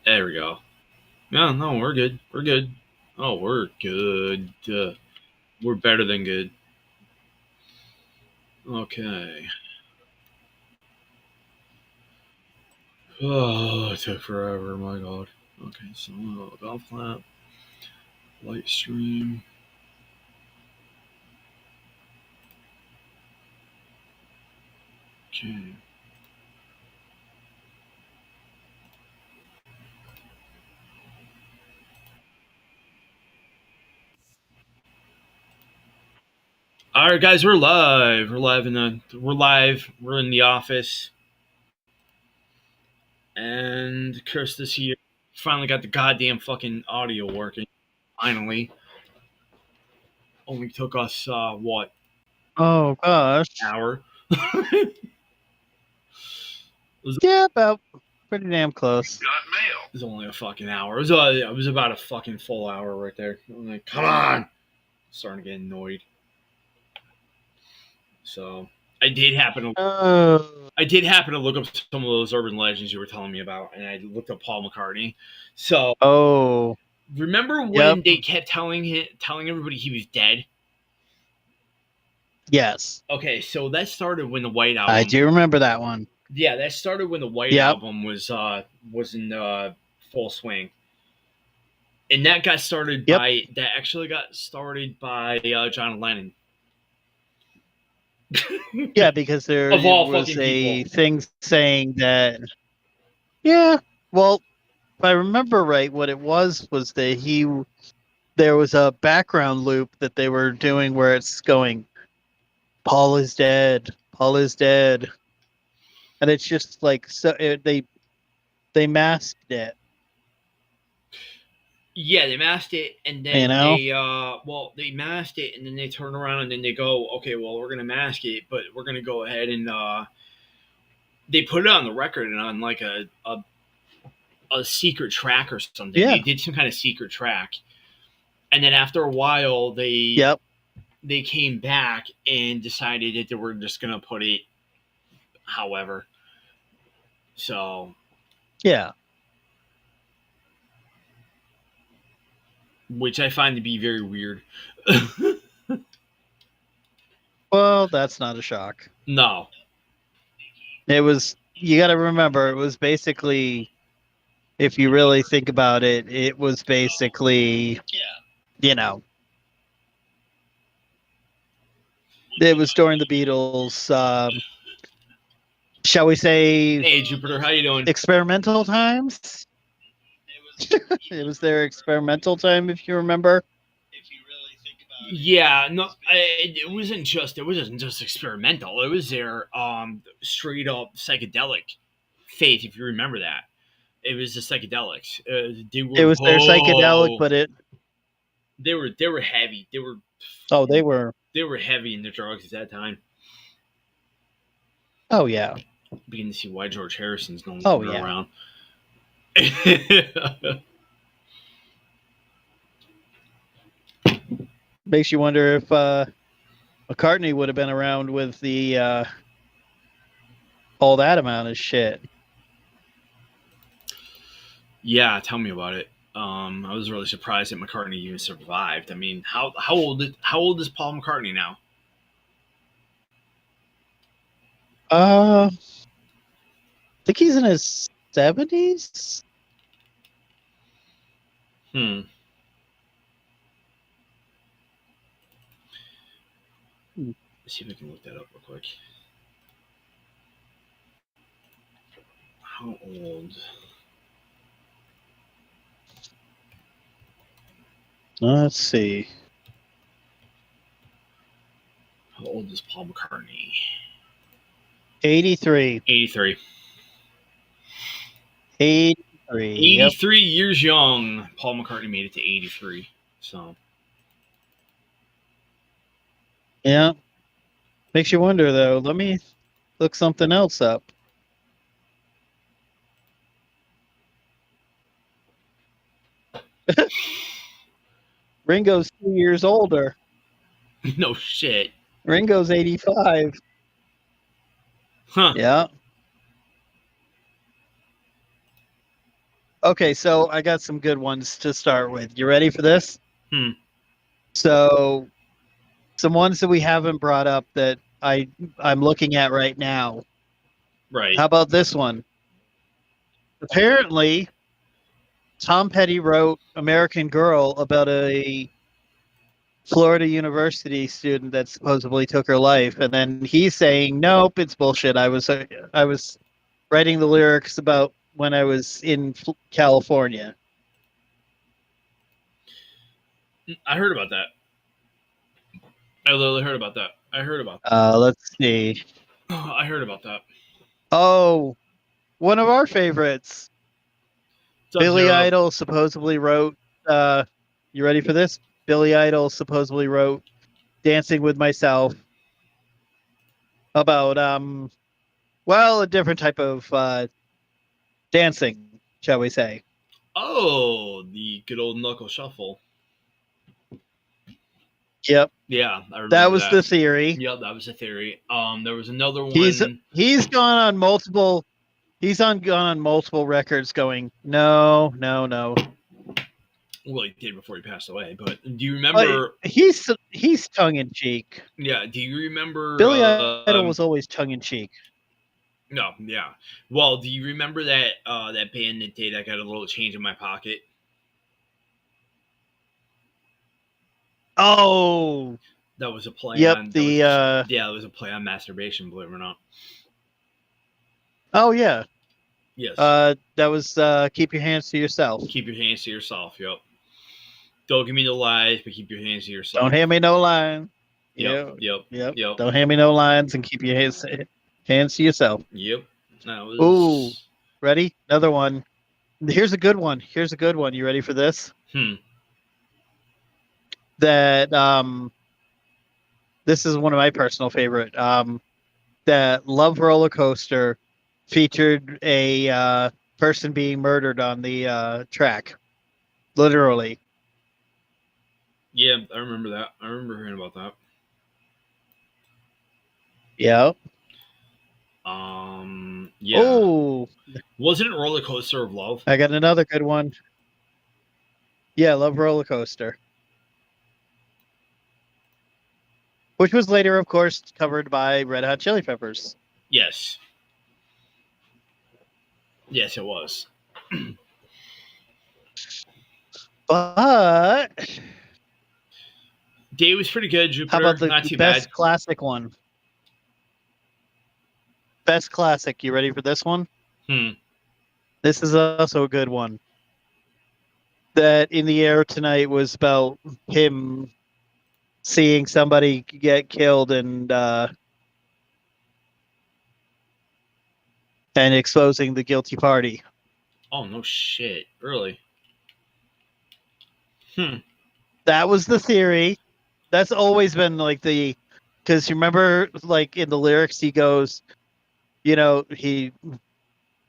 There we go. No, no, we're good. We're good. Oh, we're good. We're better than good. Okay. Oh, it took forever. My God. Okay, so golf clap, light stream. Okay. All right, guys, we're live. We're in the office, and Chris this year finally got the goddamn fucking audio working. Finally, only took us what, Oh gosh. hour? It Yeah, about pretty damn close. was only a fucking hour. It was about a fucking full hour right there. I'm like, come on, starting to get annoyed. So I did happen to Oh. I did happen to look up some of those urban legends you were telling me about, and I looked up Paul McCartney. So Oh. remember Yep. when they kept telling everybody he was dead? Yes. Okay, so that started when the White Album. I do remember that one. Yeah, that started when the White Yep. Album was in full swing, and that got started Yep. by that actually got started by John Lennon. Yeah, because there Of all was fucking a people. thing saying that. Yeah. Well, if I remember right, what it was that there was a background loop that they were doing where it's going, Paul is dead. Paul is dead. And it's just like they masked it. Yeah, they masked it, and You then know? they masked it, and then they turn around and then they go, okay, well, we're gonna mask it, but we're gonna go ahead and they put it on the record and on like a secret track or something. Yeah. They did some kind of secret track, and then after a while, Yep. they came back and decided that they were just gonna put it, however. So, Yeah. which I find to be very weird. Well, that's not a shock. No. It was, you got to remember, it was basically, if you really think about it, it was basically, you know, it was during the Beatles, shall we say, Hey, Jupiter, how you doing? experimental times? It was their experimental time, if you remember. Yeah, no, it wasn't just experimental. It was their straight up psychedelic faith. If you remember that, it was the psychedelics. They It were was their psychedelic, but they were heavy. oh, they were, They were heavy in the drugs at that time. oh, yeah. Beginning to see why George Harrison's no Oh, longer yeah. around. Makes you wonder if McCartney would have been around with the all that amount of shit. Yeah, tell me about it. I was really surprised that McCartney even survived. I mean, how old is Paul McCartney now? I think he's in his 70s. Hmm. Let's see if I can look that up real quick. How old? Let's see. How old is Paul McCartney? 83. 83. 83. Yep. 83 years young. Paul McCartney made it to 83. So. Yeah. Makes you wonder, though. Let me look something else up. Ringo's 2 years older. No shit. Ringo's 85. Huh. Yeah. Okay, so I got some good ones to start with. You ready for this? Hmm. So, some ones that we haven't brought up that I'm looking at right now. Right. How about this one? Apparently, Tom Petty wrote American Girl about a Florida University student that supposedly took her life, and then he's saying, "Nope, it's bullshit. I was writing the lyrics about when I was in California." I heard about that. I literally heard about that. I heard about. Let's see. I heard about that. Oh, one of our favorites, Sub Billy Zero. Idol, supposedly wrote. You ready for this? Billy Idol supposedly wrote "Dancing with Myself" about well, a different type of dancing, shall we say? Oh, the good old knuckle shuffle. Yep, Yeah, I that remember was that. the theory. Yep, that was a theory. There was another He's one. he's gone on multiple. Gone on multiple records, going no, no, no. Well, he did before he passed away. But do you But remember? he's tongue in cheek. Yeah, do you remember? Billy Idol was always tongue in cheek. No, yeah. Well, do you remember that that band that did "I Got a Little Change in My Pocket"? Oh, That was a play yep. on. The Yeah, it was a play on masturbation. Believe it or not. oh yeah. Yes. That was keep your hands to yourself. Keep your hands to yourself. Yep. Don't give me no lies, but keep your hands to yourself. Don't hand me no lines. Yep. Yep. Yep. Yep. Don't hand me no lines and keep your hands to yourself. Yep. That was. Ooh, ready? Another one. Here's a good one. Here's a good one. You ready for this? That this is one of my personal favorite. That Love Roller Coaster featured a person being murdered on the track, literally. Yeah, I remember that. I remember hearing about that. Yeah. Yeah. Oh, wasn't it Roller Coaster of Love? I got another good one. Yeah, Love Roller Coaster. Which was later, of course, covered by Red Hot Chili Peppers. Yes. Yes, it was. But Day was pretty good. Jupiter, how about the not too best bad. classic one? Best classic. You ready for this one? This is also a good one. That In the Air Tonight was about him seeing somebody get killed and exposing the guilty party. Oh no shit! Really? That was the theory. That's always been like because you remember, like in the lyrics, he goes, you know, he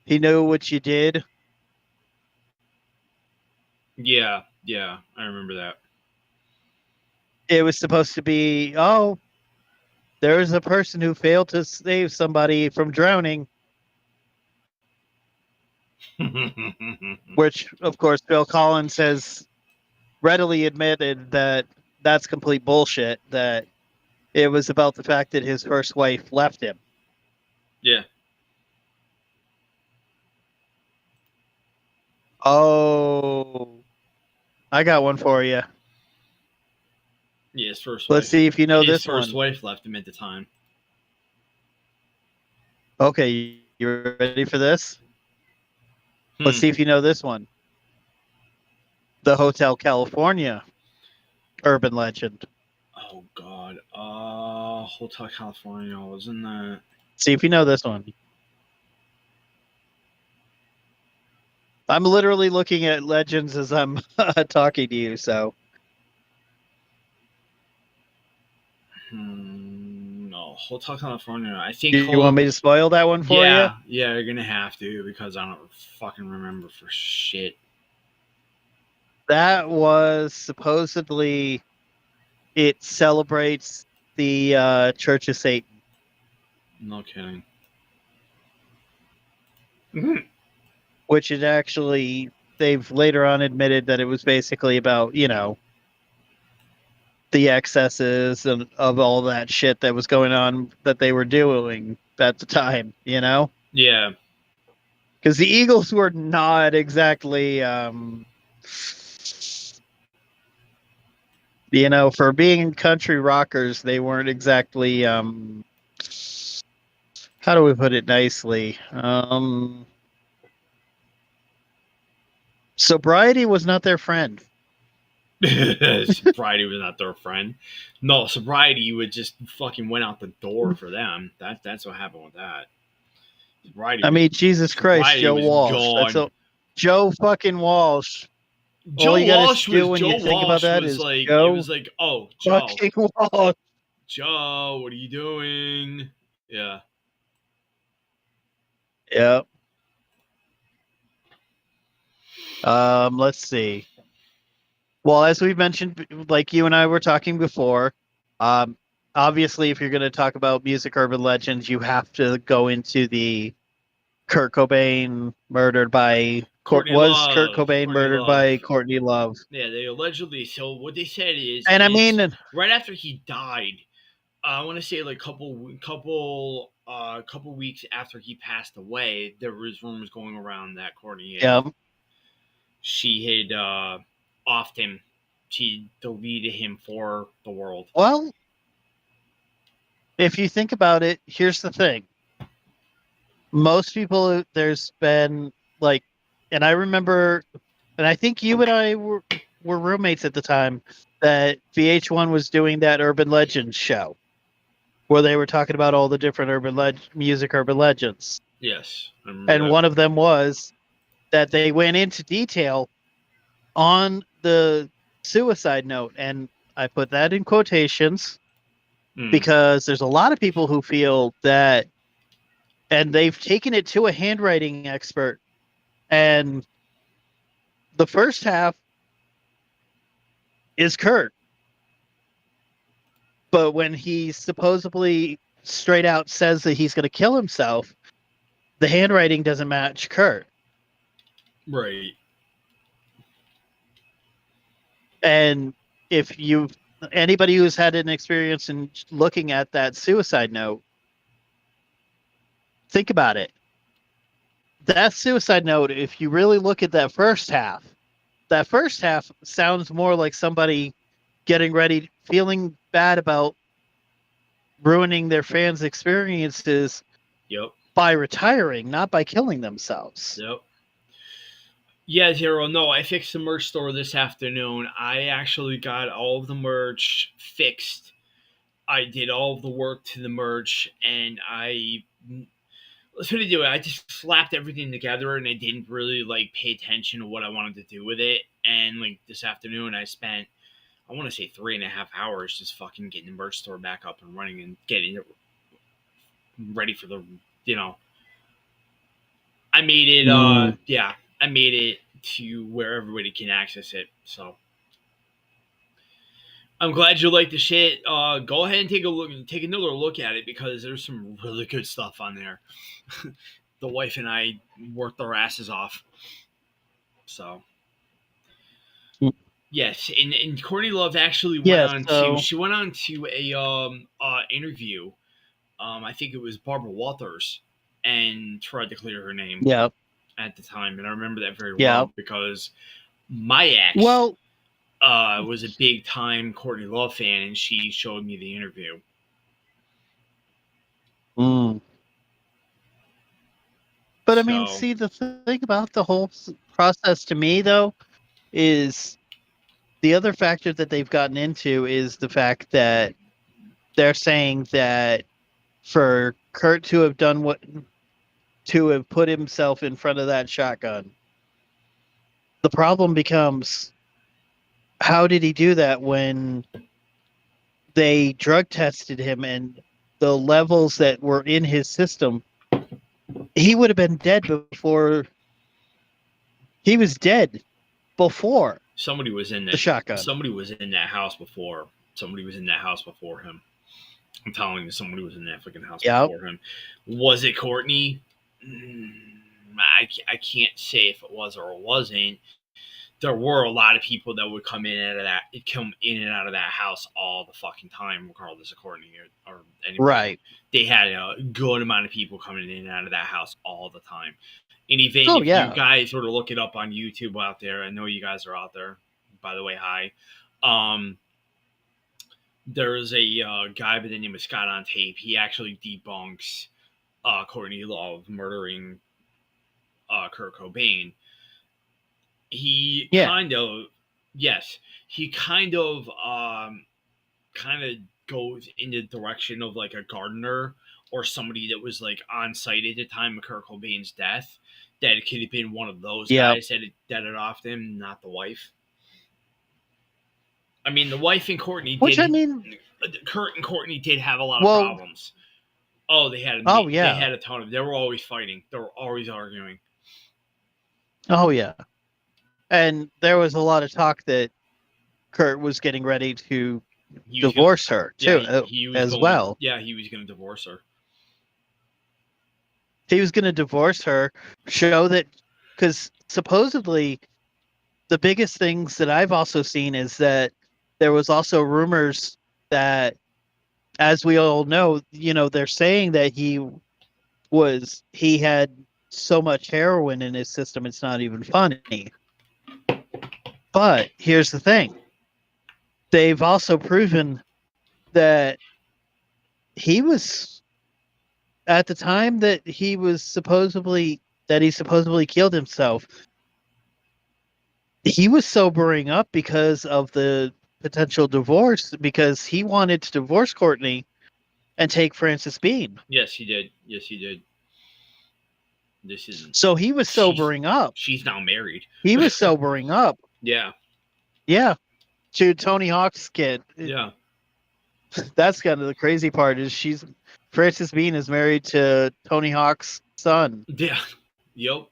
knew what you did. Yeah, I remember that. It was supposed to be, oh, there's a person who failed to save somebody from drowning. Which, of course, Phil Collins has readily admitted that that's complete bullshit. That it was about the fact that his first wife left him. Yeah. Oh, I got one for you. Yeah, his first. Let's see if you know this one. His first one. wife left him at the time. Okay, you ready for this? Let's see if you know this one. The Hotel California urban legend. Oh God. Hotel California, wasn't that? See if you know this one. I'm literally looking at legends as I'm talking to you, so. No, Hotel California. I think. Do you want me to spoil that one for you? Yeah, you're gonna have to because I don't fucking remember for shit. That was supposedly it celebrates the Church of Satan. No kidding. Which it actually they've later on admitted that it was basically about, the excesses of all that shit that was going on that they were doing at the time, Yeah. because the Eagles were not exactly, for being country rockers, they weren't exactly, how do we put it nicely? Sobriety was not their friend. Sobriety was not their friend. No, sobriety would just fucking went out the door for them. That's what happened with that. I mean, Jesus Christ, Sobriety Joe was Walsh. gone. Joe fucking Walsh. All Joe you got to Walsh do was when you Joe think about Walsh that was is like it Joe was like, oh, fucking Walsh. Joe, what are you doing? Yeah. Yeah. Let's see. Well, as we've mentioned, like you and I were talking before, um, obviously, if you're going to talk about music urban legends, you have to go into the Kurt Cobain murdered by Courtney was Kurt Love. Cobain Courtney murdered Love. by Courtney Love. Yeah, they allegedly. So what they said And I is mean, right after he died, I want to say like couple weeks after he passed away, there was rumors going around that Courtney yeah. she had offed him. She deleted him for the world. Well, if you think about it, here's the thing. Most people, there's been like, and I remember, and I think you and I were roommates at the time that VH1 was doing that urban legends show where they were talking about all the different music urban legends. Yes, And one of them was that they went into detail on the suicide note, and I put that in quotations because there's a lot of people who feel that, and they've taken it to a handwriting expert, and the first half is Kurt, but when he supposedly straight out says that he's going to kill himself, the handwriting doesn't match Kurt. Right. And if anybody who's had an experience in looking at that suicide note, think about it. That suicide note, if you really look at that first half sounds more like somebody getting ready, feeling bad about ruining their fans' experiences by retiring, not by killing themselves. Yep. Yeah, Zero. No, I fixed the merch store this afternoon. I actually got all of the merch fixed. I did all of the work to the merch, and let's put it do it. I just slapped everything together, and I didn't really like pay attention to what I wanted to do with it. And like this afternoon, I spent, I want to say 3.5 hours just fucking getting the merch store back up and running and getting it ready for the, I made it. I made it to where everybody can access it. So I'm glad you like the shit. Go ahead and take another look at it because there's some really good stuff on there. The wife and I worked our asses off. So yes, and Courtney Love actually went on to a interview. I think it was Barbara Walters, and tried to clear her name. Yeah. At the time, and I remember that very well because my ex was a big time Courtney Love fan, and she showed me the interview. But I mean, see, the thing about the whole process to me, though, is the other factor that they've gotten into is the fact that they're saying that for Kurt to have put himself in front of that shotgun, the problem becomes, how did he do that when they drug tested him and the levels that were in his system, he would have been dead before. He was dead before somebody was in the shotgun. Somebody was in that house before. Somebody was in that house before him. I'm telling you, somebody was in that fucking house before him. Was it Courtney? I can't say if it was or it wasn't. There were a lot of people that would come in and out of that house all the fucking time, regardless of Courtney or anybody. Right. They had a good amount of people coming in and out of that house all the time. And even if yeah. you guys sort of look it up on YouTube out there, I know you guys are out there. By the way, hi. There is a guy by the name of Scott on Tape. He actually debunks Courtney Love murdering Kurt Cobain. He kind of goes in the direction of like a gardener or somebody that was like on site at the time of Kurt Cobain's death. That it could have been one of those guys that had offed him, not the wife. I mean, the wife and Courtney Kurt and Courtney did have a lot of problems. Oh, they had they had a ton of. They were always fighting. They were always arguing. Oh yeah. And there was a lot of talk that Kurt was getting ready to divorce her too, as well. Yeah, he was going to divorce her. He was going to divorce her, show that, because supposedly the biggest things that I've also seen is that there was also rumors that, as we all know, they're saying that he had so much heroin in his system, it's not even funny. But here's the thing. They've also proven that he was, at the time that he supposedly killed himself, he was sobering up because of the potential divorce, because he wanted to divorce Courtney and take Frances Bean. Yes, he did. So he was sobering up. She's now married. He was sobering up. Yeah. Yeah. To Tony Hawk's kid. Yeah. That's kind of the crazy part, is Frances Bean is married to Tony Hawk's son. Yeah. Yep.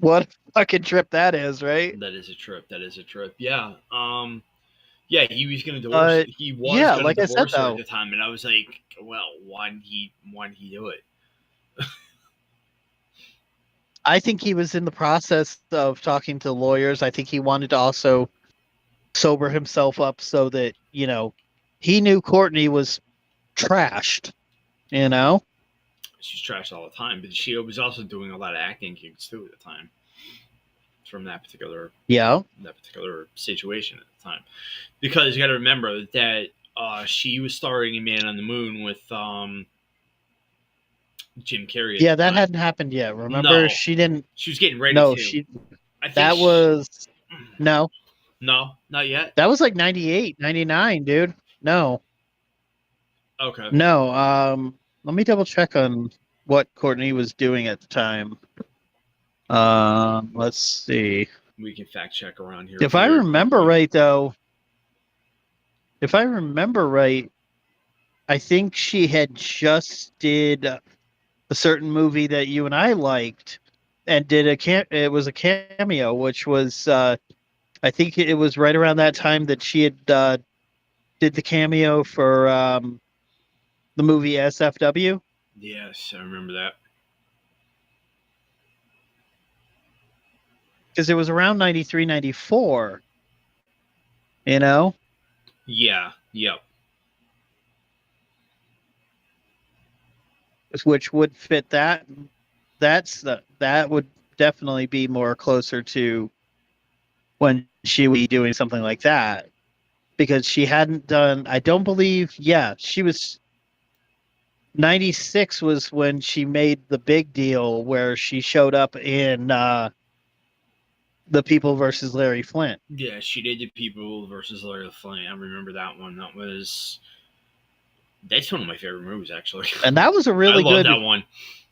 What a fucking trip that is, right? That is a trip. Yeah. Yeah, he was going to divorce. He was going to divorce her at the time, and I was like, well, why didn't he do it? I think he was in the process of talking to lawyers. I think he wanted to also sober himself up so that, he knew Courtney was trashed, She's trashed all the time, but she was also doing a lot of acting gigs too at the time. From that particular situation at the time. Because you got to remember that she was starring in Man on the Moon with Jim Carrey. Yeah, that hadn't happened yet. Remember, she didn't. She was getting ready. No, to. No, not yet. That was like 98, 99, dude. No. Okay. No. Let me double check on what Courtney was doing at the time. Let's see. We can fact check around here. If I remember right, I think she had just did a certain movie that you and I liked, and did it was a cameo, which was I think it was right around that time that she had did the cameo for the movie SFW. Yes, I remember that. Because it was around 93, 94. Yeah. Yep. Which would fit that. That would definitely be more closer to when she would be doing something like that. Because she hadn't done, I don't believe, she was, 96 was when she made the big deal where she showed up in The People versus Larry Flint. Yeah, she did The People versus Larry Flint. I remember that one. That's one of my favorite movies, actually. And that was a really good. I love that one.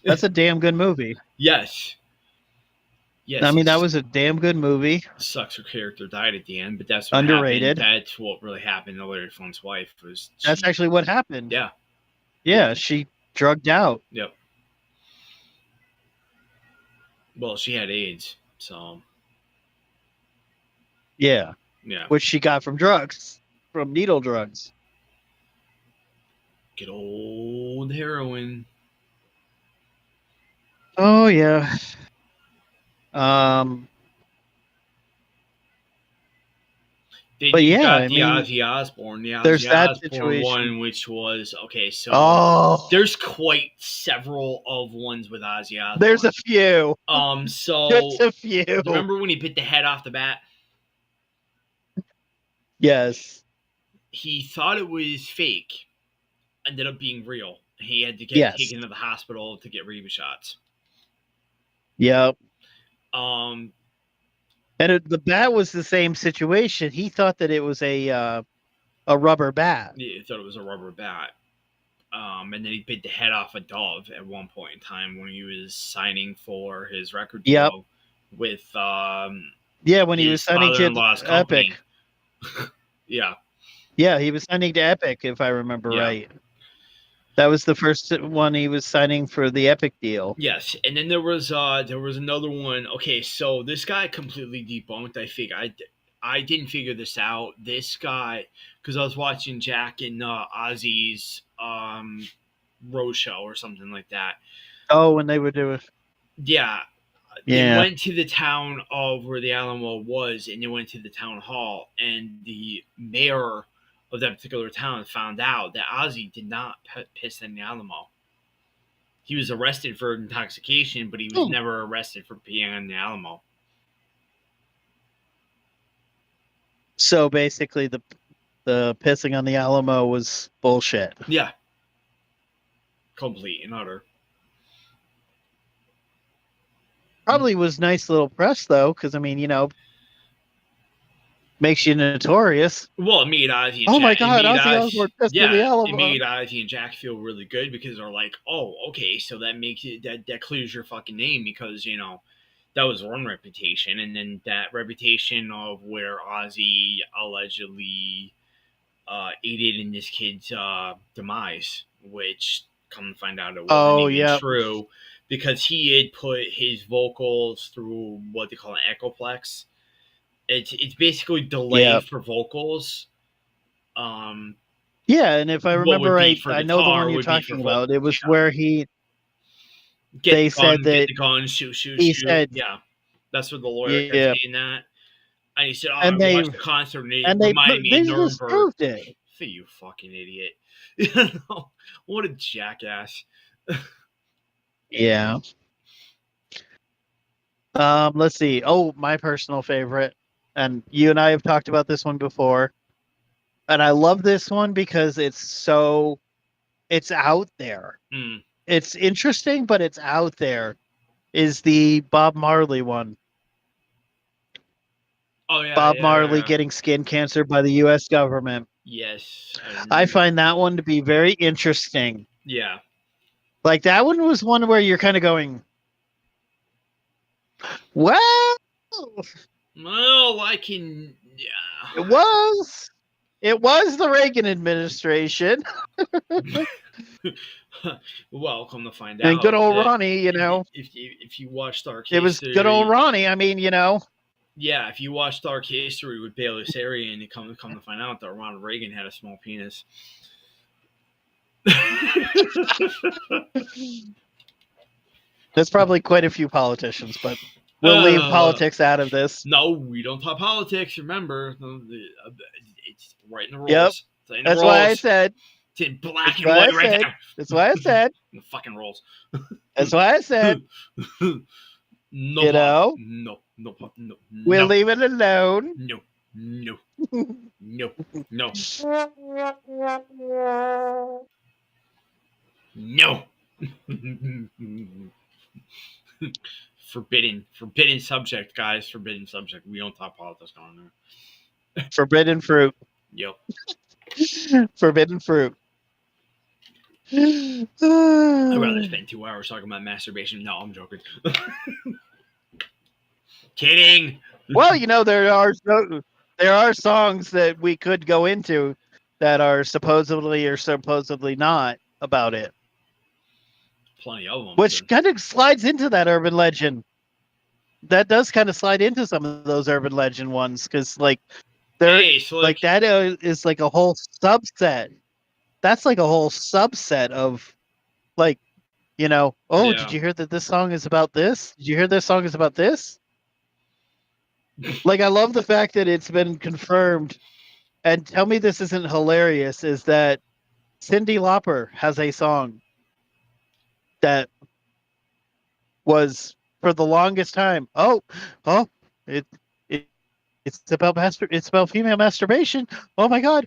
That's a damn good movie. Yes. I mean, that was a damn good movie. Sucks her character died at the end, but that's what underrated. Happened. That's what really happened to Larry Flint's wife. That's actually what happened. Yeah. Yeah, she drugged out. Yep. Well, she had AIDS, so. Yeah. Yeah. Which she got from drugs, from needle drugs. Good old heroin. Oh, yeah. Um, Then but you yeah, got I the mean, Ozzy Osbourne, there's that situation. one, which was okay. So Oh, there's quite several of ones with Ozzy there's Osbourne. a few. There's So a few. remember when he bit the head off the bat? Yes. He thought it was fake. Ended up being real. He had to get Yes. taken to the hospital to get rabies shots. Yep. Um, And the bat was the same situation. He thought that it was a rubber bat. he thought it was a rubber bat. And then he bit the head off a dove at one point in time when he was signing for his record Yep. deal with Yeah, when he was his signing to father-in-law's company. Epic. Yeah. Yeah, he was signing to Epic, if I remember Yeah. right. That was the first one he was signing for the Epic deal. Yes, and then there was another one. Okay, so this guy completely debunked. I didn't figure this out. This guy, because I was watching Jack and Ozzy's road show or something like that. Oh, when they would do it. Yeah, they Yeah. went to the town of where the Alamo was, and they went to the town hall, and the mayor of that particular town found out that Ozzy did not piss in the Alamo. He was arrested for intoxication, but he was never arrested for peeing on the Alamo. So basically, the pissing on the Alamo was bullshit. Yeah, complete and utter. Probably was nice little press though, because I mean, makes you notorious. Well, it made Ozzy. Oh my God, Ozzy Osbourne pissed in the Alamo. It made Ozzy and Jack feel really good because they're like, oh, okay, so that makes it that clears your fucking name because that was one reputation, and then that reputation of where Ozzy allegedly aided in this kid's demise, which come to find out it wasn't even true because he had put his vocals through what they call an echoplex. It's basically delay for vocals. Yeah, and if I remember right, I know the one you're talking about. It was where they said that get the gun, shoot. Said, yeah, that's what the lawyer kept saying that. And he said, "Oh, and I watched the concert, and it reminded me of Nuremberg." Proved it. You fucking idiot! What a jackass! Yeah. Let's see. Oh, my personal favorite, and you and I have talked about this one before, and I love this one because it's out there. Mm. It's interesting, but it's out there. Is the Bob Marley one? Oh yeah, Bob Marley getting skin cancer by the U.S. government. Yes, I find that one to be very interesting. Yeah, like that one was one where you're kind of going, well, I can. Yeah, it was the Reagan administration. Well, come to find and out, good old Ronnie, if you watch Dark History, it was good old Ronnie. I mean, Yeah, if you watch Dark History with Bailey Sarian, you come to find out that Ronald Reagan had a small penis. There's probably quite a few politicians, but we'll leave politics out of this. No, we don't talk politics. Remember, it's right in the rules. Yep. That's why I said. It's in black and white right there. That's why I said. The fucking rules. That's why I said. No. We'll leave it alone. No. No. Forbidden subject, guys. Forbidden subject. We don't talk politics on there. Forbidden fruit. Yep. Forbidden fruit. I'd rather spend 2 hours talking about masturbation. No, I'm joking. Kidding. Well, there are songs that we could go into that are supposedly or supposedly not about it. Plenty of them. Which kind of slides into that urban legend. That does kind of slide into some of those urban legend ones because, like, that is like a whole subset. That's like a whole subset of, like, did you hear that this song is about this? Did you hear this song is about this? Like, I love the fact that it's been confirmed. And tell me this isn't hilarious, is that Cyndi Lauper has a song that was for the longest time. Oh, it, it it's about it's about female masturbation. Oh my god.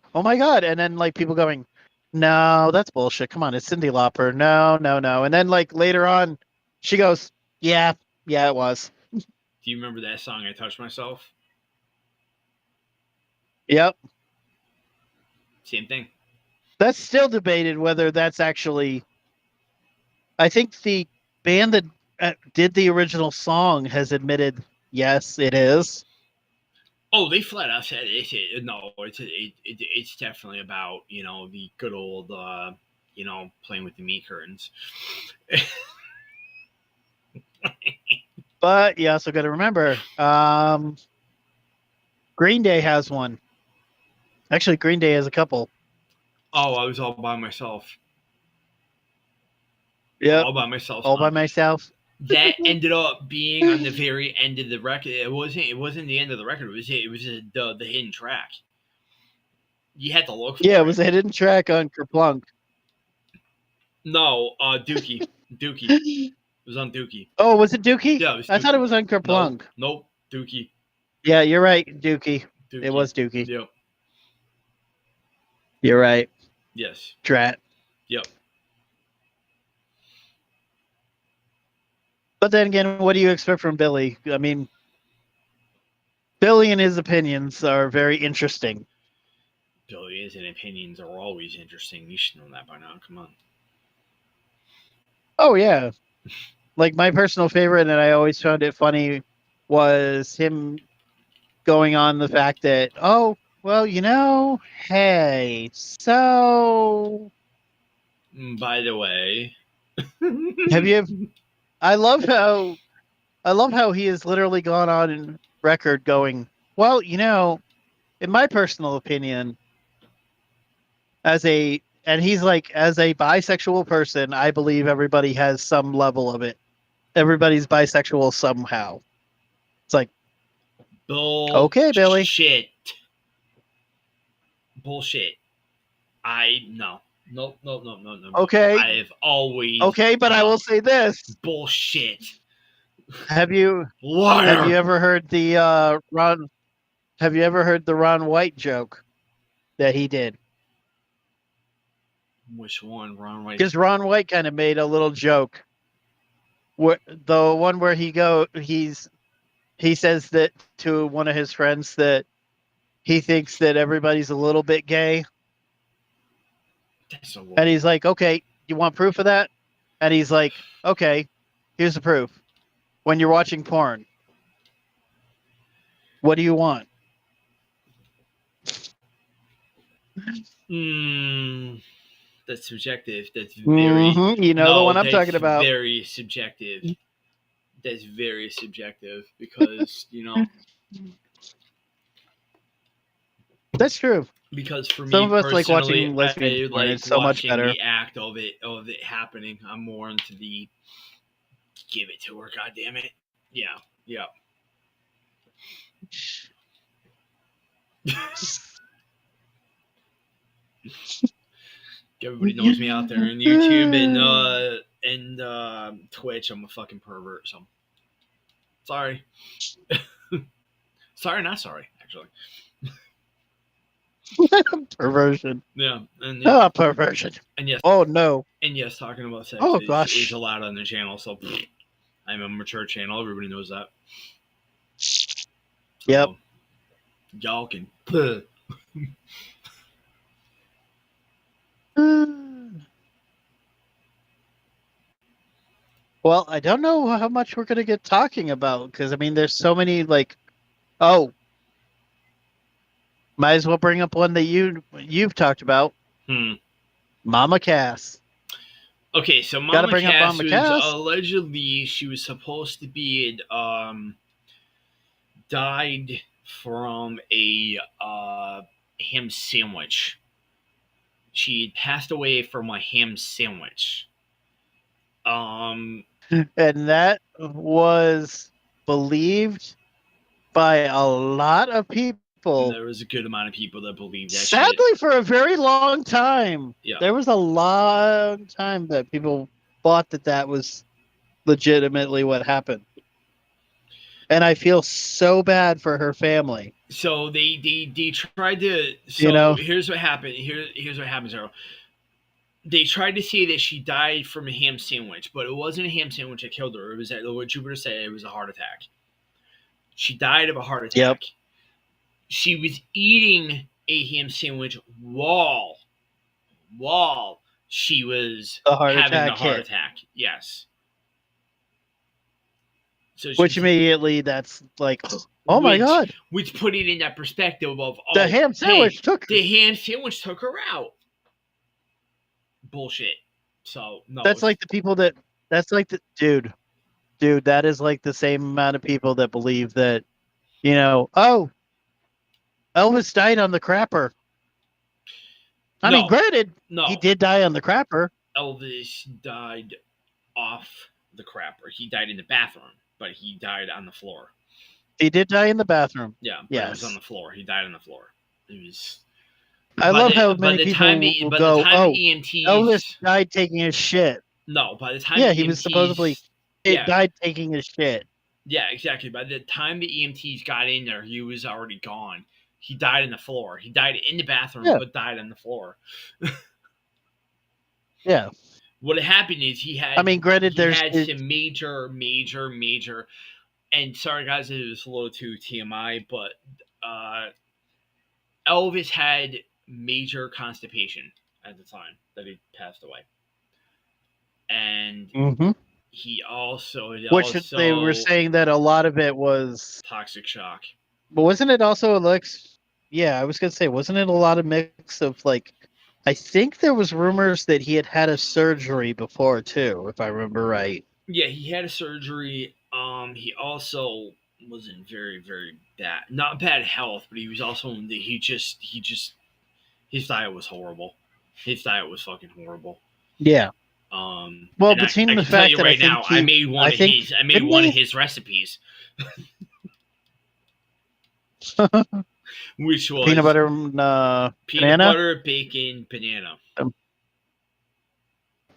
And then like people going, no, that's bullshit. Come on, it's Cyndi Lauper. No, no, no. And then like later on, she goes, yeah, yeah, it was. Do you remember that song, I Touched Myself? Yep. Same thing. That's still debated whether that's actually. I think the band that did the original song has admitted, yes, it is. Oh, they flat out said it's definitely about the good old playing with the meat curtains. But you also got to remember, Green Day has one. Actually, Green Day has a couple. Oh, I was all by myself. Yeah, All by myself. all by myself. That ended up being on the very end of the record. It wasn't the end of the record. It was the hidden track. You had to look for Yeah, it. it was a hidden track on Kerplunk. No, Dookie. Dookie. It was on Dookie. Oh, was it Dookie? Yeah, it was Dookie. I thought it was on Kerplunk. Nope. Dookie. Yeah, you're right, Dookie. Dookie. It was Dookie. Yep. You're right. Yes. Drat. Yep. But then again, what do you expect from Billy? I mean, Billy and his opinions are very interesting. Billy's and opinions are always interesting. You should know that by now. Come on. Oh yeah. Like my personal favorite, and I always found it funny, was him going on the fact that, oh, well, hey, so By the way, have you? I love how he has literally gone on in record going, well, in my personal opinion, and he's like, as a bisexual person, I believe everybody has some level of it. Everybody's bisexual somehow. It's like, okay, Billy. Bullshit. No. No. Okay. I've always. Okay, but I will say this. Bullshit. Have you ever heard the Ron? Have you ever heard the Ron White joke that he did? Which one, Ron White? Because Ron White kind of made a little joke. The one where he says that to one of his friends that he thinks that everybody's a little bit gay. And he's like, okay, you want proof of that? And he's like, okay, here's the proof. When you're watching porn, what do you want? That's subjective. That's very. The one I'm talking about. Very subjective. That's very subjective because That's true. Because for me, some of us like watching lesbian porn. Like it's so much better. The act of it happening. I'm more into the give it to her. God damn it. Yeah. Everybody knows me out there in YouTube and Twitch. I'm a fucking pervert. So sorry. Sorry, not sorry. Actually. Perversion. Yeah. And perversion. And yes. Oh no. And yes, talking about sex is allowed on the channel. So I'm a mature channel. Everybody knows that. So, yep. Y'all can. Well, I don't know how much we're gonna get talking about because I mean, there's so many might as well bring up one that you've talked about. Mama Cass. Okay, so Mama Cass was allegedly she was supposed to be died from a ham sandwich. She passed away from a ham sandwich. And that was believed by a lot of And people. there was a good amount of people that believed that shit. Sadly, for a very long time, Yeah. there was a long time that people thought that was legitimately what happened. And I feel so bad for her family. So they tried to. So You know? here's what happened. Here's what happens, Earl. They tried to say that she died from a ham sandwich, but it wasn't a ham sandwich that killed her. It was what Jupiter said. It was a heart attack. She died of a heart attack. Yep. She was eating a ham sandwich while she was having the heart attack. Yes. So which immediately that's like, oh my god! Which put it in that perspective of the ham sandwich took her out. Bullshit. So no. That's like the people that. That's like the dude. That is like the same amount of people that believe that, oh, Elvis died on the crapper. I mean, granted, he did die on the crapper. Elvis died off the crapper. He died in the bathroom, but he died on the floor. He did die in the bathroom. Yeah, but yes. It was on the floor. He died on the floor. It was. I love how many people will go, oh, EMTs, Elvis died taking his shit. No, by the time he was supposedly died taking his shit. Yeah, exactly. By the time the EMTs got in there, he was already gone. He died on the floor. He died in the bathroom, but died on the floor. Yeah. What happened is he had. I mean, granted, he had some major. And sorry, guys, it was a little too TMI, but Elvis had major constipation at the time that he passed away, and he also they were saying that a lot of it was toxic shock. But wasn't it also yeah, I was gonna say, wasn't it a lot of mix of like, I think there was rumors that he had a surgery before too, if I remember right. Yeah, he had a surgery. He also was in very, very not bad health, but he was also his diet was horrible. His diet was fucking horrible. Yeah. Well, between the fact that I made one of his recipes. Which was peanut butter, butter, bacon, banana.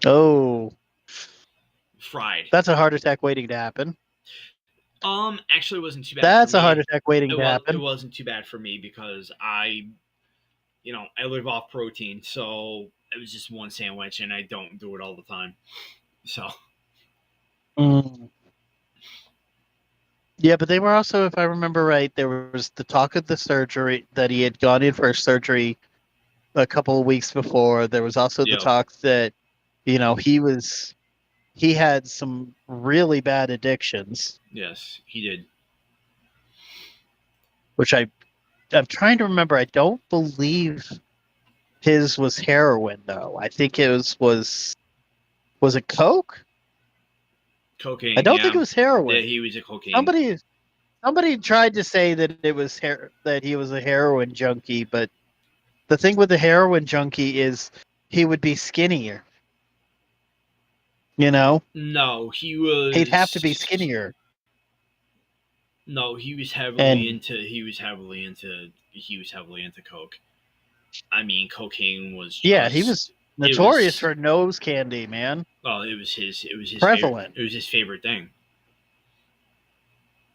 Oh, fried. That's a heart attack waiting to happen. Actually, it wasn't too bad. That's a heart attack waiting to happen. It wasn't too bad for me because I live off protein, so it was just one sandwich, and I don't do it all the time. So. Yeah, but they were also, if I remember right, there was the talk of the surgery that he had gone in for surgery a couple of weeks before. There was also the talk that, he had some really bad addictions. Yes, he did. Which I'm trying to remember. I don't believe his was heroin though. I think it was it coke? Cocaine. I don't think it was heroin. Yeah, he was a cocaine. Somebody tried to say that it was that he was a heroin junkie, but the thing with the heroin junkie is he would be skinnier. No, he was. He'd have to be skinnier. No, he was heavily into coke. I mean, cocaine was. Yeah, he was notorious for nose candy, man. Well, it was his prevalent. It was his favorite thing.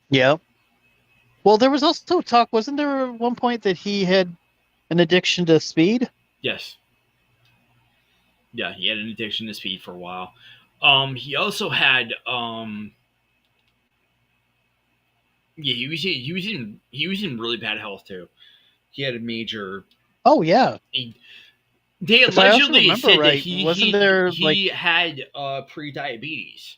Yeah. Well, there was also talk. Wasn't there at one point that he had an addiction to speed? Yes. Yeah, he had an addiction to speed for a while. He also had yeah, he was in really bad health too. He had a major. Oh yeah. They allegedly said that he had pre-diabetes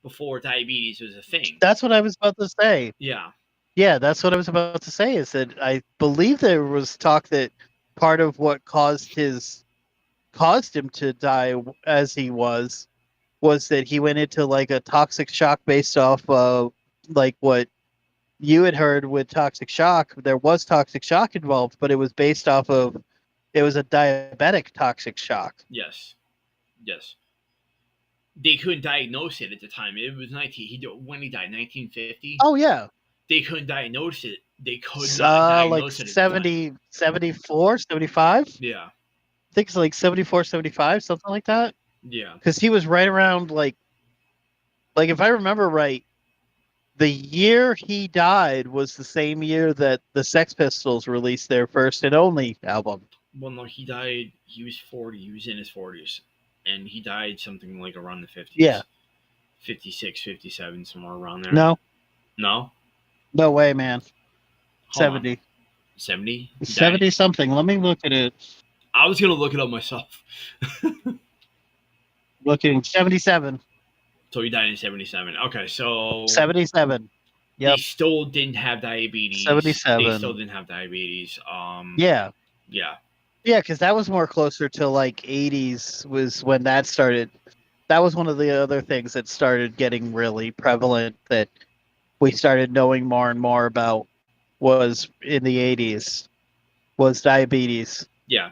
before diabetes was a thing. That's what I was about to say. Yeah. Yeah, that's what I was about to say. Is that I believe there was talk that part of what caused him to die as he was that he went into like a toxic shock based off of like what you had heard with toxic shock. There was toxic shock involved, but it was based off of it was a diabetic toxic shock. Yes. They couldn't diagnose it at the time. It was when he died, 1950. Oh yeah. they couldn't diagnose it. They could not Like diagnose it at the time. 70, 74, 75? Yeah, I think it's like 74, 75, something like that. yeah, Because he was right around like if I remember right, the year he died was the same year that the Sex Pistols released their first and only album. well, no, he died. He was 40. He was in his 40s, and he died something like around the 50s. Yeah. 56, 57, somewhere around there. No, No, no way, man. Hold on. 70. 70? 70 something. Let me look at it. I was gonna look it up myself. Looking 77. So he died in 77. Okay, so 77. Yep. They still didn't have diabetes. 77. They still didn't have diabetes. Yeah. Yeah. Yeah, because that was more closer to like 80s was when that started. That was one of the other things that started getting really prevalent that we started knowing more and more about was in the 80s was diabetes. Yeah.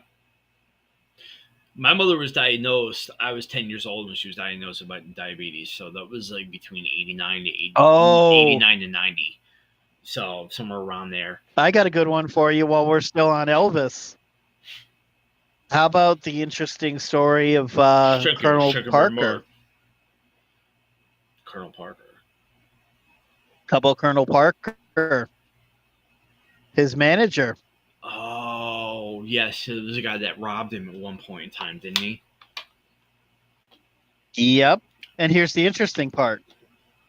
My mother was diagnosed. I was 10 years old when she was diagnosed with diabetes. So that was like between 89 to 80, 89 to 90. So somewhere around there. I got a good one for you while we're still on Elvis. How about the interesting story of Colonel Parker? Colonel Parker. How about Colonel Parker? His manager. Oh, yes. It was a guy that robbed him at one point in time, didn't he? Yep. And here's the interesting part.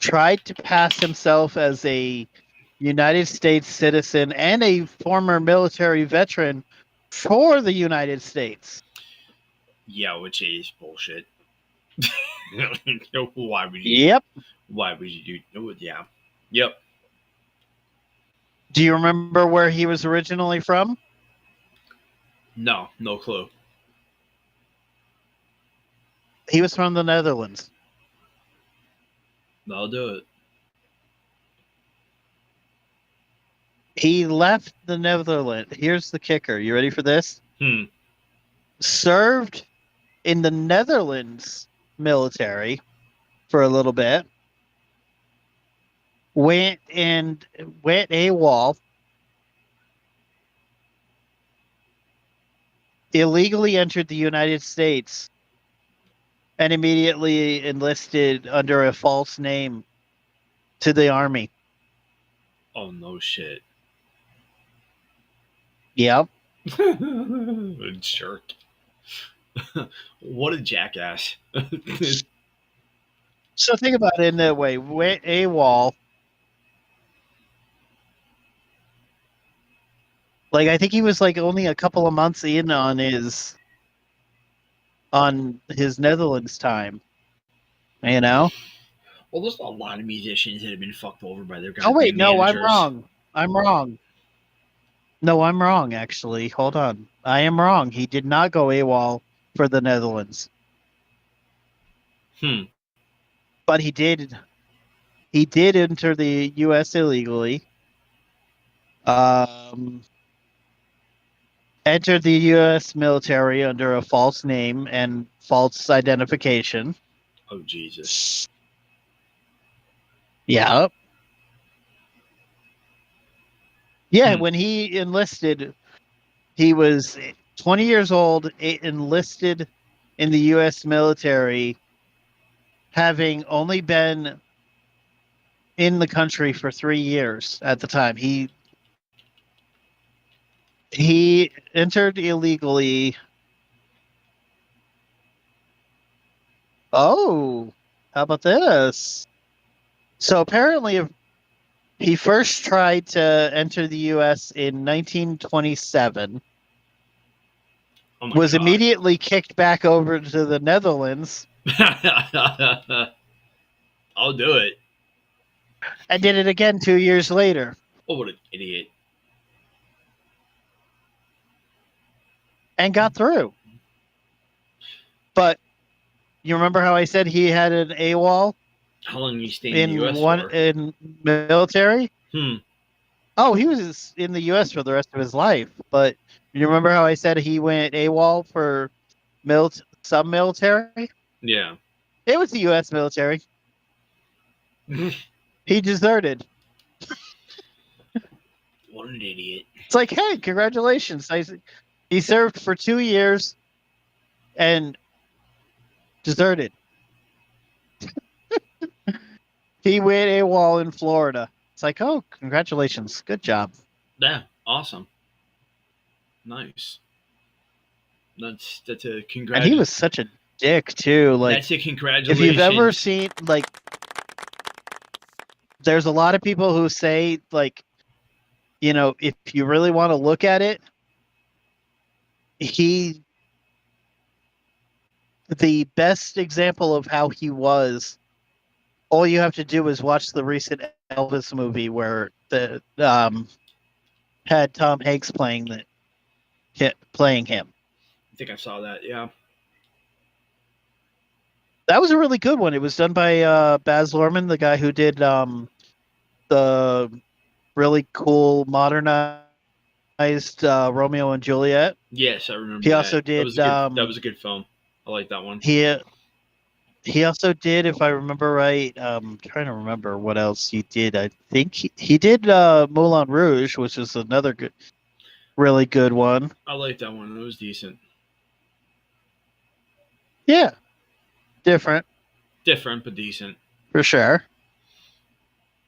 Tried to pass himself as a United States citizen and a former military veteran for the United States. Yeah, which is bullshit. Why would you? Yep. Why would you do it? Yeah. Yep. Do you remember where he was originally from? No clue. He was from the Netherlands. I'll do it. He left the Netherlands. Here's the kicker. You ready for this? Served in the Netherlands military for a little bit. Went AWOL. Illegally entered the United States and immediately enlisted under a false name to the army. Oh, no shit. Yep. A jerk. What a jackass. So think about it in that way. Went AWOL. Like, I think he was like only a couple of months in on his Netherlands time. You know? Well, there's a lot of musicians that have been fucked over by their guys. Oh, wait, no, managers. I'm wrong. No, I'm wrong, actually. Hold on. I am wrong. He did not go AWOL for the Netherlands. But he did enter the U.S. illegally. Entered the U.S. military under a false name and false identification. Oh, Jesus. Yeah. Yeah, when he enlisted, he was 20 years old, enlisted in the U.S. military, having only been in the country for 3 years at the time. He entered illegally. Oh, how about this? So apparently, he first tried to enter the U.S. in 1927. Was immediately kicked back over to the Netherlands. I'll do it. And did it again 2 years later. Oh, what an idiot. And got through. But you remember how I said he had an AWOL? How long did he stay in the U.S. for? In military? Oh, he was in the U.S. for the rest of his life. But you remember how I said he went AWOL for some military? Yeah. It was the U.S. military. He deserted. What an idiot. It's like, hey, congratulations. He served for 2 years and deserted. He went AWOL in Florida. It's like, oh, congratulations. Good job. Yeah, awesome. Nice. That's a And he congratulations. was such a dick, too. Like, That's a if congratulations. you've ever seen, like, there's a lot of people who say, like, you know, if you really want to look at it, the best example of how he was, all you have to do is watch the recent Elvis movie where the had Tom Hanks playing him. I think I saw that. Yeah. That was a really good one. It was done by Baz Luhrmann, the guy who did the really cool modernized Romeo and Juliet. Yes, I remember. He that. also did. That was a good film. I like that one. He also did, if I remember right, trying to remember what else he did. I think he did Moulin Rouge, which is another really good one. I like that one. It was decent. Yeah. Different. Different, but decent. For sure.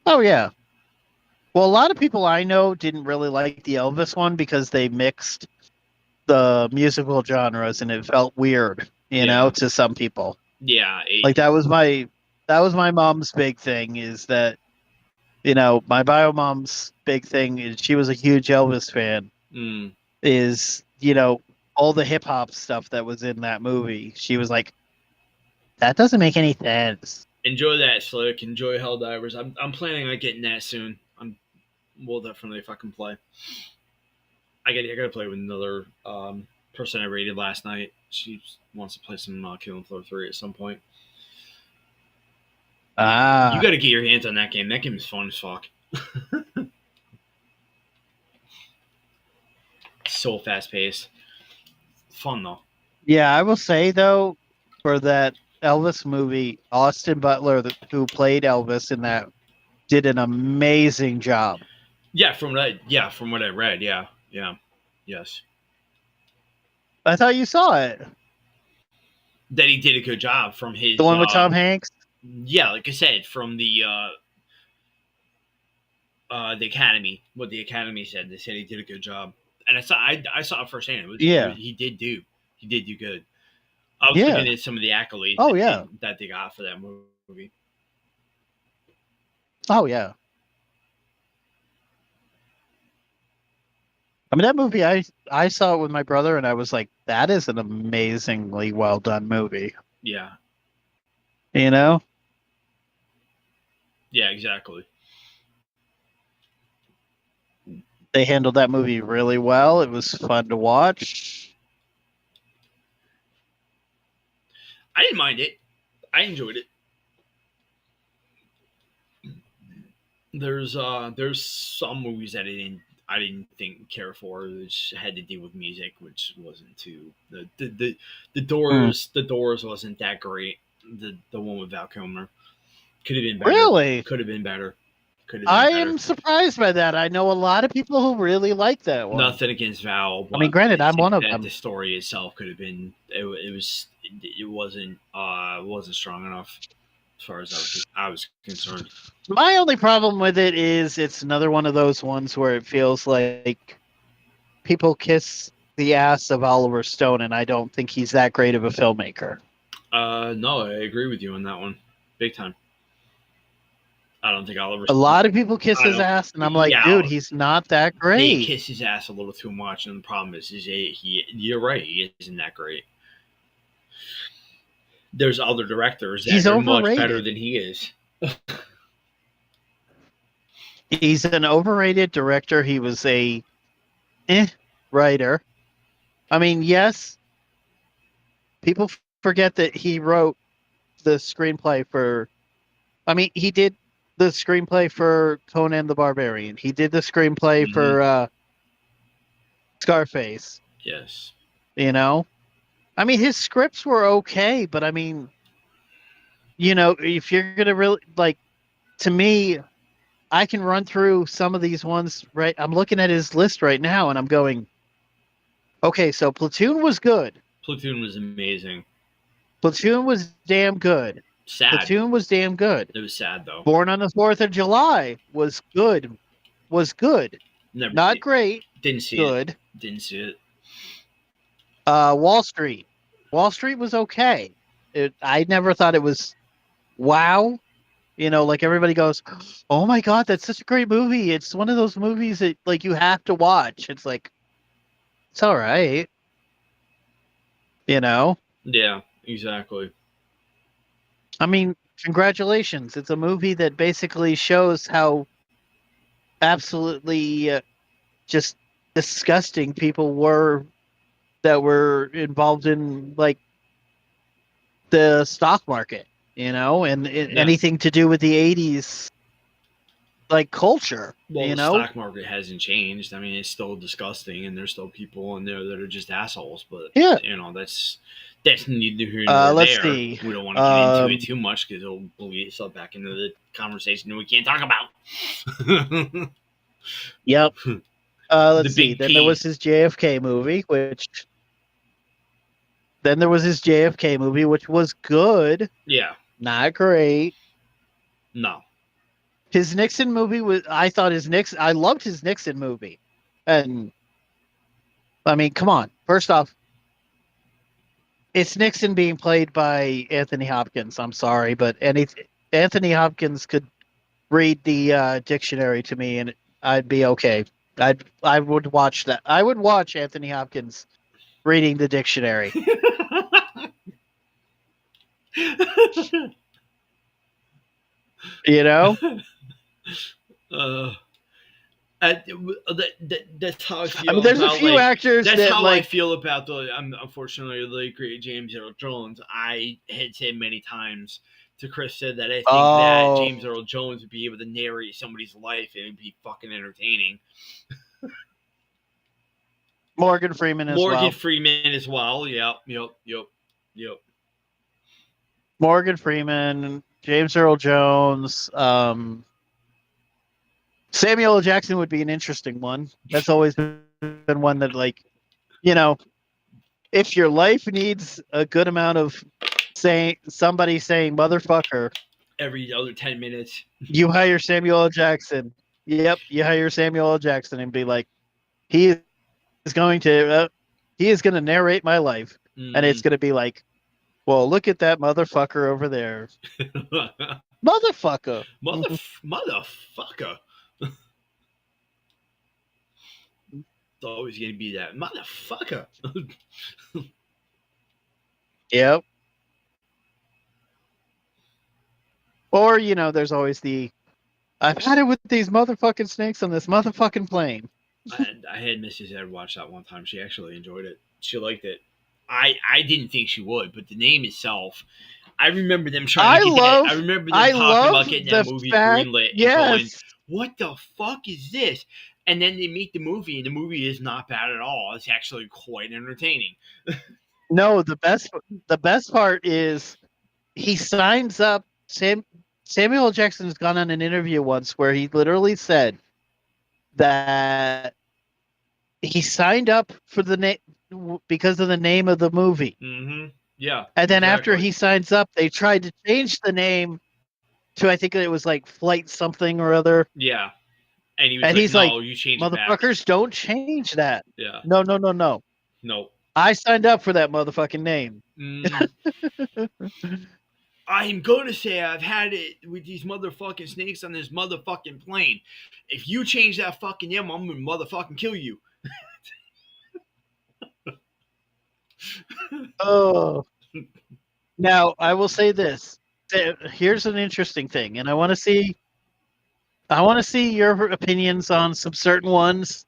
Oh, yeah. Well, a lot of people I know didn't really like the Elvis one because they mixed the musical genres and it felt weird, you know, to some people. Yeah. Like that was my mom's big thing, is that, you know, my bio mom's big thing is she was a huge Elvis fan. Is, you know, all the hip hop stuff that was in that movie. She was like, that doesn't make any sense. Enjoy that, Slick. Enjoy Helldivers. I'm planning on getting that soon. We'll definitely fucking play. I gotta play with another person I rated last night. She wants to play some Killing Floor 3 at some point. You gotta get your hands on that game. That game is fun as fuck. So fast paced. Fun though. Yeah, I will say though, for that Elvis movie, Austin Butler, who played Elvis in that, did an amazing job. Yeah, from what I read, yes. I thought you saw it. That he did a good job from his the one with Tom Hanks. Yeah, like I said, from the Academy. What the Academy said, they said he did a good job, and I saw it firsthand. He did do good. I was looking at some of the accolades. That they got for that movie. Oh yeah. I mean, that movie, I saw it with my brother, and I was like, that is an amazingly well done movie. Yeah. You know? Yeah, exactly. They handled that movie really well. It was fun to watch. I didn't mind it. I enjoyed it. There's some movies that I didn't care for, which had to deal with music, which wasn't too the Doors wasn't that great. The one with Val Kilmer could have been better. Really? Could have been better. I am surprised by that. I know a lot of people who really like that one. Nothing against Val. I mean, granted, I'm one of them. The story itself could have been. It wasn't strong enough as far as I was concerned. My only problem with it is it's another one of those ones where it feels like people kiss the ass of Oliver Stone, and I don't think he's that great of a filmmaker. No, I agree with you on that one, big time. I don't think Oliver. A lot of people kiss his ass, and I'm like, dude, he's not that great. They kiss his ass a little too much, and the problem is you're right, he isn't that great. There's other directors that are much better than he is. He's an overrated director. He was a writer. I mean, yes, people forget that he wrote the screenplay for. I mean, he did the screenplay for Conan the Barbarian. He did the screenplay for Scarface. Yes. You know? I mean, his scripts were okay, but I mean, you know, if you're going to really, like, to me, I can run through some of these ones. Right, I'm looking at his list right now, and I'm going, okay, so Platoon was good. Platoon was amazing. Platoon was damn good. Sad. Platoon was damn good. It was sad though. Born on the 4th of July was good. Was good. Never Not see great. Didn't see Good. it. Didn't see it. Wall Street. Wall Street was okay. I never thought it was wow. Like everybody goes, "Oh my god, that's such a great movie." It's one of those movies that like you have to watch. It's like it's all right. Yeah, exactly. I mean, congratulations. It's a movie that basically shows how absolutely just disgusting people were that were involved in like the stock market, and anything to do with the 80s like culture. Well, the stock market hasn't changed. I mean, it's still disgusting, and there's still people in there that are just assholes. But Yeah. That's neither here nor Let's there. see. We don't want to get into it too much because it'll bleed itself back into the conversation that we can't talk about. Yep. Let's see. Big Then P. there was his JFK movie, which was good. Yeah. Not great. No. His Nixon movie I loved his Nixon movie. And I mean, come on. First off, it's Nixon being played by Anthony Hopkins. I'm sorry, but Anthony Hopkins could read the dictionary to me and I'd be okay. I would watch that. I would watch Anthony Hopkins reading the dictionary. That's how I feel. I mean, there's a few actors that's that how like. I feel about unfortunately the great James Earl Jones. I had said many times to Chris said that I think that James Earl Jones would be able to narrate somebody's life and it'd be fucking entertaining. Morgan Freeman as well. Yep. Morgan Freeman, James Earl Jones, Samuel L. Jackson would be an interesting one. That's always been one that, like, if your life needs a good amount of somebody saying motherfucker every other 10 minutes, you hire Samuel L. Jackson. Yep, you hire Samuel L. Jackson and be like, he is going to narrate my life, and it's going to be like, well, look at that motherfucker over there. Motherfucker. Motherfucker. It's always going to be that motherfucker. Yep. Or, there's always I've had it with these motherfucking snakes on this motherfucking plane. I had Mrs. Ed watch that one time. She actually enjoyed it. She liked it. I didn't think she would, but the name itself, I remember them trying to get that. I remember them talking about getting that movie greenlit. Yes. And going, what the fuck is this? And then they make the movie, and the movie is not bad at all. It's actually quite entertaining. No, the best part is he signs up. Samuel L. Jackson has gone on an interview once where he literally said that he signed up for the name because of the name of the movie. Mm-hmm. Yeah. And then after he signs up, they tried to change the name to, I think it was like Flight something or other. Yeah. And he's like, you changed motherfuckers, don't change that. Yeah. No. No. I signed up for that motherfucking name. I'm going to say I've had it with these motherfucking snakes on this motherfucking plane. If you change that fucking name, I'm going to motherfucking kill you. Oh. Now, I will say this. Here's an interesting thing, and I want to see your opinions on some certain ones.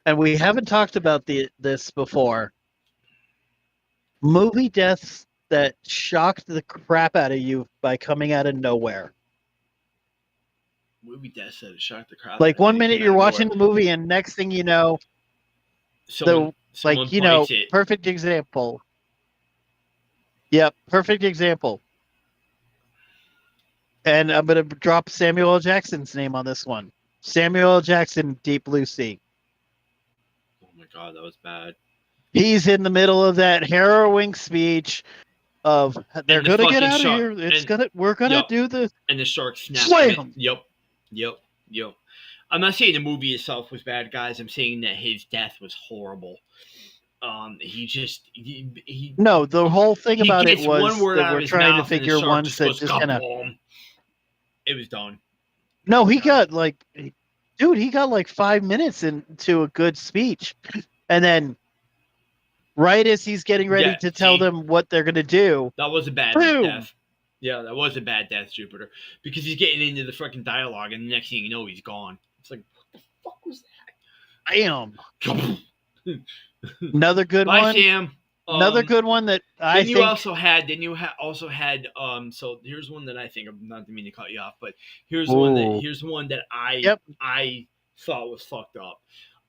And we haven't talked about this before. Movie deaths that shocked the crap out of you by coming out of nowhere. Movie deaths that shocked the crap. Like 1 minute you're watching the movie, and next thing you know, perfect example. Yep, perfect example. And I'm gonna drop Samuel L. Jackson's name on this one. Samuel L. Jackson, Deep Blue Sea. Oh my god, that was bad. He's in the middle of that harrowing speech of they're And the gonna get fucking out of shark- here. and- We're gonna Yup. do the And the shark snapped. Slam! Yep. I'm not saying the movie itself was bad, guys. I'm saying that his death was horrible. He No, the whole thing he about it gets one was word that out of we're his trying to mouth and the figure shark ones just that goes just kind of. kaboom. It was done. No, he got like, dude, he got like 5 minutes into a good speech, and then right as he's getting ready Yeah, to tell see? them what they're gonna do, That was a bad Boom. death. Yeah, that was a bad death, Jupiter. Because he's getting into the fucking dialogue, and the next thing you know, he's gone. It's like, what the fuck was bam! that? Another good Bye, one. Sam. Another good one that I Then you think. also had. So here's one that I think. I'm not to mean to cut you off, but here's Ooh. one that I Yep. I thought was fucked up.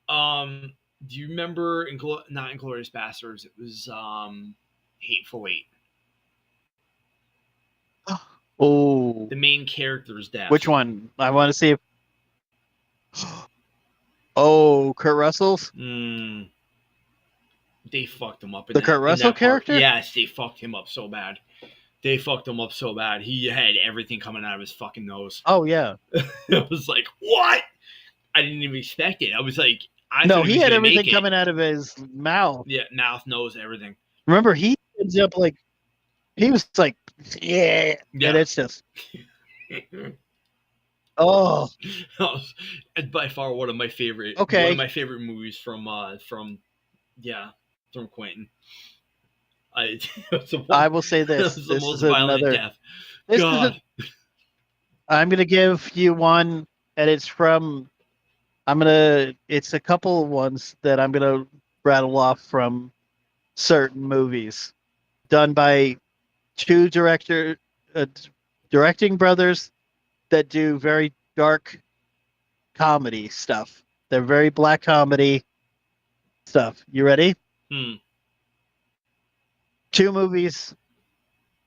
Do you remember not Inglourious Bastards? It was Hateful Eight. Oh, The main character's death. which one? I want to see if. Oh, Kurt Russell's. They fucked him up. The Kurt Russell character? Yes, they fucked him up so bad. He had everything coming out of his fucking nose. Oh yeah. I was like, what? I didn't even expect it. I was like, No, he had everything coming out of his mouth. Yeah, mouth, nose, everything. Remember, he ends up like, he was like, yeah. And it's just, oh, It's by far one of my favorite. Okay. One of my favorite movies from Quentin. I will say this. This is the This most is violent another. death. This is God. I'm gonna give you one, and it's from. It's a couple of ones that I'm gonna rattle off from certain movies, done by two directing brothers that do very dark comedy stuff. They're very black comedy stuff. You ready? Two movies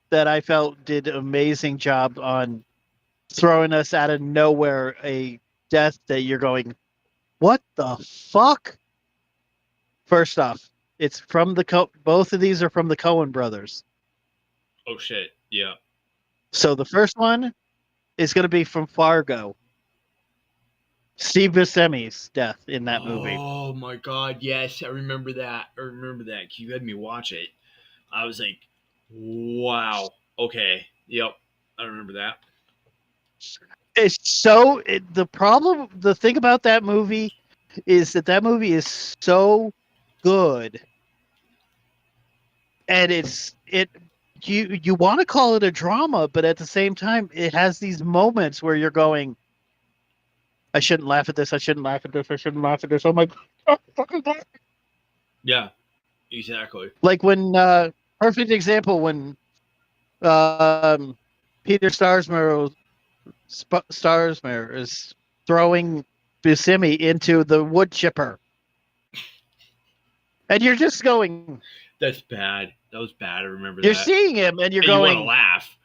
that I felt did an amazing job on throwing us out of nowhere a death that you're going, what the fuck? First off, it's from both of these are from the Coen brothers. Oh shit! Yeah. So the first one is going to be from Fargo. Steve Buscemi's death in that movie. Oh my god! Yes, I remember that. You had me watch it. I was like, wow. Okay. Yep. I remember that. It's the thing about that movie is that movie is so good, and you want to call it a drama, but at the same time it has these moments where you're going, I shouldn't laugh at this, oh my god. Yeah, exactly. Like when perfect example when Peter Starsmer is throwing Buscemi into the wood chipper. And you're just going... That's bad. That was bad. I remember you're that. seeing him and you're and going... you want to laugh.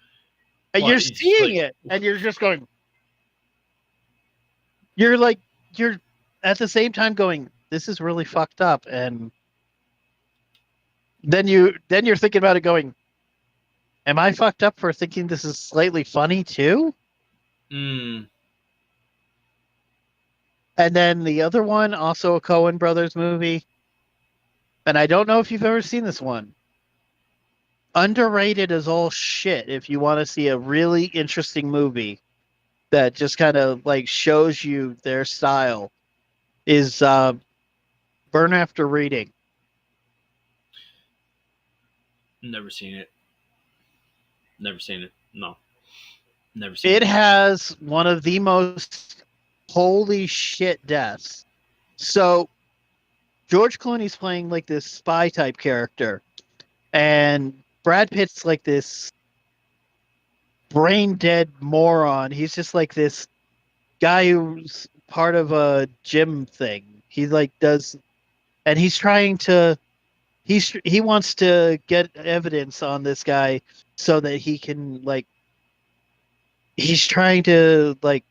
And you're seeing it and you're just going... You're at the same time going, this is really fucked up. And then you're thinking about it going, am I fucked up for thinking this is slightly funny too? And then the other one, also a Coen Brothers movie. And I don't know if you've ever seen this one. Underrated as all shit if you want to see a really interesting movie that just kind of like shows you their style is Burn After Reading. Never seen it. No. Never seen it. It has one of the most holy shit deaths. So George Clooney's playing like this spy type character, and Brad Pitt's like this brain dead moron. He's just like this guy who's part of a gym thing. He like does, and he's trying to, he wants to get evidence on this guy so that he can like, he's trying to, like,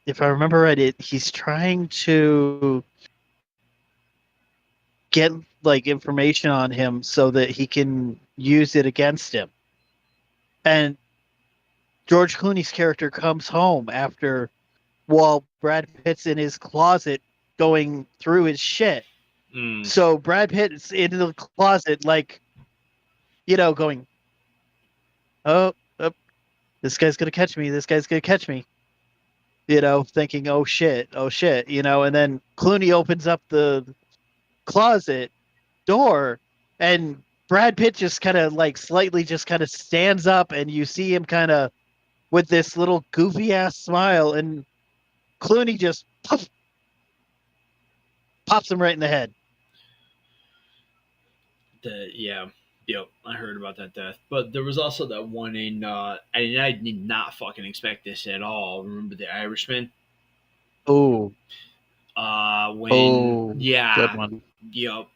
if I remember right, he's trying to get like information on him so that he can use it against him. And George Clooney's character comes home after while Brad Pitt's in his closet going through his shit. Mm. So Brad Pitt's in the closet, like, going, oh, oh, this guy's gonna catch me. This guy's gonna catch me. Thinking, oh shit, and then Clooney opens up the closet door, and Brad Pitt just kind of like slightly just kind of stands up, and you see him kind of with this little goofy ass smile, and Clooney just pops him right in the head. Yep, I heard about that death. But there was also that one in, and I did not fucking expect this at all. Remember The Irishman? Oh, When, good yeah, one. yep.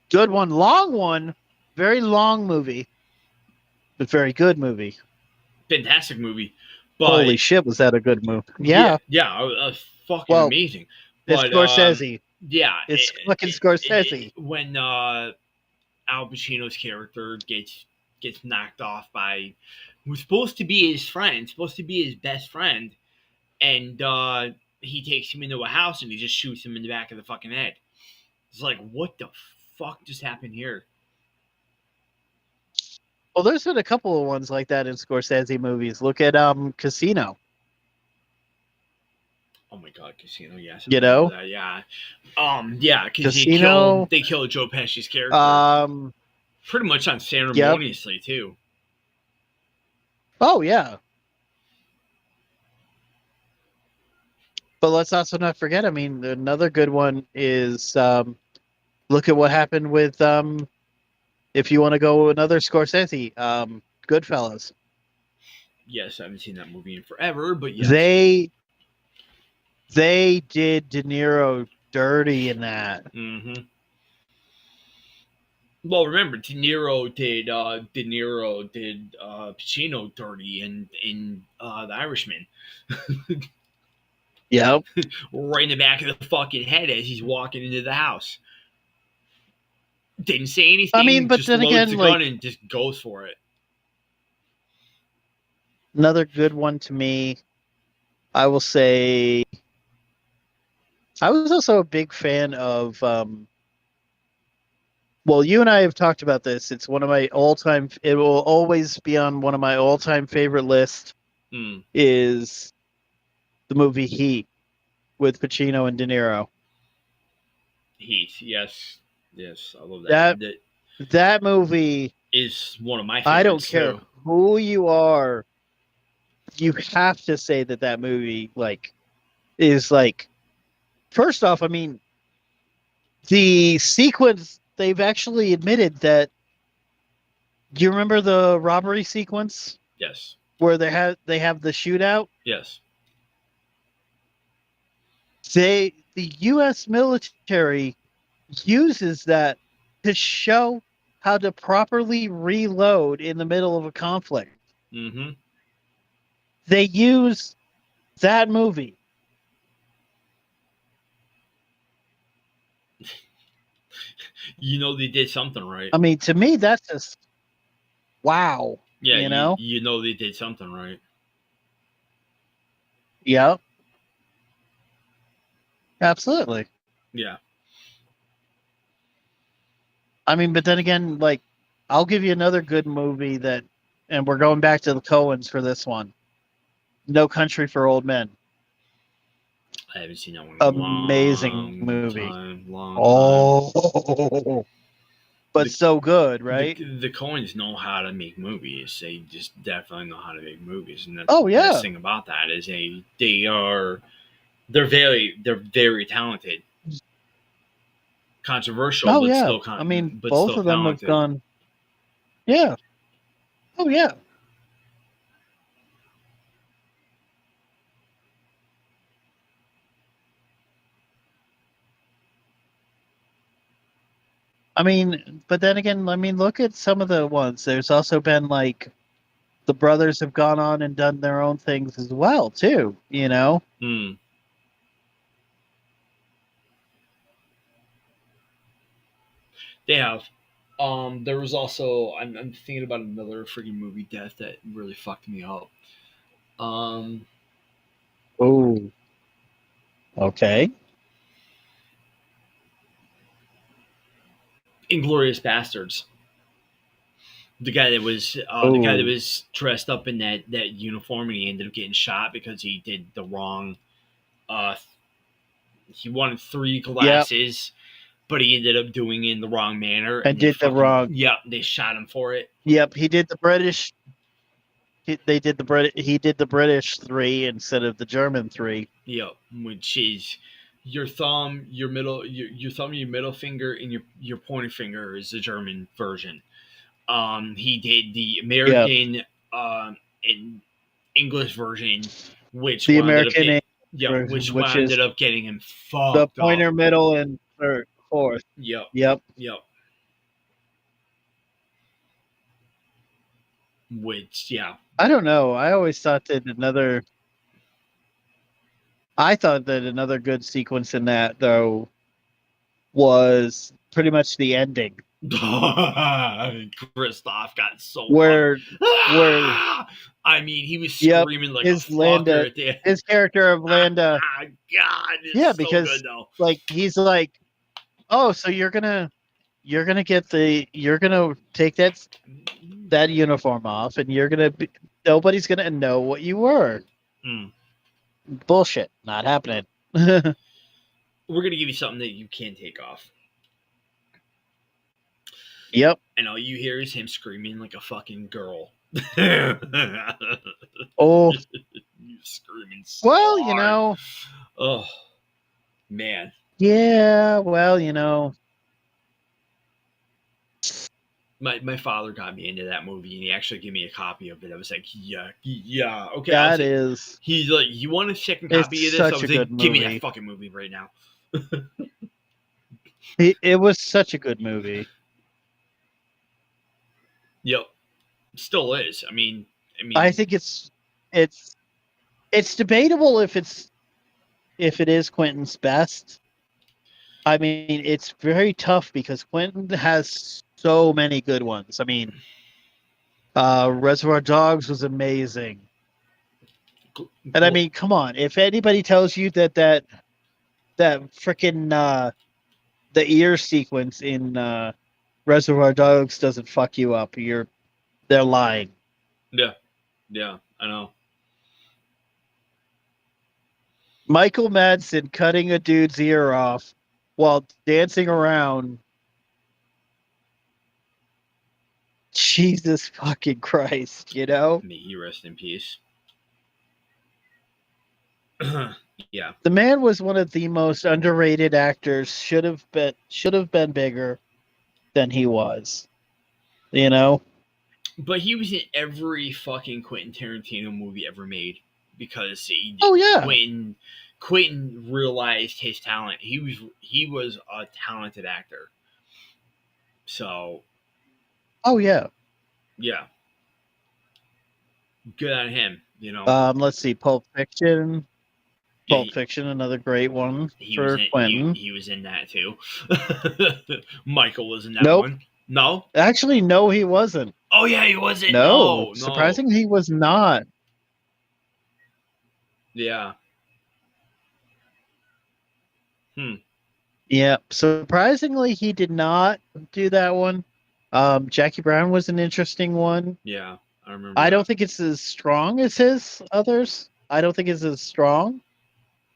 Good one. Long one. Very long movie, but very good movie. Fantastic movie. But Holy shit, was that a good movie? yeah, Yeah. fucking Well, amazing. it's But Scorsese. yeah, It's fucking Scorsese. when Al Pacino's character gets knocked off by who's supposed to be his friend, supposed to be his best friend, and he takes him into a house and he just shoots him in the back of the fucking head. It's like, what the fuck just happened here? Well, there's been a couple of ones like that in Scorsese movies. Look at Casino. Oh my god, Casino, yes, You know, that, yeah, yeah, because Casino. they killed Joe Pesci's character pretty much unceremoniously too. Oh yeah. But let's also not forget. I mean, another good one is look at what happened with if you want to go another Scorsese, Goodfellas. Yes, I haven't seen that movie in forever, but yes. They did De Niro dirty in that. Mm-hmm. Well, remember, De Niro did Pacino dirty in The Irishman. Yep. Right in the back of the fucking head as he's walking into the house. Didn't say anything. I mean, but just then loads again, the like, gun and just goes for it. Another good one to me, I will say. I was also a big fan of. Well, you and I have talked about this. It's one of my all-time. It will always be on one of my all-time favorite lists. Is the movie Heat with Pacino and De Niro. Heat, yes, I love that. That movie is one of my favorites. I don't care too. who you are. You have to say that movie is like. First off, I mean, the sequence, they've actually admitted that. Do you remember the robbery sequence? Yes. Where they have the shootout? Yes. The U.S. military uses that to show how to properly reload in the middle of a conflict. Mm-hmm. They use that movie. They did something right. I mean, to me, that's just wow. Yeah, you know they did something right. Yeah. Absolutely. Yeah. I mean, but then again, like, I'll give you another good movie and we're going back to the Coens for this one. No Country for Old Men. I haven't seen that one. Amazing movie. Long time. But so good, right? The Coens know how to make movies. They just definitely know how to make movies, and that's the best thing about that is they're very talented. Controversial, but still I mean, both of them talented. have gone. Yeah. Oh yeah. I mean, but then again, I mean, look at some of the ones. There's also been like the brothers have gone on and done their own things as well, too. You know. Mm. They have. There was also I'm thinking about another freaking movie death that really fucked me up. Um, Oh. Okay. Inglorious Bastards. The guy that Oh. was dressed up in that uniform, and he ended up getting shot because he did the wrong. Uh, he wanted three Yep. glasses, but he ended up doing it in the wrong manner, And and they did the fucking wrong. they shot him for it. Yep. He did the British. They did the Brit. He did the British 3 instead of the German 3. Yep, which is your thumb, your thumb, your middle finger, and your pointer finger is the German version. He did the Yep. American and English version, which The wound up American get version, which which wound is up getting him the fucked up. pointer, middle, and third, fourth. Yep, Yep. yep. Which I don't know. I thought that another good sequence in that though was pretty much the ending Christoph got so fucked. where I mean, he was yep, screaming like a his fucker Landa at the end. his character of Landa, God, yeah, it's so good because though. like he's like, "Oh, so you're going to you're going to take that uniform off and nobody's going to know what you were." Mm. Bullshit, not happening. We're gonna give you something that you can take off, Yep. and all you hear is him screaming like a fucking girl. Oh, You screaming so well, hard. Oh man. yeah, well. My father got me into that movie, and he actually gave me a copy of it. I was like, yeah, okay, I'll That take. is, He's like, you want a second copy it's of this? I such a was good like, give me that movie. fucking movie right now. It was such a good movie. Yep, still is. I think it's debatable if it is Quentin's best. I mean, it's very tough because Quentin has so many good ones. I mean, Reservoir Dogs was amazing. And I mean, come on, if anybody tells you that freaking the ear sequence in Reservoir Dogs doesn't fuck you up, they're lying. yeah, I know. Michael Madsen cutting a dude's ear off while dancing around. Jesus fucking Christ, you know? May he rest in peace. Yeah. The man was one of the most underrated actors. Should have been bigger than he was. You know? But he was in every fucking Quentin Tarantino movie ever made because Oh yeah. Quentin realized his talent. He was a talented actor. So Oh yeah. yeah, good on him. Let's see, Pulp Fiction. Yeah, Pulp Fiction, another great one he was for in Quentin. he was in that too. Michael was in that Nope. one. No. Actually, no, he wasn't. Oh yeah, he wasn't. No, No. surprisingly, he was not. Yeah. Yeah, surprisingly, he did not do that one. Jackie Brown was an interesting one. Yeah, I remember. I don't think it's as strong as his others. I don't think it's as strong.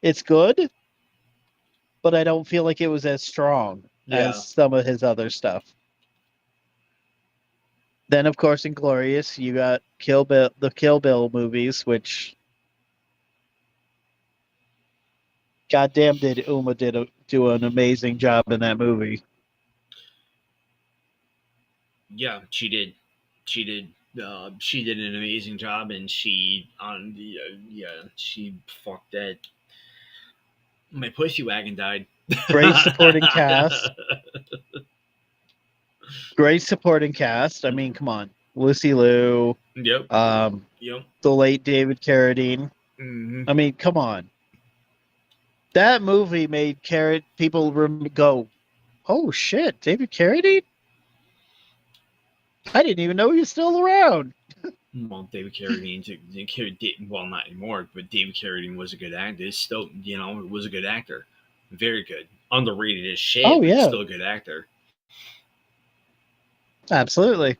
It's good, but I don't feel like it was as strong as some of his other stuff. Then, of course, Inglorious, you got the Kill Bill movies, which goddamn did Uma do an amazing job in that movie. Yeah, she did. She did. She did an amazing job, and she she fucked that. My pussy wagon died. Great supporting cast. Great supporting cast. I mean, come on. Lucy Liu, Yep. the Yep. late David Carradine. Mm-hmm. I mean, come on. That movie made people go, "Oh shit, David Carradine! I didn't even know he was still around." Well, David Carradine, well, not anymore, but David Carradine was a good actor. It's still, was a good actor. Very good. Underrated as shit, Oh but yeah, still a good actor. absolutely.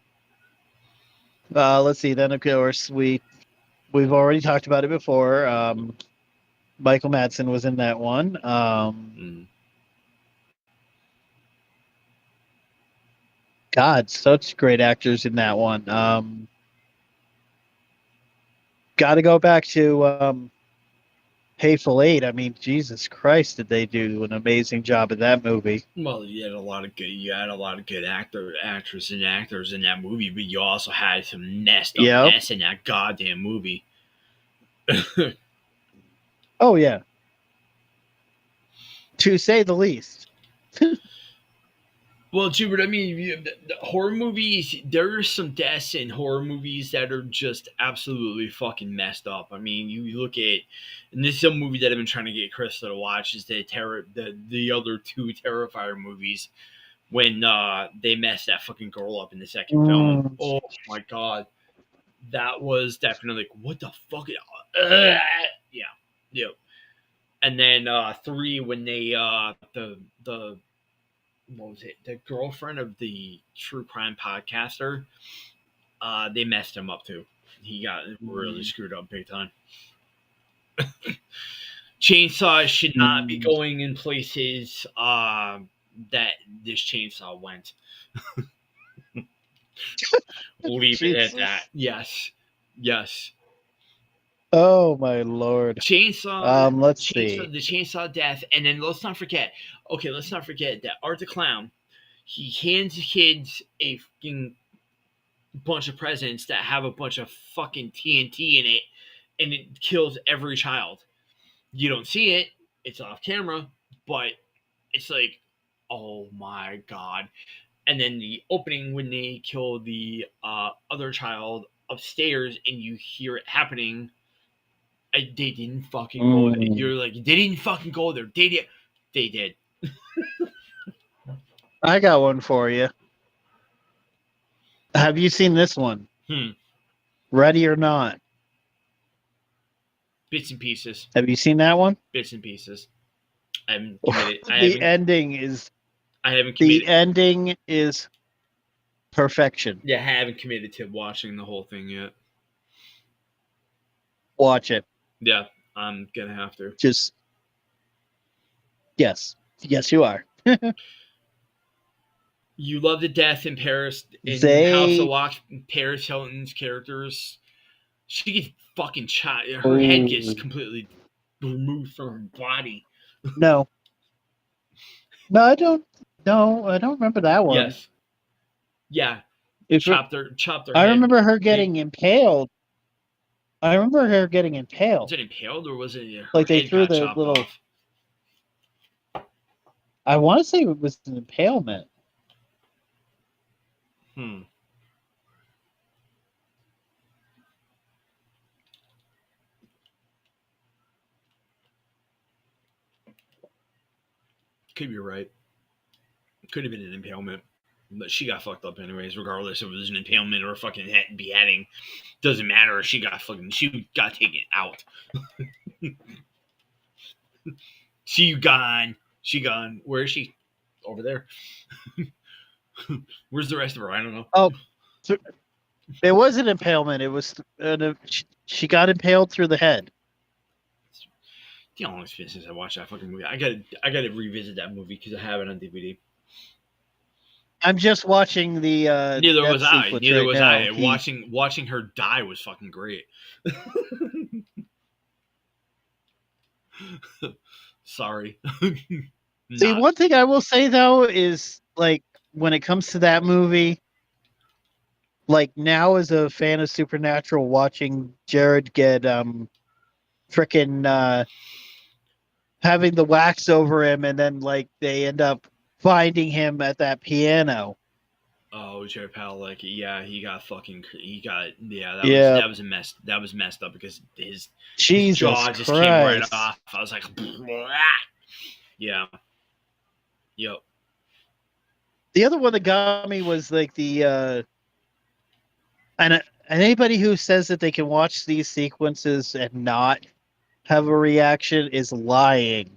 Let's see. Then of course we've already talked about it before. Michael Madsen was in that one. Mm. God, such great actors in that one. Got to go back to Hateful Eight. I mean, Jesus Christ, did they do an amazing job in that movie? Well, you had a lot of good actors and actors in that movie, but you also had some messed up Yep. mess in that goddamn movie. Oh yeah, to say the least. Well, Jubert, I mean, the horror movies, there are some deaths in horror movies that are just absolutely fucking messed up. I mean, you look at, and this is a movie that I've been trying to get Krista to watch, is the other two Terrifier movies when they messed that fucking girl up in the second film. Mm. Oh my god. That was definitely like, what the fuck? Yeah. Yep. And then three, when they the what was it, the girlfriend of the true crime podcaster, they messed him up too. He got really screwed up big time. Chainsaw should not be going in places that this chainsaw went. Leave it at that. Yes. Yes. Oh my lord. Let's see. The chainsaw death, and then let's not forget. Okay, let's not forget that Art the Clown. He hands the kids a fucking bunch of presents that have a bunch of fucking TNT in it, and it kills every child. You don't see it; it's off camera, but it's like, oh my god. And then the opening when they kill the other child upstairs, and you hear it happening. They didn't fucking go there. You're like, they didn't fucking go there. They did. They did. I got one for you. Have you seen this one? Ready or Not. Bits and pieces. Have you seen that one? Bits and pieces. I haven't committed. The ending is. I haven't committed. The ending is perfection. Yeah, I haven't committed to watching the whole thing yet. Watch it. Yeah, I'm gonna have to. Just. Yes, you are. You love the death in Paris in House of Wax. Paris Hilton's characters. She gets fucking shot. Her head gets completely removed from her body. No. No, I don't. No, I don't remember that one. Yes. Yeah. Chopped her I head. remember her getting impaled. I remember her getting impaled. Was it impaled or was it like they threw the little? Off? I want to say it was an impalement. Could be right. Could have been an impalement. But she got fucked up anyways, regardless if it was an impalement or a fucking beheading. Doesn't matter. She got taken out. She gone. Where is she? Over there. Where's the rest of her? I don't know. Oh, it was an impalement. It was she got impaled through the head. The only since I watched that fucking movie, I gotta revisit that movie because I have it on DVD. I'm just watching the. Neither was I. Watching her die was fucking great. Sorry. See, one thing I will say though is like when it comes to that movie, like now as a fan of Supernatural, watching Jared get frickin' having the wax over him, and then like they end up finding him at that piano. Oh, Jared Padalecki. Yeah, he got fucking. He got. Yeah, Yeah. that was a mess. That was messed up because his Jesus jaw just came right Christ. off. I was like, yeah, yep. The other one that got me was like and anybody who says that they can watch these sequences and not have a reaction is lying.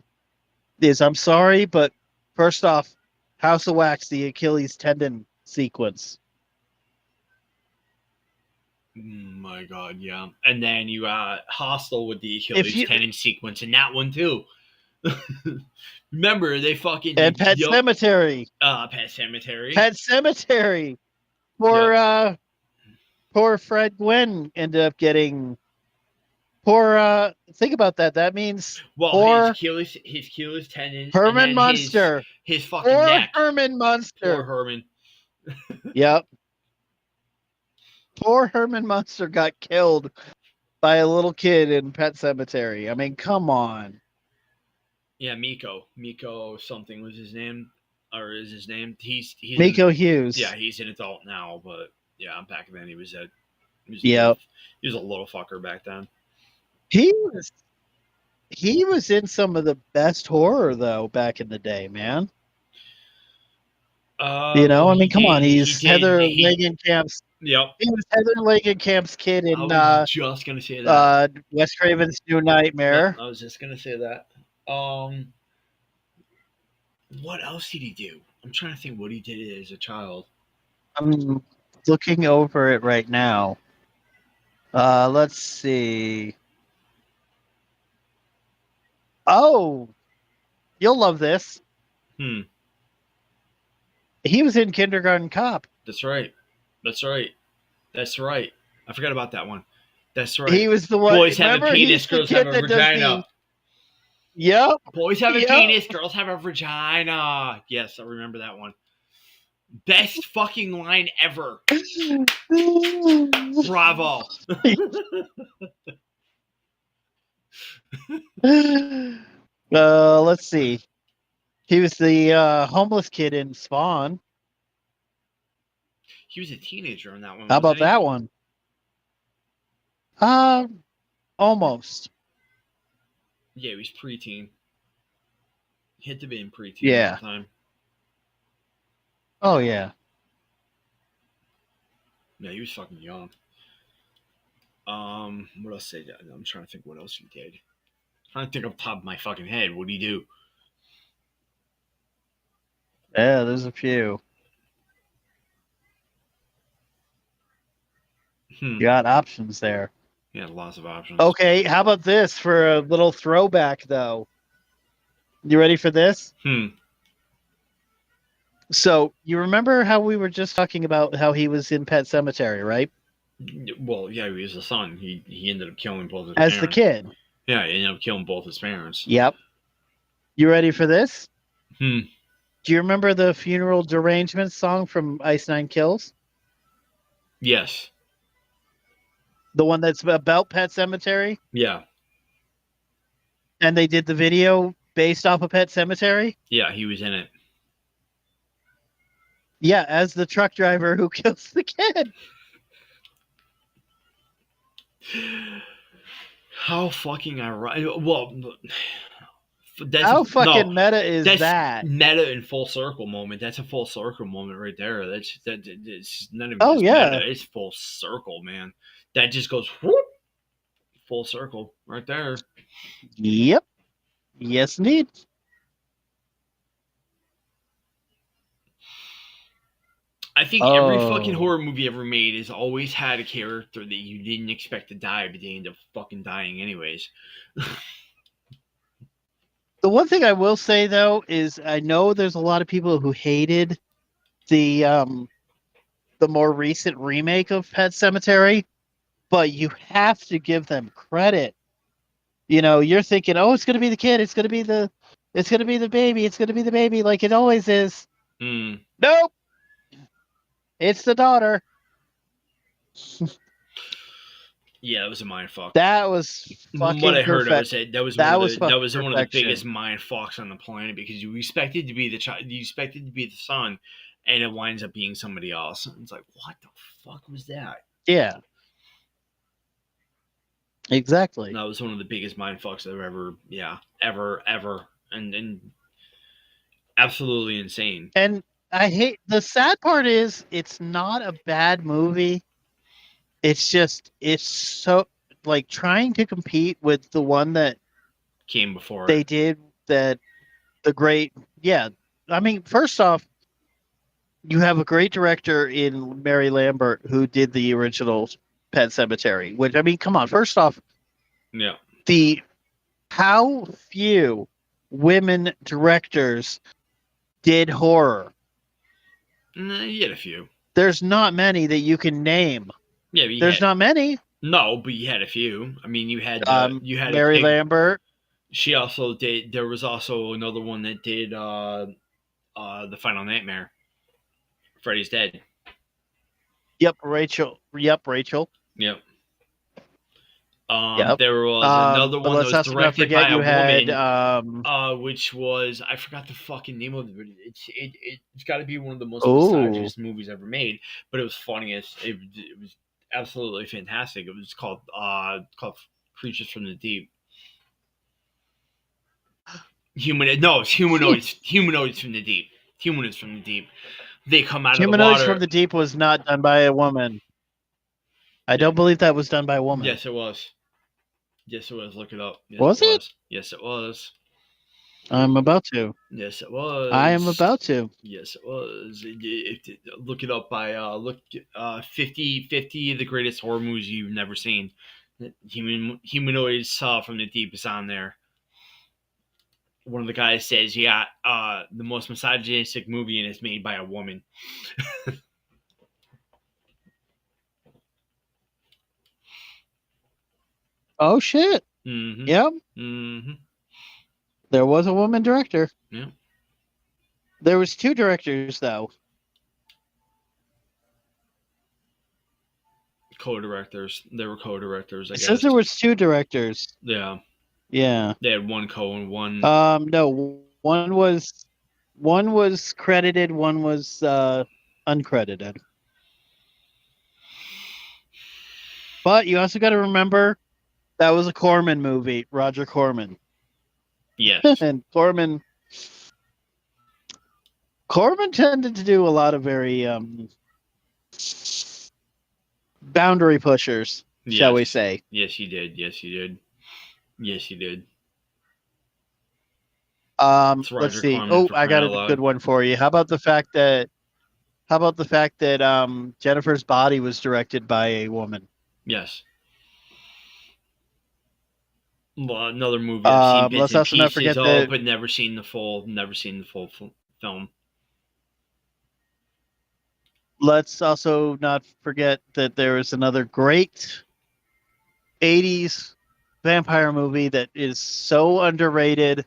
I'm sorry, but first off, House of Wax, the Achilles tendon sequence. My God, yeah. And then you got Hostel with the If Achilles you tendon sequence in that one too. Remember, they fucking and Pet yep. Cemetery. Pet Cemetery. Pet Cemetery. Poor Fred Gwynn ended up getting think about that. That means Well, poor his Achilles tendon, and Herman then Munster. his fucking Poor neck. Herman Poor Munster. Herman. Yep. Poor Herman Munster got killed by a little kid in Pet Cemetery. I mean, come on. Yeah, Miko something was his name, or is his name? He's Miko Hughes. Yeah, he's an adult now, but yeah, back then he was a Yep. He was a little fucker back then. He was in some of the best horror though back in the day, man. I mean, come on, he's Heather Langenkamp's. Yep. He was Heather Langenkamp's kid in. I was just gonna say that. Wes Craven's New Nightmare. I was just gonna say that. What else did he do? I'm trying to think what he did as a child. I'm looking over it right now. Let's see. Oh, you'll love this. He was in Kindergarten Cop. That's right. I forgot about that one. That's right. He was the one. Boys have a penis, girls have a vagina. Yep. Boys have a penis, girls have a vagina. Yes, I remember that one. Best fucking line ever. Bravo. Let's see. He was the homeless kid in Spawn. He was a teenager in that one. How about that one? Almost. Yeah, he was preteen. He had to be in preteen at the time. Oh yeah. Yeah, he was fucking young. What else did I? I'm trying to think what else he did. I'm trying to think off the top of my fucking head. What did he do? Yeah, there's a few. You got options there. Yeah, lots of options. Okay, how about this for a little throwback, though? You ready for this? So, you remember how we were just talking about how he was in Pet Cemetery, right? Well, yeah, he was the son. He ended up killing both his parents. As the kid. Yeah, he ended up killing both his parents. Yep. You ready for this? Do you remember the Funeral Derangement song from Ice Nine Kills? Yes. The one that's about Pet Cemetery? Yeah. And they did the video based off of Pet Cemetery? Yeah, he was in it. Yeah, as the truck driver who kills the kid. How fucking ironic. Well, how fucking meta is that? Meta in full circle moment. That's a full circle moment right there. That's none of it. Oh yeah, meta. It's full circle, man. That just goes whoop, full circle right there. Yep. Yes, indeed. I think every fucking horror movie ever made has always had a character that you didn't expect to die, but they end up fucking dying anyways. The one thing I will say though is I know there's a lot of people who hated the more recent remake of Pet Cemetery, but you have to give them credit. You know, you're thinking, oh, it's gonna be the kid, it's gonna be the baby, like it always is. Nope. It's the daughter. Yeah, it was a mind fuck. That was fucking what I heard. That was one of the biggest mind fucks on the planet because you expected to be the child, you expected to be the son, and it winds up being somebody else. And it's like, what the fuck was that? Yeah. Exactly. That was one of the biggest mind fucks I've ever, and absolutely insane. And I hate the sad part is it's not a bad movie. It's just it's so like trying to compete with the one that Came before they it. did that the great yeah. I mean, first off, you have a great director in Mary Lambert who did the original Pet Cemetery, which I mean, come on, first off, Yeah. the how few women directors did horror. You had a few. There's not many that you can name. Yeah, but There's not many. No, but you had a few. I mean, you had Mary Lambert. She also did. There was also another one that did the Final Nightmare. Freddy's Dead. Yep, Rachel. Yep. Yep. There was another one that was directed by a woman, which was I forgot the fucking name of it. But it's got to be one of the most misogynist movies ever made. But it was funniest. It was absolutely fantastic. It was called Creatures from the Deep. It's humanoids. Humanoids from the deep. Humanoids from the deep. They come out of the water. Humanoids from the Deep was not done by a woman. I don't believe that was done by a woman. Yes, it was. Yes, it was. Look it up. Yes, was it? Yes, it was. I'm about to. Yes, it was. I am about to. Yes, it was. Look it up by 50 of the greatest horror movies you've never seen. Humanoids from the Deep is on there. One of the guys says, yeah, the most misogynistic movie and it's made by a woman. Oh, shit. Mm-hmm. Yep. Mm-hmm. There was a woman director. Yeah. There was two directors, though. Co-directors. They were co-directors, I guess. It says there was two directors. Yeah. Yeah. They had one co and one. No, one was credited, one was uncredited. But you also got to remember that was a Corman movie, Roger Corman. Yes. And Corman tended to do a lot of very boundary pushers, shall we say. Yes, he did. Yes, he did. Yes, he did. Let's see. Oh, I got a good one for you. How about the fact that Jennifer's Body was directed by a woman? Yes. Well, another movie I've seen bits and pieces of, but never seen the full film. Let's also not forget that there is another great 80s vampire movie that is so underrated,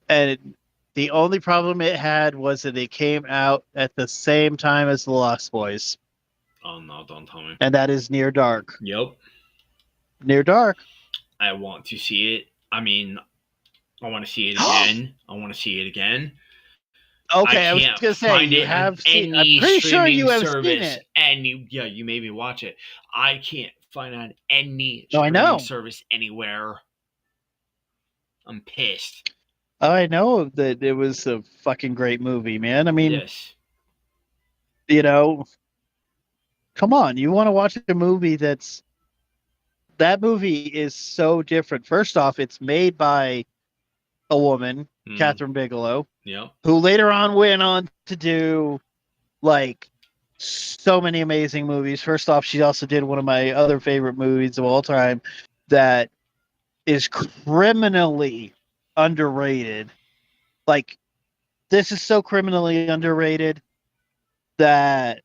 and the only problem it had was that it came out at the same time as The Lost Boys. Oh no, don't tell me. And that is Near Dark. Yep. Near Dark. I want to see it. I mean, I want to see it again. Okay, I was just gonna say you have seen. I'm pretty sure you have seen it. And you made me watch it. I can't find on any streaming service anywhere. I'm pissed. I know that it was a fucking great movie, man. I mean, yes. You know, come on. You want to watch a movie that movie is so different. First off, it's made by a woman, Catherine Bigelow, who later on went on to do like so many amazing movies. First off, she also did one of my other favorite movies of all time that is criminally underrated. Like, this is so criminally underrated that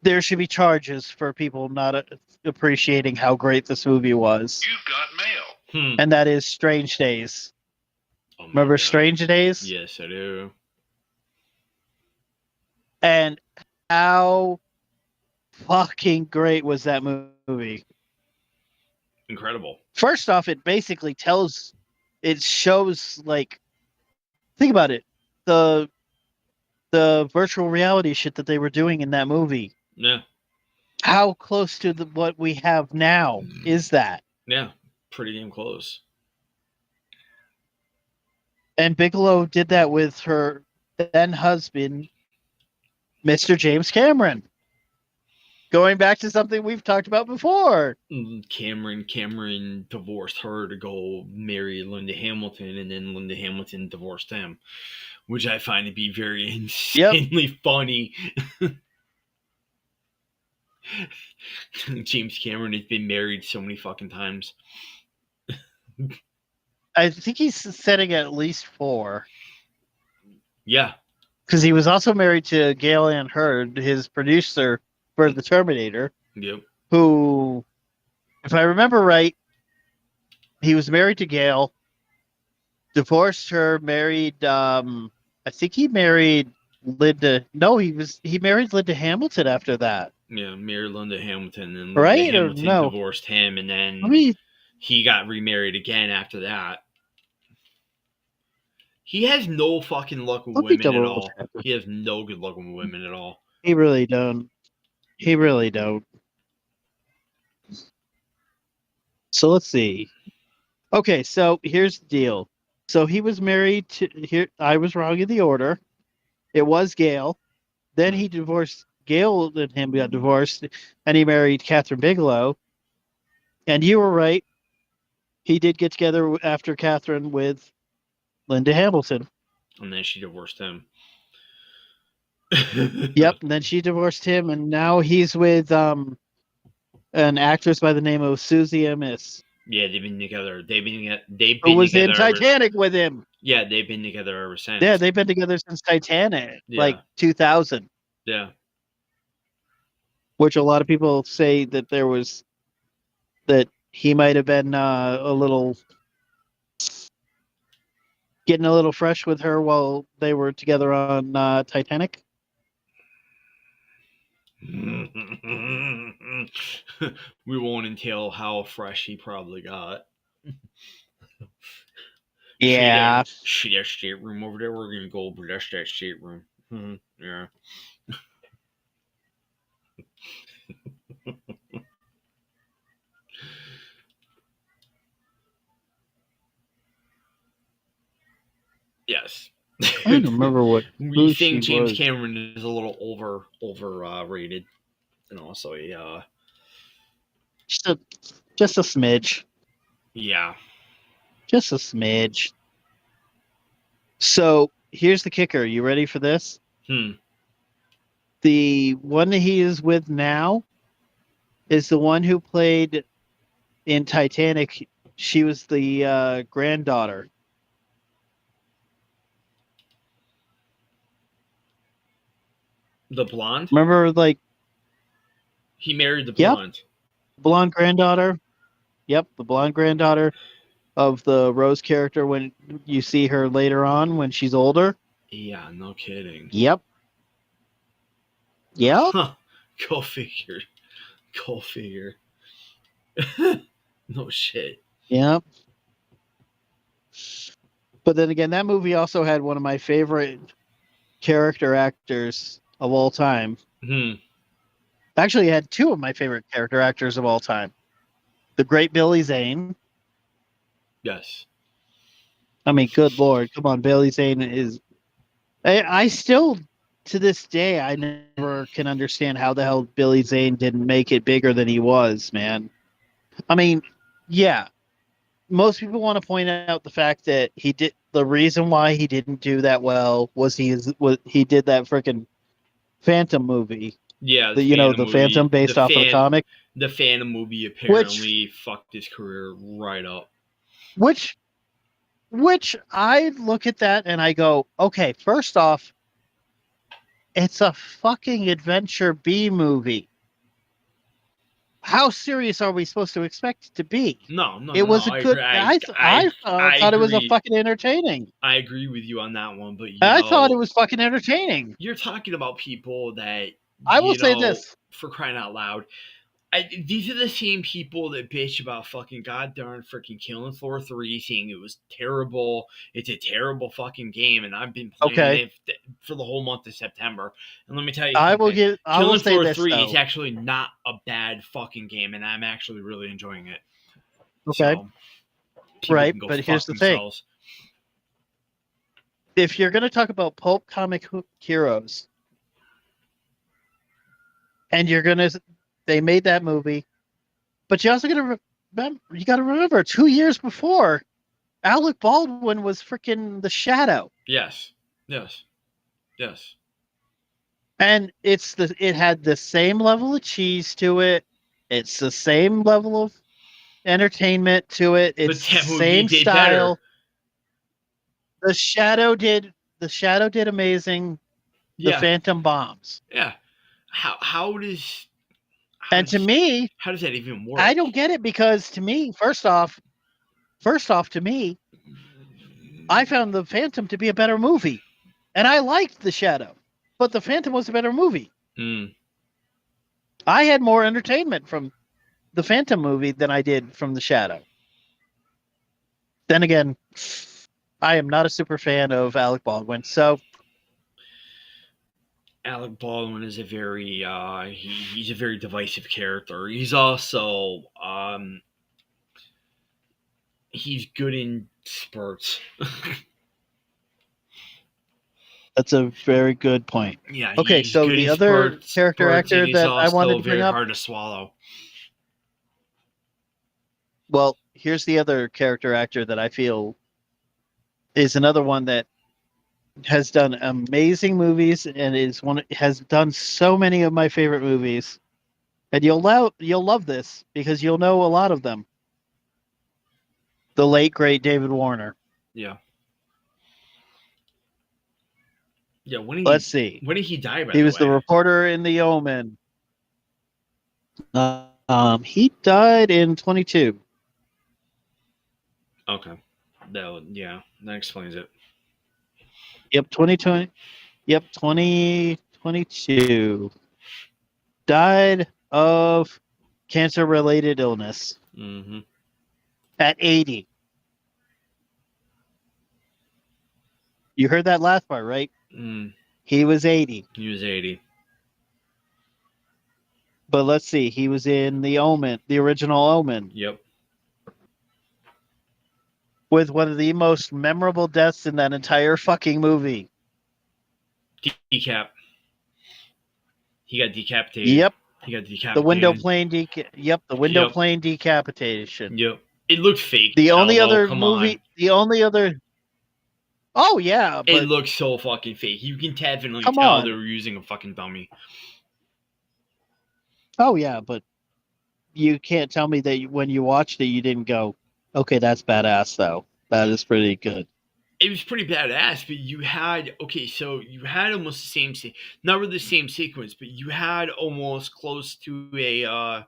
there should be charges for people not appreciating how great this movie was. You've got mail. And that is Strange Days. Oh, remember Strange Days? Yes, I do. And how fucking great was that movie? Incredible. First off, it basically shows, like, think about it. The the virtual reality shit that they were doing in that movie. Yeah. How close to what we have now is that? Yeah. Pretty damn close. And Bigelow did that with her then husband, Mr. James Cameron. Going back to something we've talked about before. Cameron divorced her to go marry Linda Hamilton, and then Linda Hamilton divorced him, which I find to be very insanely funny. James Cameron has been married so many fucking times. I think he's setting at least 4. Yeah. Because he was also married to Gail Ann Hurd, his producer for The Terminator. Yep. Who, if I remember right, he was married to Gail, divorced her, married, I think he married Linda. No, he married Linda Hamilton after that. Yeah, married Linda Hamilton, and right? Linda Hamilton divorced him, and then he got remarried again after that. He has no fucking luck with women at all. He has no good luck with women at all. He really don't. He really don't. So let's see. Okay, so here's the deal. So he was married to here. I was wrong in the order. It was Gail. Then he divorced. Gail and him got divorced, and he married Catherine Bigelow. And you were right. He did get together after Catherine with Linda Hamilton. And then she divorced him. Yep, and then she divorced him, and now he's with an actress by the name of Susie Amiss. Yeah, they've been together. Who was in Titanic with him? Yeah, they've been together ever since. Yeah, they've been together since Titanic, like 2000. Yeah. Which a lot of people say that that he might have been a little getting a little fresh with her while they were together on Titanic. We won't entail how fresh he probably got. Yeah. See that stateroom over there? We're gonna go over that stateroom. Yeah. Yes. I don't remember what. We think James Cameron is a little overrated, and also just a smidge. Yeah. Just a smidge. So here's the kicker. You ready for this? The one that he is with now is the one who played in Titanic. She was the granddaughter. The blonde? Remember, like... He married the blonde. Yep. Blonde granddaughter. Yep, the blonde granddaughter of the Rose character when you see her later on when she's older. Yeah, no kidding. Yep. Yep. Huh. Go figure. Go figure. No shit. Yep. But then again, that movie also had one of my favorite character actors of all time. Actually, it had 2 of my favorite character actors of all time. The great Billy Zane. Yes. I mean, good Lord. Come on, Billy Zane is... I still, to this day, I never can understand how the hell Billy Zane didn't make it bigger than he was, man. I mean, yeah. Most people want to point out the fact that the reason why he didn't do that well was he did that freaking Phantom movie. Yeah, the Phantom based off of the comic. The Phantom movie apparently fucked his career right up. Which I look at that and I go, okay, first off, it's a fucking adventure B movie. How serious are we supposed to expect it to be? No. It was a good. I thought it was a fucking entertaining. I agree with you on that one, but I thought it was fucking entertaining. You're talking about people that I will say this for crying out loud. These are the same people that bitch about fucking goddamn freaking Killing Floor 3, saying it was terrible. It's a terrible fucking game, and I've been playing Okay. it for the whole month of September. And let me tell you I something. will Killing say Floor this 3 though. is actually not a bad fucking game, and I'm actually really enjoying it. Okay. So, people Right, can go but here's fuck the thing. themselves. If you're going to talk about pulp comic heroes, and they made that movie, but you also got to remember 2 years before, Alec Baldwin was freaking The Shadow. Yes. Yes. Yes. And it had the same level of cheese to it. It's the same level of entertainment to it. But It's the that movie same did better. style. The Shadow did amazing. The Yeah. Phantom bombs. Yeah. How does And to me, how does that even work? I don't get it because to me, first off to me, I found The Phantom to be a better movie. And I liked The Shadow, but The Phantom was a better movie. Mm. I had more entertainment from the Phantom movie than I did from The Shadow. Then again, I am not a super fan of Alec Baldwin, so Alec Baldwin is a very he's a very divisive character. He's also he's good in spurts. that's a very good point. Yeah, Okay, he's so good the in other character spurts, and actor he's that I wanted also to bring very up, hard to swallow. well, here's the other character actor that I feel is another one that has done amazing movies and has done so many of my favorite movies. And you'll love this because you'll know a lot of them. The late great David Warner. Yeah. Yeah, Let's see. when did he die, by He the was the way? reporter in The Omen. He died in 22. Okay. That explains it. Yep, 2020. Yep, 2022. Died of cancer-related illness Mm-hmm. at 80. You heard that last part, right? Mm, He was 80. he was 80. But let's see. He was in The Omen, the original Omen, Yep. with one of the most memorable deaths in that entire fucking movie. Decap. He got decapitated. Yep. He got decapitated. The window plane Yep. plane decapitation. Yep. It looked fake. The only Hello, other come movie, on. the only other. Oh yeah, It but looks so fucking fake. You can definitely come tell on. they were using a fucking dummy. Oh yeah, but you can't tell me that when you watched it, you didn't go, "Okay, that's badass." Though that is pretty good. It was pretty badass, but you had so you had almost the same not really the same sequence, but you had almost close to a.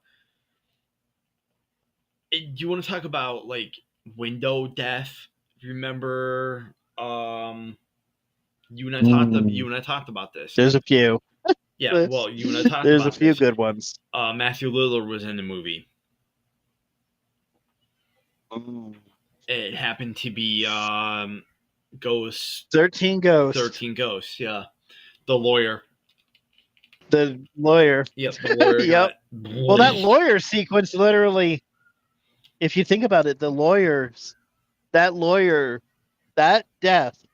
Do you want to talk about like window death? Remember, you and I talked about this. There's a few. Yeah, well, you and I talked There's a about few this. good ones. Matthew Lillard was in the movie. Mm. It happened to be Ghosts. 13 Ghosts. 13 Ghosts, yeah. The lawyer. The lawyer. Yep, the lawyer. Yep. Well, that lawyer sequence literally, if you think about it, that death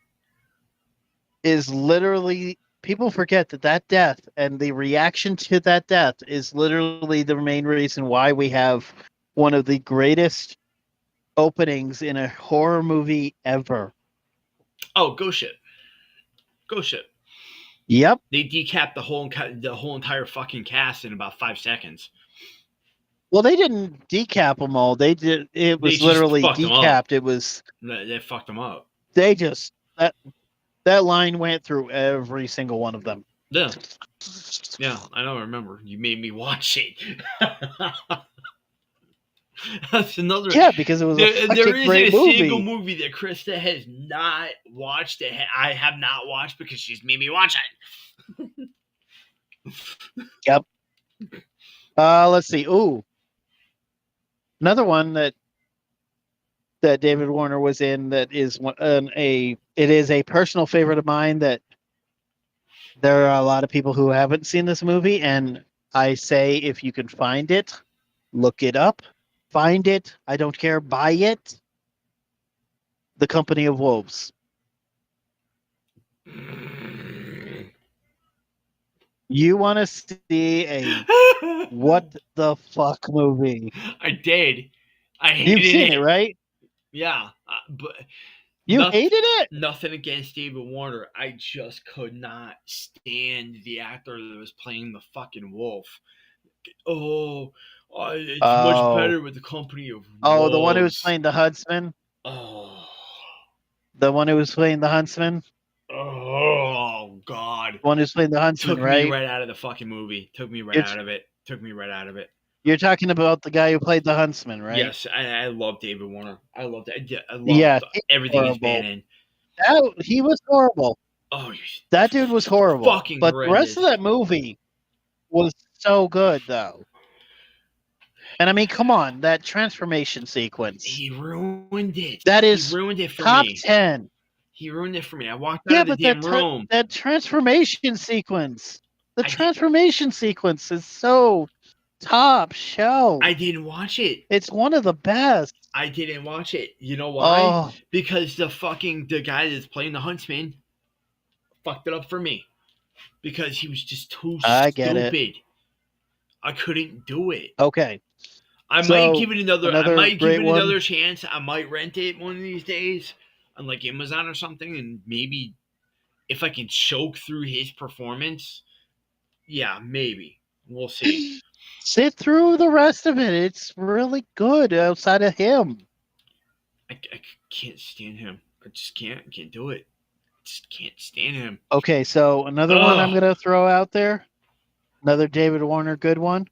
is literally, people forget that death and the reaction to that death is literally the main reason why we have one of the greatest openings in a horror movie ever. Oh, Ghost Ship. Ghost Ship. Yep. They decapped the whole entire fucking cast in about 5 seconds. Well, they didn't decap them all. They did. It was literally decapped. It was. They fucked them up. They just that line went through every single one of them. Yeah. Yeah, I know. I remember. You made me watch it. That's another. Yeah, because it was there isn't a single movie that Krista has not watched. That I have not watched because she's made me watch it. Yep. Let's see. Ooh, another one that David Warner was in that is it is a personal favorite of mine that there are a lot of people who haven't seen this movie, and I say if you can find it, look it up, find it. I don't care, buy it. The Company of Wolves. You want to see a what the fuck movie? I did. I You've hated seen it. it, right? Yeah, but You nothing, hated it? nothing against David Warner. I just could not stand the actor that was playing the fucking wolf. Oh, it's much Oh, better with the Company of oh, the one who was Wolves. playing the Huntsman. Oh, The one who was playing the Huntsman. oh, God. The one who's playing the Huntsman, Took me right? right out of the fucking movie. Took me right You're, out of it. Took me right out of it. you're talking about the guy who played the Huntsman, right? Yes, I love David Warner. I loved it. I Yeah, loved he's everything he's been horrible. in. He was horrible. Oh, That dude was horrible. fucking But the rest horrendous. of that movie was so good, though. And I mean, come on, that transformation sequence. He ruined it. That He is ruined it for top me. 10. He ruined it for me. I walked out Yeah, of the but damn room. that transformation sequence, the I did. transformation sequence is so top shelf. I didn't watch it. It's one of the best. I didn't watch it. You know why? Oh, Because the guy that's playing the huntsman fucked it up for me. Because he was just too I get it. stupid. I couldn't do it. Okay. I So, might give it another. I another might give great it one. another chance. I might rent it one of these days on like Amazon or something, and maybe if I can choke through his performance, yeah, maybe we'll see. Sit through the rest of it. It's really good outside of him. I can't stand him. I just can't do it. Just can't stand him. Okay, so another one I'm Ugh. going to throw out there. Another David Warner good one.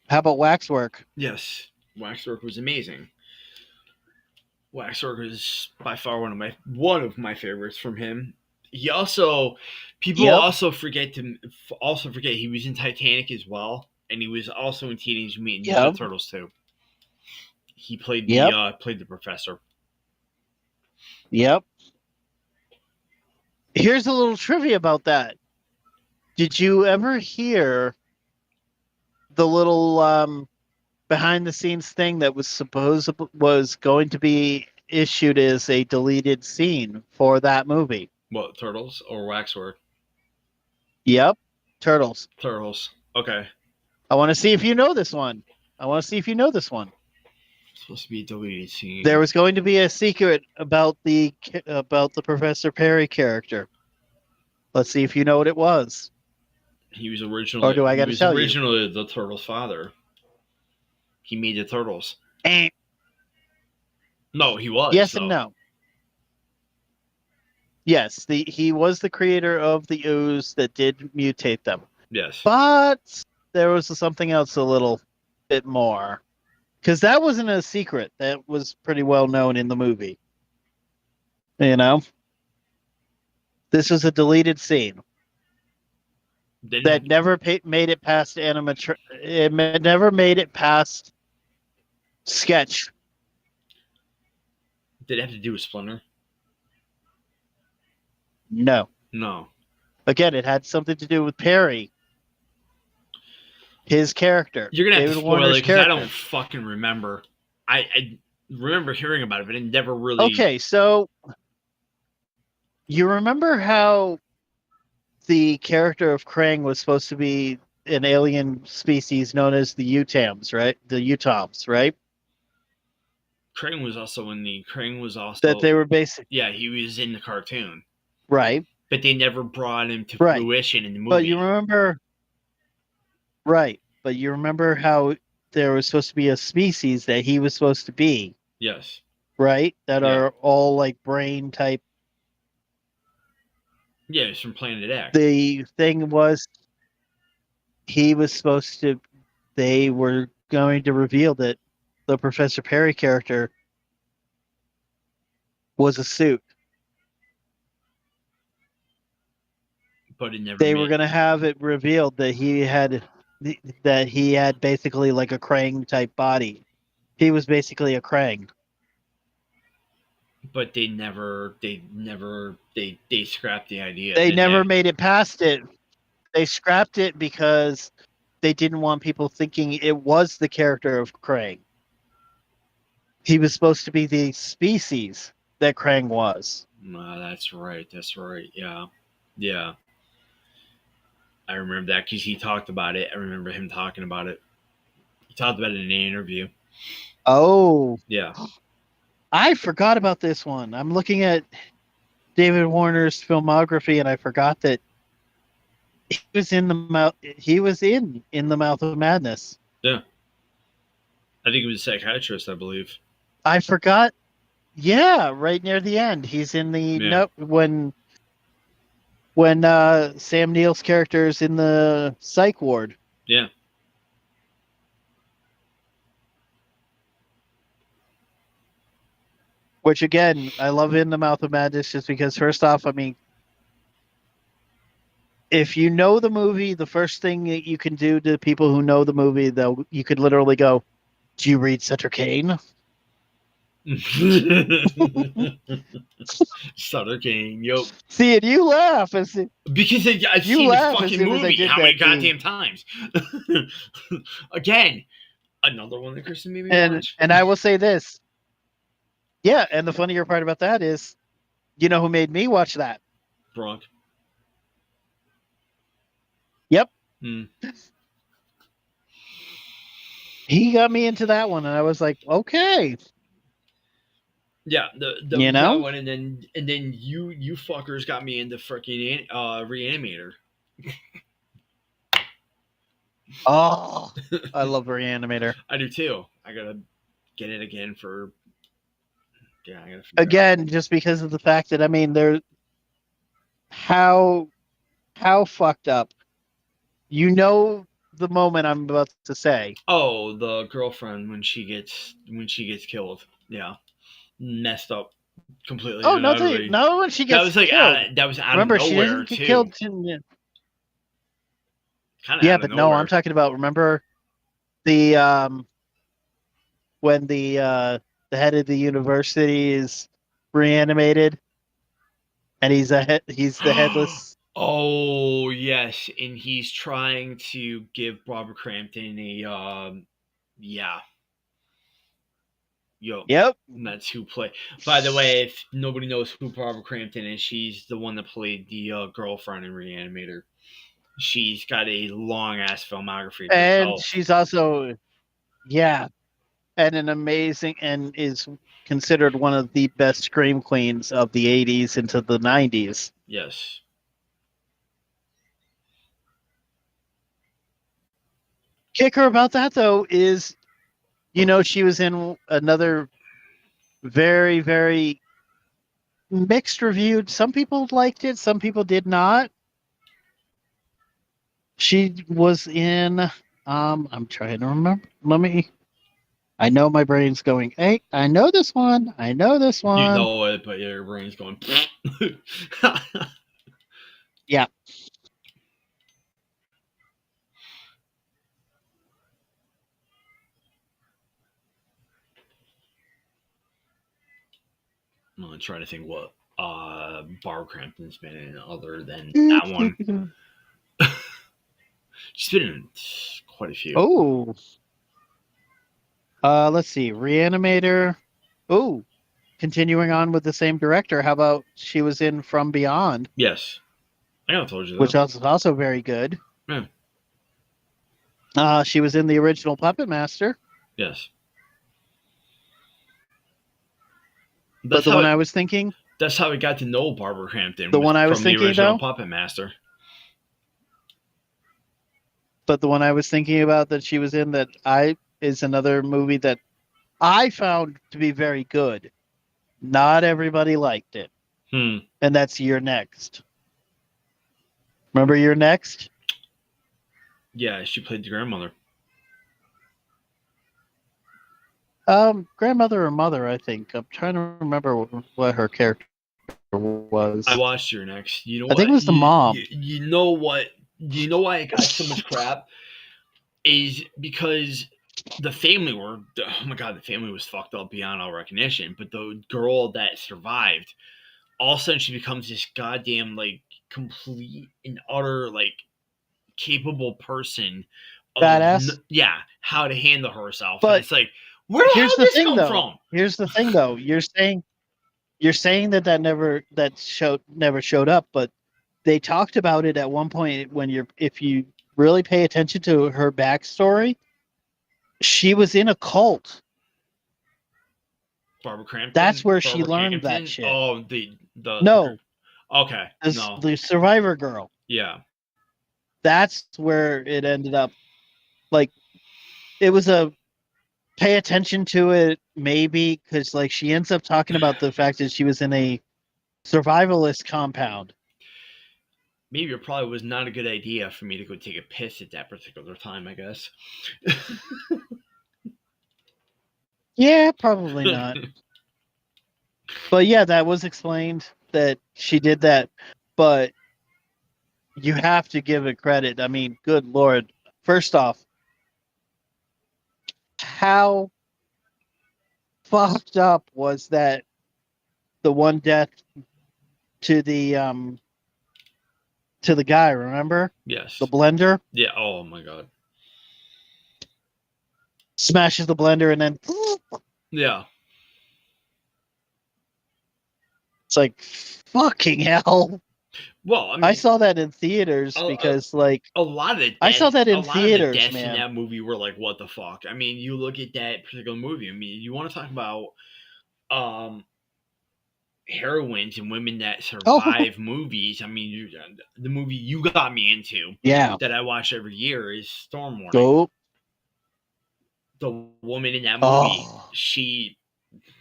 How about Waxwork? Yes, Waxwork was amazing. Waxwork is by far one of my favorites from him. He also people Yep. also forget he was in Titanic as well, and he was also in Teenage Mutant Yep. Ninja Turtles too. He played Yep. played the professor. Yep. Here's a little trivia about that. Did you ever hear the little behind the scenes thing that was going to be issued as a deleted scene for that movie? What, Turtles or Waxwork? Yep. Turtles. Turtles. Okay. I want to see if you know this one. It's supposed to be a deleted scene. There was going to be a secret about the Professor Perry character. Let's see if you know what it was. He was originally. Or do I got to tell you? Originally the Turtles' father. He made the Turtles. Eh. No, he was. Yes and no. Yes, he was the creator of the ooze that did mutate them. Yes. But there was something else a little bit more. Because that wasn't a secret. That was pretty well known in the movie. You know? This was a deleted scene that never made it past animatronic. It never made it past sketch. Did it have to do with Splinter? No. No. Again, it had something to do with Perry. His character. You're gonna have David to spoil Warner's it because I character. don't fucking remember. I remember hearing about it, but it never really. Okay, so you remember how the character of Krang was supposed to be an alien species known as the Utams, right? The Utams, right? Krang was also that they were basic. Yeah, he was in the cartoon. Right. But they never brought him to fruition in the movie. But you remember. Right. But you remember how there was supposed to be a species that he was supposed to be. Yes. Right? That are all like brain type. Yeah, it's from Planet X. The thing was, they were going to reveal that the Professor Perry character was a suit. But it never. They were going to have it revealed that he had that he had basically like a Krang type body. He was basically a Krang. But they scrapped the idea. They didn't never made it past it. They scrapped it because they didn't want people thinking it was the character of Krang. He was supposed to be the species that Krang was. That's right. That's right. Yeah. Yeah. I remember that because he talked about it. I remember him talking about it. He talked about it in an interview. Oh, Yeah. I forgot about this one. I'm looking at David Warner's filmography, and I forgot that he was in the mouth. He was in the Mouth of Madness. Yeah. I think he was a psychiatrist, I believe. I forgot. Yeah, right near the end, he's in the Yeah. when Sam Neill's character is in the psych ward. Yeah. Which again, I love In the Mouth of Madness just because first off, I mean, if you know the movie, the first thing that you can do to people who know the movie, though, you could literally go, "Do you read Sutter Kane?" Sutter Kane, yo. See, and you laugh Because I've You seen the laugh as fucking soon as I movie did how many that, goddamn times. Again, another one that Kristen made me watch. and I will say this. Yeah, and the funnier part about that is, you know who made me watch that? Bronk. Yep. Hmm. He got me into that one, and I was like, okay. Yeah, the You know? one, and then you fuckers got me into freaking Reanimator. Oh, I love Reanimator. I do too. I gotta get it again for. Yeah, I gotta Again, just because of the fact that I mean, they're how fucked up. You know the moment I'm about to say. Oh, the girlfriend when she gets killed. Yeah, messed up completely. Oh, and not utterly. when she gets That was like killed. that was out Remember, of nowhere she doesn't get too. killed. Yeah, but no, I'm talking about. Remember the when the head of the university is reanimated, and he's the headless. Oh yes, and he's trying to give Barbara Crampton a yeah. Yo, Yep. that's who play. By the way, if nobody knows who Barbara Crampton is, she's the one that played the girlfriend in Reanimator. She's got a long ass filmography And herself. she's also, yeah, and an amazing, and is considered one of the best scream queens of the 80s into the 90s. Yes. Kicker about that, though, is, you know, she was in another very, very mixed reviewed. Some people liked it, some people did not. She was in, I'm trying to remember. I know my brain's going, hey, I know this one. I know this one. You know it, but your brain's going. Yeah. I'm gonna try to think what Barbara Crampton's been in other than that one. She's been in quite a few. Oh. Let's see. Reanimator. Oh. Continuing on with the same director. How about she was in From Beyond? Yes. I know I told you that. Which was also very good. Yeah. She was in the original Puppet Master. Yes. But the one I was thinking. That's how we got to know Barbara Crampton. The one I was thinking, the original though. Puppet Master. But the one I was thinking about that she was in is another movie that I found to be very good. Not everybody liked it. And that's You're Next. Remember You're Next? Yeah, she played the grandmother. Grandmother or mother, I think. I'm trying to remember what her character was. I watched You're Next. You know I think it was the mom. You know what? You know why it got so much crap? is because the family were, oh my god, the family was fucked up beyond all recognition. But the girl that survived, all of a sudden she becomes this goddamn like complete and utter like capable person of Badass. yeah, how to handle herself. And But it's like, where the hell here's did the this thing, come though. from? Here's the thing, though. You're saying that never showed up, but they talked about it at one point if you really pay attention to her backstory, she was in a cult. Barbara Crampton. That's where she Barbara learned Crampton? that shit. Oh, No, okay, no, the Survivor girl. yeah. That's where it ended up. Like, it was a pay attention to it, maybe, because like she ends up talking about the fact that she was in a survivalist compound. Maybe it probably was not a good idea for me to go take a piss at that particular time, I guess. Yeah, probably not. But yeah, that was explained that she did that. But you have to give it credit. I mean, good Lord. First off, how fucked up was that the one death to the guy, remember? Yes. The blender? Yeah, oh my god. Smashes the blender and then Yeah. it's like fucking hell. Well, I mean, I saw that in theaters because like a lot of the deaths, I saw that in a lot theaters, of the deaths man. in that movie were like, what the fuck? I mean, you look at that particular movie. I mean, you want to talk about heroines and women that survive movies. I mean, the movie you got me into, yeah, that I watch every year is Storm Warning. Go. The woman in that movie, Oh, she,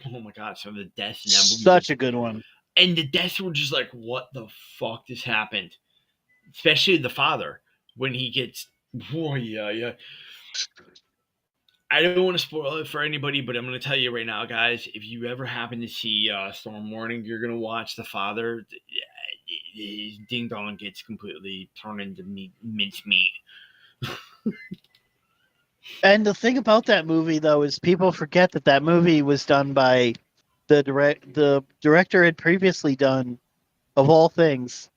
oh my god, some of the deaths in that movie, such a good one. and the deaths were just like, what the fuck just happened? Especially the father when he gets, oh yeah. I don't want to spoil it for anybody, but I'm going to tell you right now, guys. If you ever happen to see Storm Warning, you're going to watch the father. His ding dong gets completely turned into minced meat. And the thing about that movie, though, is people forget that movie was done by the director had previously done, of all things,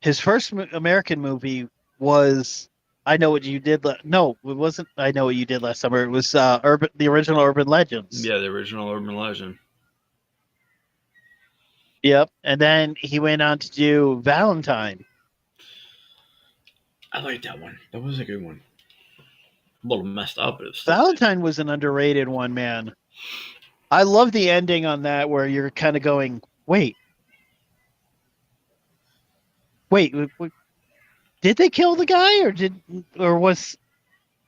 his first American movie was I Know What You Did. No, it wasn't I Know What You Did Last Summer. It was the original Urban Legends. Yeah, the original Urban Legend. Yep. And then he went on to do Valentine. I like that one. That was a good one. A little messed up. But Valentine was an underrated one, man. I love the ending on that where you're kind of going, wait, did they kill the guy or was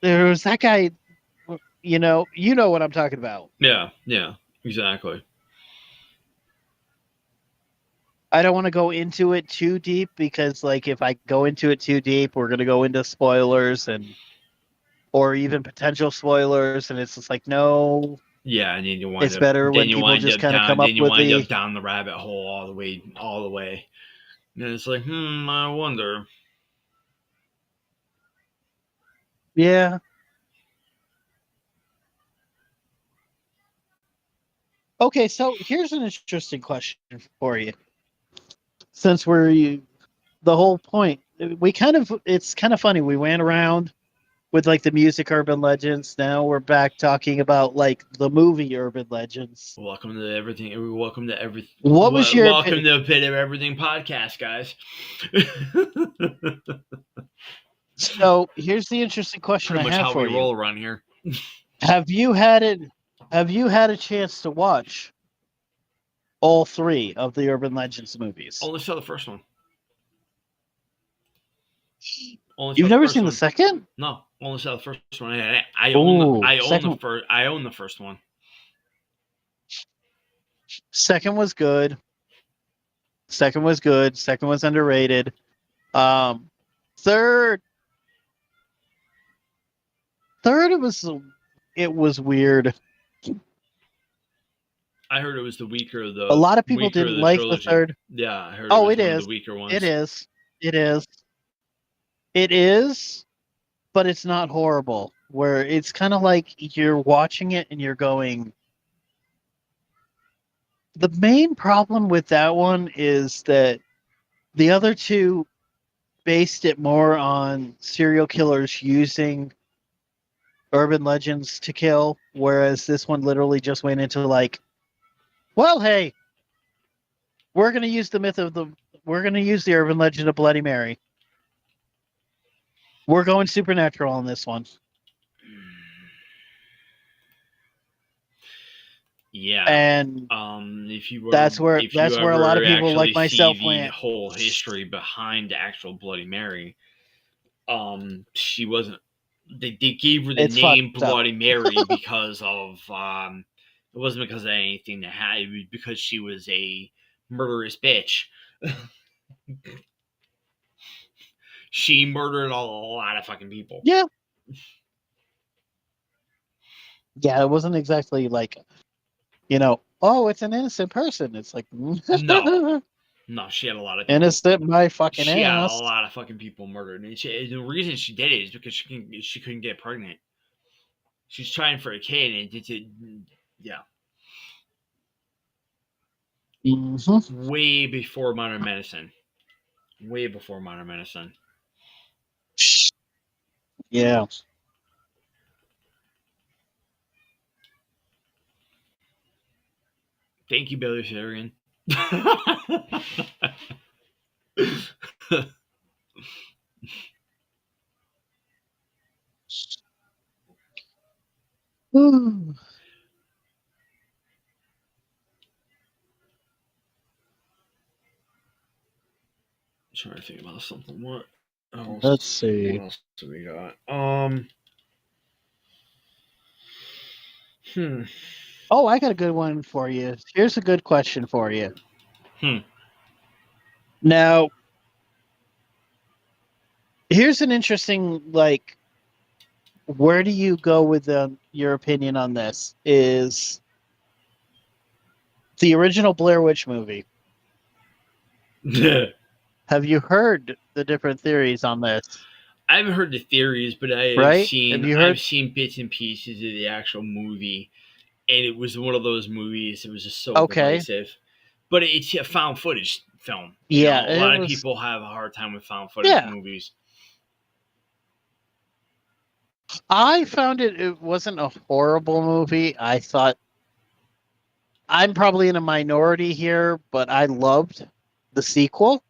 that guy? You know what I'm talking about. Yeah, exactly. I don't want to go into it too deep because, like, if I go into it too deep, we're gonna go into spoilers or even potential spoilers, and it's just like, no. Yeah, and then you wind it's better when people just kind of come up with you wind up down the rabbit hole all the way. And it's like, I wonder. Yeah. Okay, so here's an interesting question for you. Since the whole point, it's kind of funny. We went around with like the music Urban Legends. Now we're back talking about like the movie Urban Legends. Welcome to everything. Welcome to everything. What was your welcome to Pit of Everything podcast, guys? So here's the interesting question I have for you. Roll around here. Have you had a chance to watch all three of the Urban Legends movies? Only saw the first one. You've never seen the second? No, only saw the first one. I own the first one. Second was good. Second was underrated. Third, it was weird. I heard it was the weaker of the. A lot of people didn't like the third. Yeah, I heard. Oh, it is one of the weaker ones. It is. It is. but it's not horrible. Where it's kind of like you're watching it and you're going. The main problem with that one is that the other two based it more on serial killers using urban legends to kill, whereas this one literally just went into like, well, hey, we're gonna use we're gonna use the urban legend of Bloody Mary. We're going supernatural on this one. Yeah. And if you were that's where a lot of people like myself the went. whole history behind the actual Bloody Mary, she wasn't. They gave her the name Bloody Mary because of it wasn't because of anything that had. It was because she was a murderous bitch. She murdered a lot of fucking people. Yeah. Yeah, it wasn't exactly like, oh, it's an innocent person. It's like, no, she had a lot of people. Innocent my fucking she ass. Had a lot of fucking people murdered, and the reason she did it is because she couldn't get pregnant. She's trying for a kid, and yeah. Mm-hmm. Way before modern medicine. Way before modern medicine. Yeah. Thank you, Billy Sarian. Trying to think about something. What else? Let's see. What else do we got? Oh, I got a good one for you. Here's a good question for you. Now, here's an interesting, like, where do you go with your opinion on this? Is the original Blair Witch movie? Have you heard the different theories on this? I haven't heard the theories, but I've seen bits and pieces of the actual movie, and it was one of those movies. It was just so divisive, but it's a found footage film. Yeah, a lot of people have a hard time with found footage movies. I found it wasn't a horrible movie. I thought I'm probably in a minority here, but I loved the sequel,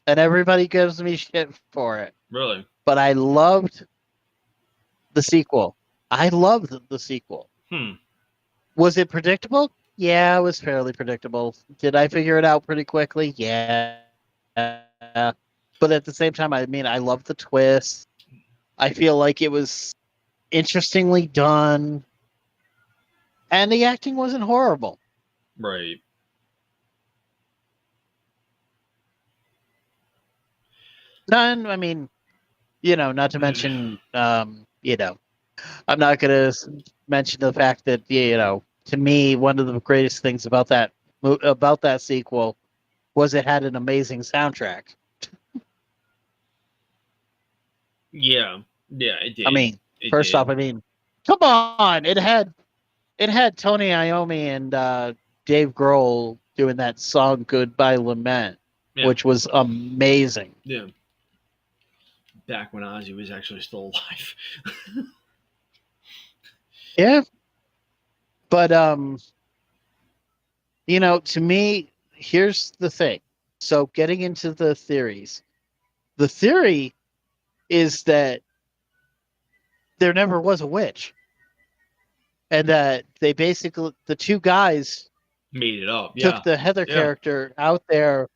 and everybody gives me shit for it. Really? But I loved the sequel. I loved the sequel. Was it predictable? Yeah, it was fairly predictable. Did I figure it out pretty quickly? Yeah. But at the same time, I mean, I loved the twist. I feel like it was interestingly done. And the acting wasn't horrible. Right. None, I mean, not to mention, I'm not going to mention the fact that, to me, one of the greatest things about that sequel was it had an amazing soundtrack. Yeah, it did. I mean, first off, come on, it had Tony Iommi and Dave Grohl doing that song "Goodbye Lament," which was amazing. Yeah. Back when Ozzy was actually still alive. Yeah. But to me, here's the thing. So getting into the theories. The theory is that there never was a witch. And that they basically, the two guys made it up. Took the Heather character out there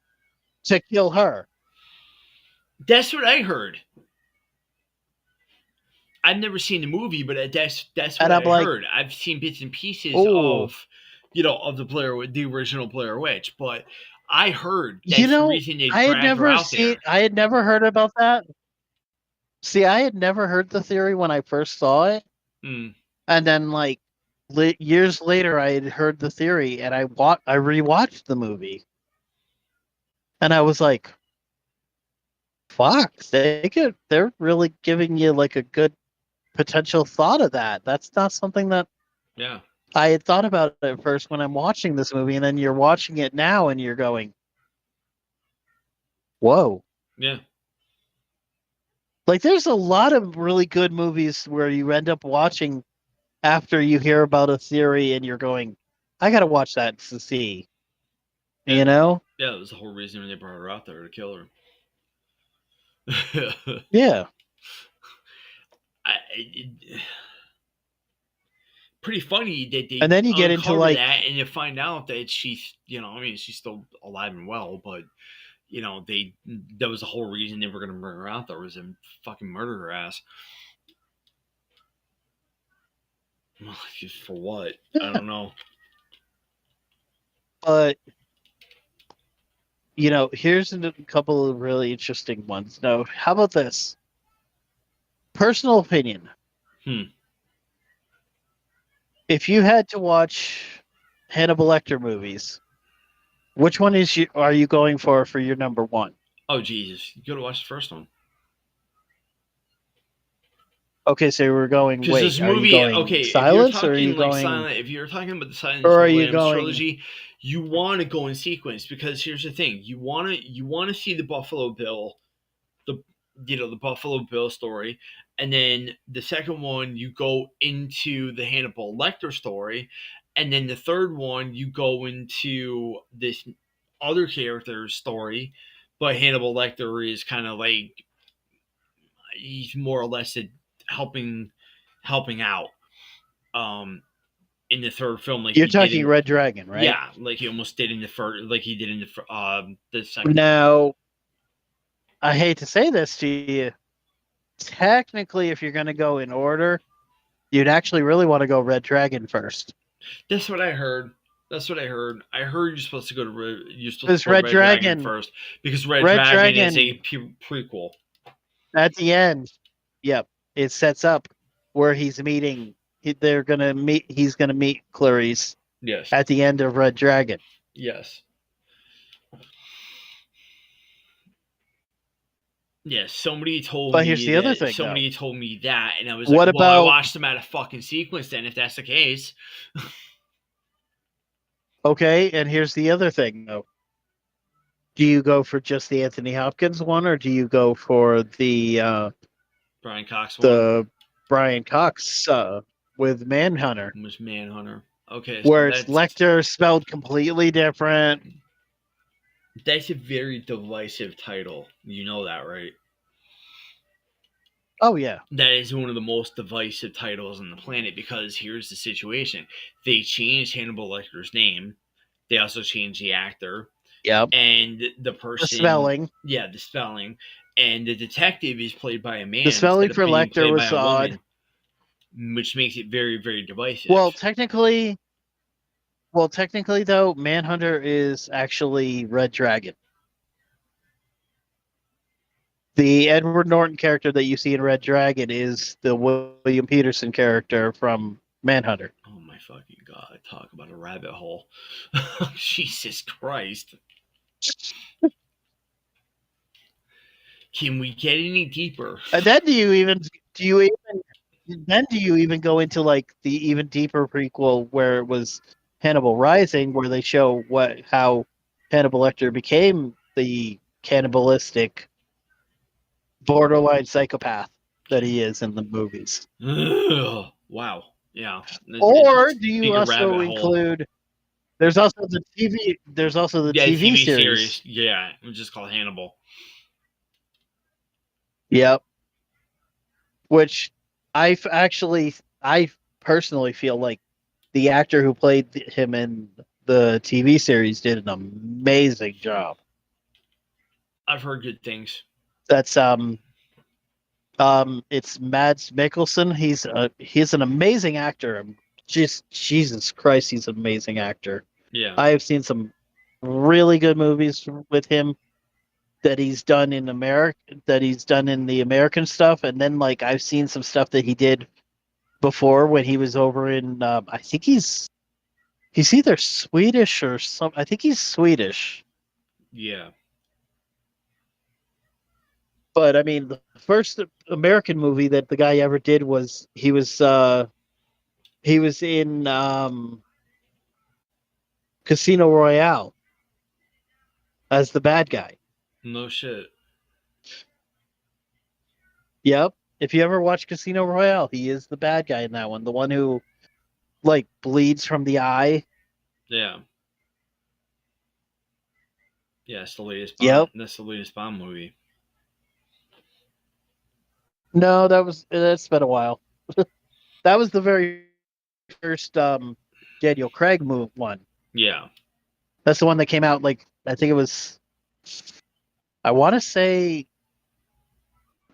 to kill her. That's what I heard. I've never seen the movie, but that's what I heard. I've seen bits and pieces of the original Blair Witch, but I heard that's the reason they dragged her out there. I had never heard about that. See, I had never heard the theory when I first saw it, and then years later, I had heard the theory, and I rewatched the movie, and I was like, Fox, they're really giving you like a good potential thought of that. That's not something that Yeah. I had thought about at first when I'm watching this movie, and then you're watching it now and you're going, whoa. Yeah. Like there's a lot of really good movies where you end up watching after you hear about a theory and you're going, I gotta watch that to see. Yeah. You know? Yeah, that was the whole reason they brought her out there to kill her. Yeah. Pretty funny that And they then you get into uncover like that and you find out that she's, I mean, she's still alive and well, but that was the whole reason they were going to bring her out there was to fucking murder her ass. For what? I don't know. But here's a couple of really interesting ones. Now, how about this? Personal opinion. If you had to watch Hannibal Lecter movies, which one are you going for your number one? Oh Jesus! You gotta watch the first one. Okay, so we're going. Because Wait, this are you movie, going okay, if you're silence, or are you talking like going? silent, if you're talking about the Silence Or of are the you Lambs going? trilogy, you want to go in sequence because here's the thing: you want to see the Buffalo Bill, the Buffalo Bill story, and then the second one you go into the Hannibal Lecter story, and then the third one you go into this other character's story, but Hannibal Lecter is kind of like he's more or less helping out in the third film like You're he did talking in Red Dragon, right? yeah, like he almost did in the first, like he did in the second. Now, I hate to say this to you. Technically, if you're going to go in order, you'd actually really want to go Red Dragon first. That's what I heard. I heard you're supposed to go to Red Dragon first because Red Dragon is a prequel. At the end, yep, it sets up where he's meeting. They're gonna meet. He's gonna meet Clarice. Yes. At the end of Red Dragon. Yes. Yeah, somebody told me. But here's the other thing. Somebody told me that, and I was what like, about, I watched them out of fucking sequence then, if that's the case. Okay, and here's the other thing, though. Do you go for just the Anthony Hopkins one, or do you go for the Brian Cox one? The Brian Cox with Manhunter. Was Manhunter. Okay. Where it's Lecter spelled completely different. That's a very divisive title. You know that, right? Oh, yeah. That is one of the most divisive titles on the planet because here's the situation. They changed Hannibal Lecter's name. They also changed the actor. Yep. And the person. The spelling. Yeah, the spelling. And the detective is played by a man. The spelling for Lecter was odd. Woman, which makes it very, very divisive. Well, technically, though, Manhunter is actually Red Dragon. The Edward Norton character that you see in Red Dragon is the William Peterson character from Manhunter. Oh my fucking God. Talk about a rabbit hole. Jesus Christ. Can we get any deeper? And then do you even go into like the even deeper prequel where it was Hannibal Rising, where they show how Hannibal Lecter became the cannibalistic borderline psychopath that he is in the movies. Ugh, wow. Yeah. Or do you also include? There's also the TV. There's also the TV series. Yeah, it was just called Hannibal. Yep. Which I personally feel like the actor who played him in the TV series did an amazing job. I've heard good things. That's it's Mads Mikkelsen. He's an amazing actor. Just Jesus Christ, he's an amazing actor. Yeah. I have seen some really good movies with him that he's done in America, that he's done in the American stuff, and then like I've seen some stuff that he did before when he was over in I think he's either Swedish or some. I think he's Swedish. Yeah. But I mean, the first American movie that the guy ever did was he was in Casino Royale as the bad guy. No shit. Yep. If you ever watch Casino Royale, he is the bad guy in that one. The one who like bleeds from the eye. Yeah. Yeah, it's the latest Bond. Yep. That's the latest Bond movie. No, that's been a while. That was the very first Daniel Craig one. Yeah. That's the one that came out like I think it was. I want to say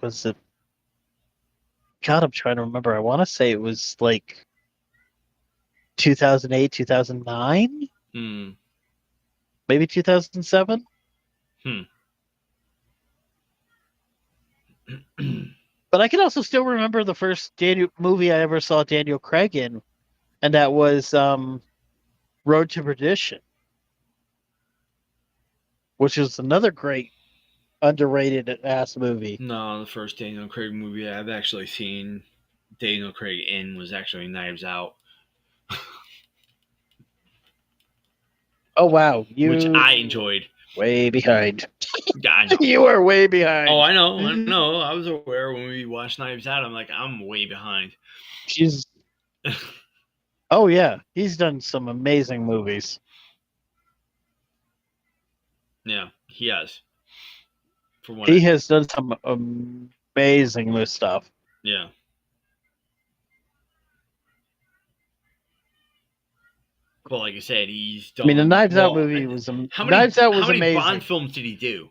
was it. God, I'm trying to remember. I want to say it was like 2008, 2009, Hmm. maybe 2007. But I can also still remember the first movie I ever saw Daniel Craig in, and that was Road to Perdition, which is another great underrated ass movie. No, the first Daniel Craig movie I've actually seen Daniel Craig in was actually Knives Out, Oh wow, which you I enjoyed. way behind. Yeah, I know. You are way behind. Oh, I know. I know. I was aware when we watched Knives Out. I'm like, I'm way behind. She's. Oh yeah, he's done some amazing movies. Yeah, he has. For what? He has done some amazing stuff. Yeah. Well, like I said, he's done. I mean, the Knives Out movie was Knives Out was how many amazing. Bond films did he do?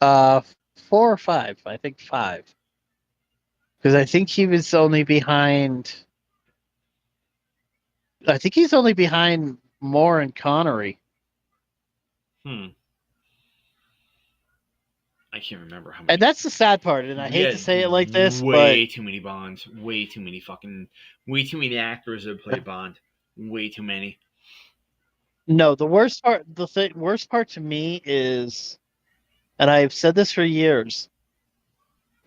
4 or 5, I think 5. Because I think he was only behind. I think he's only behind Moore and Connery. I can't remember how many. And that's the sad part, and I hate to say it like this, way too many Bonds, way too many actors that play Bond, way too many. No, the worst part to me is, and I've said this for years,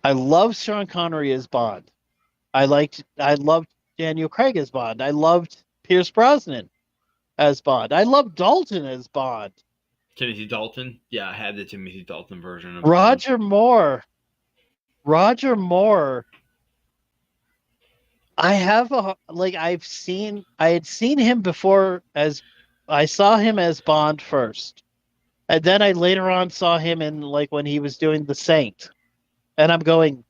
I love Sean Connery as Bond. I loved Daniel Craig as Bond. I loved Pierce Brosnan as Bond. I loved Dalton as Bond. Timothy Dalton? Yeah, I had the Timothy Dalton version of Roger Moore. I had seen him before as I saw him as Bond first. And then I later on saw him in like when he was doing The Saint. And I'm going,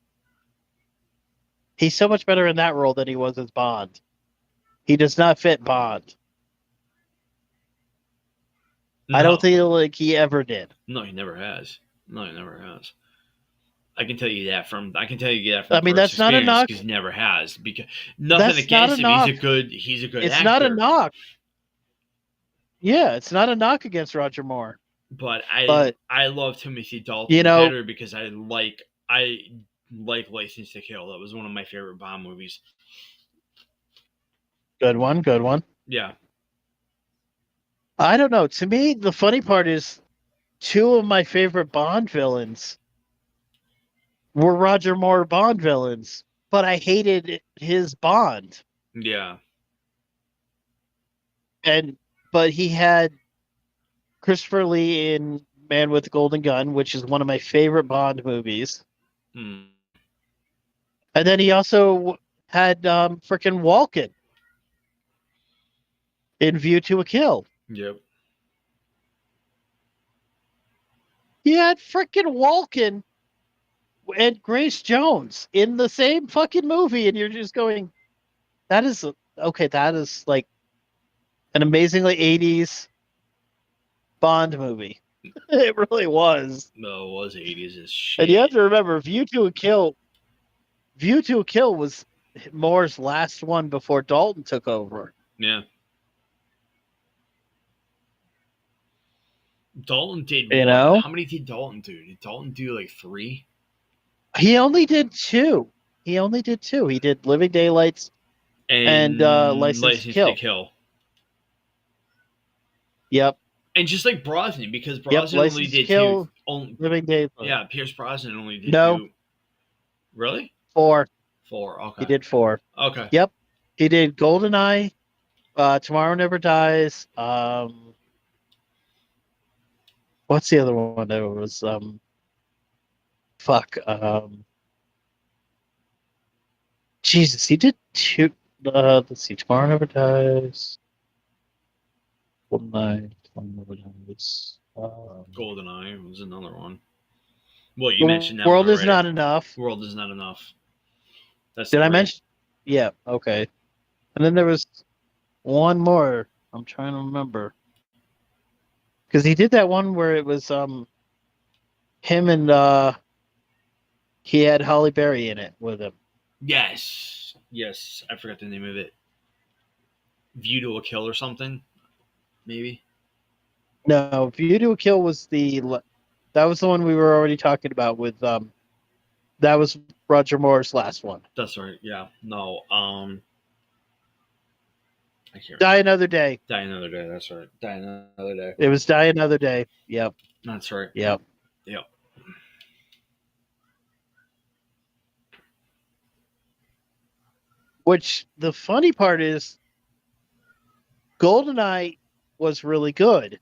he's so much better in that role than he was as Bond. He does not fit Bond. No. I don't think like he ever did. No, he never has. I can tell you that from. I mean, that's not a knock. Because he never has. Because nothing against him. He's a good It's actor. not a knock. Yeah, it's not a knock against Roger Moore. But I love Timothy Dalton better because I like License to Kill. That was one of my favorite Bond movies. Good one. Yeah. I don't know. To me, the funny part is 2 of my favorite Bond villains were Roger Moore Bond villains, but I hated his Bond. Yeah. But he had Christopher Lee in Man with the Golden Gun, which is one of my favorite Bond movies. And then he also had frickin' Walken in View to a Kill. Yep. He had frickin' Walken and Grace Jones in the same fucking movie, and you're just going, that is like an amazingly 80s Bond movie. It really was. No, it was 80s as shit. And you have to remember, View to a Kill was Moore's last one before Dalton took over. Yeah. Dalton did How many did Dalton do? Did Dalton do like 3? He only did 2. He did Living Daylights and License to Kill. Yep. And just like Brosnan, because Brosnan only Living Daylights. Yeah, Pierce Brosnan only did No. 2. Really? 4. 4. Okay. He did 4. Okay. Yep. He did GoldenEye, Tomorrow Never Dies. What's the other one? That was fuck. Jesus, he did 2. Let's see. Tomorrow Never Dies. GoldenEye. Tomorrow Never Dies. GoldenEye was another one. Well, you The mentioned that World one Is already. Not Enough. World is not enough. That's Did 3. I mention? Yeah. Okay. And then there was one more. I'm trying to remember. Because he did that one where it was him and he had Holly Berry in it with him. Yes. Yes. I forgot the name of it. View to a Kill or something. Maybe. No, View to a Kill was that was the one we were already talking about with that was Roger Moore's last one. That's right. Yeah. No. I can't Die remember. Another Day. Die Another Day. That's right. Die Another Day. It was Die Another Day. Yep. That's right. Yep. Yep. Which the funny part is GoldenEye was really good.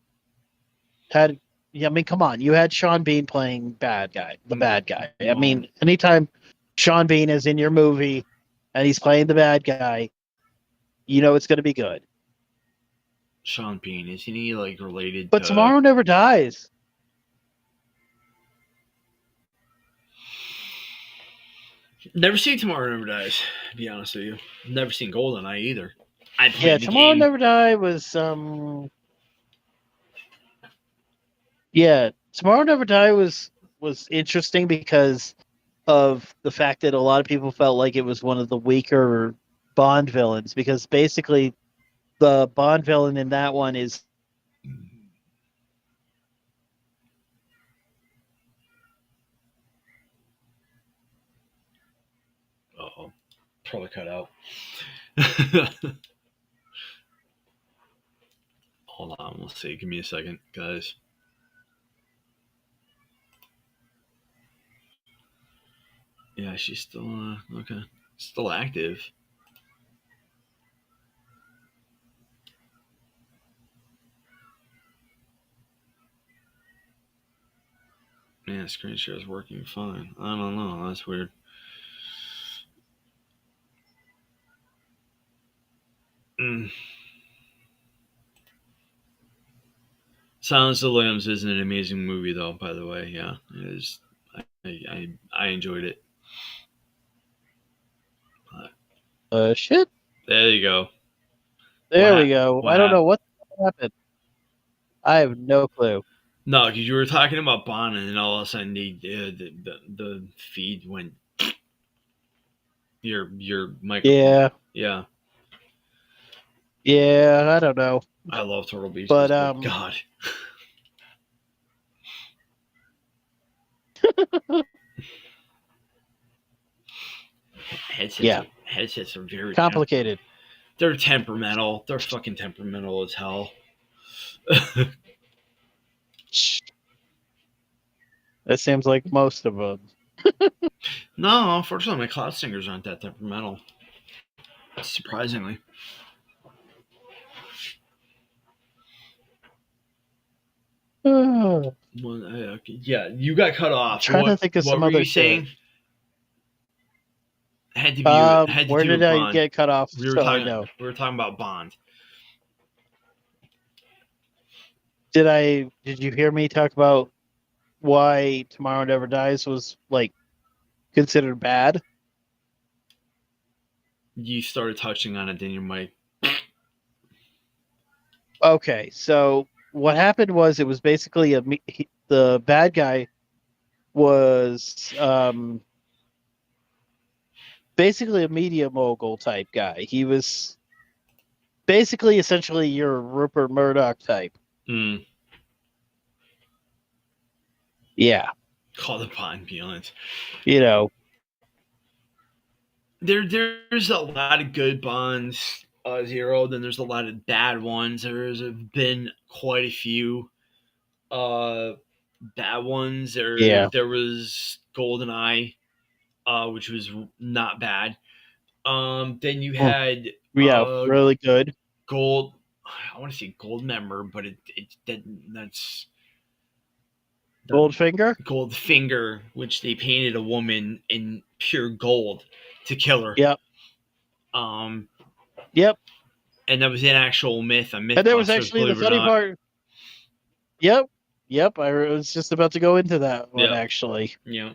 I mean, come on. You had Sean Bean playing the bad guy. I mean, anytime Sean Bean is in your movie and he's playing the bad guy, you know it's going to be good. Sean Bean, isn't he like related But to... Tomorrow Never Dies. Never seen Tomorrow Never Dies, to be honest with you. Never seen GoldenEye either. I played Yeah, the Tomorrow game. Never Die was yeah, Tomorrow Never Die was interesting because of the fact that a lot of people felt like it was one of the weaker Bond villains, because basically the Bond villain in that one is Uh-oh. Probably cut out. Hold on, we'll see. Give me a second, guys. Yeah, she's still okay. Still active. Man, screen share is working fine. I don't know. That's weird. Mm. Silence of the Lambs is an amazing movie, though. By the way, yeah, it is. I enjoyed it. shit. There you go. There we go. what I don't know what happened. I have no clue. No, because you were talking about Bond, and then all of a sudden the feed went. Your microphone. Yeah. Yeah. I don't know. I love Turtle Beach. But God. Headsets are very complicated. They're temperamental. They're fucking temperamental as hell. That seems like most of them. No, unfortunately, my Cloud Singers aren't that temperamental. Surprisingly. Well, yeah, you got cut off. I'm trying to think of some what were other you saying? shit. Had to be. Where did I get cut off? We were talking about Bond. Did you hear me talk about why Tomorrow Never Dies was like considered bad? You started touching on it, then your mic. Okay, so what happened was it was basically the bad guy was basically a media mogul type guy. He was basically essentially your Rupert Murdoch type. Mm. Yeah. Call the Bond villains. You know. There's a lot of good Bonds, Zero. Then there's a lot of bad ones. There's been quite a few. bad ones. Yeah. There was GoldenEye, which was not bad. Then you Hmm. had Yeah, really good. Gold. I want to say Gold Member, but that's the Goldfinger. Goldfinger, which they painted a woman in pure gold to kill her. Yep. Um, Yep. and that was an actual myth on And there was MythBusters, actually the believe it or funny not. part. Yep. Yep. I was just about to go into that one, Yeah, actually. yeah,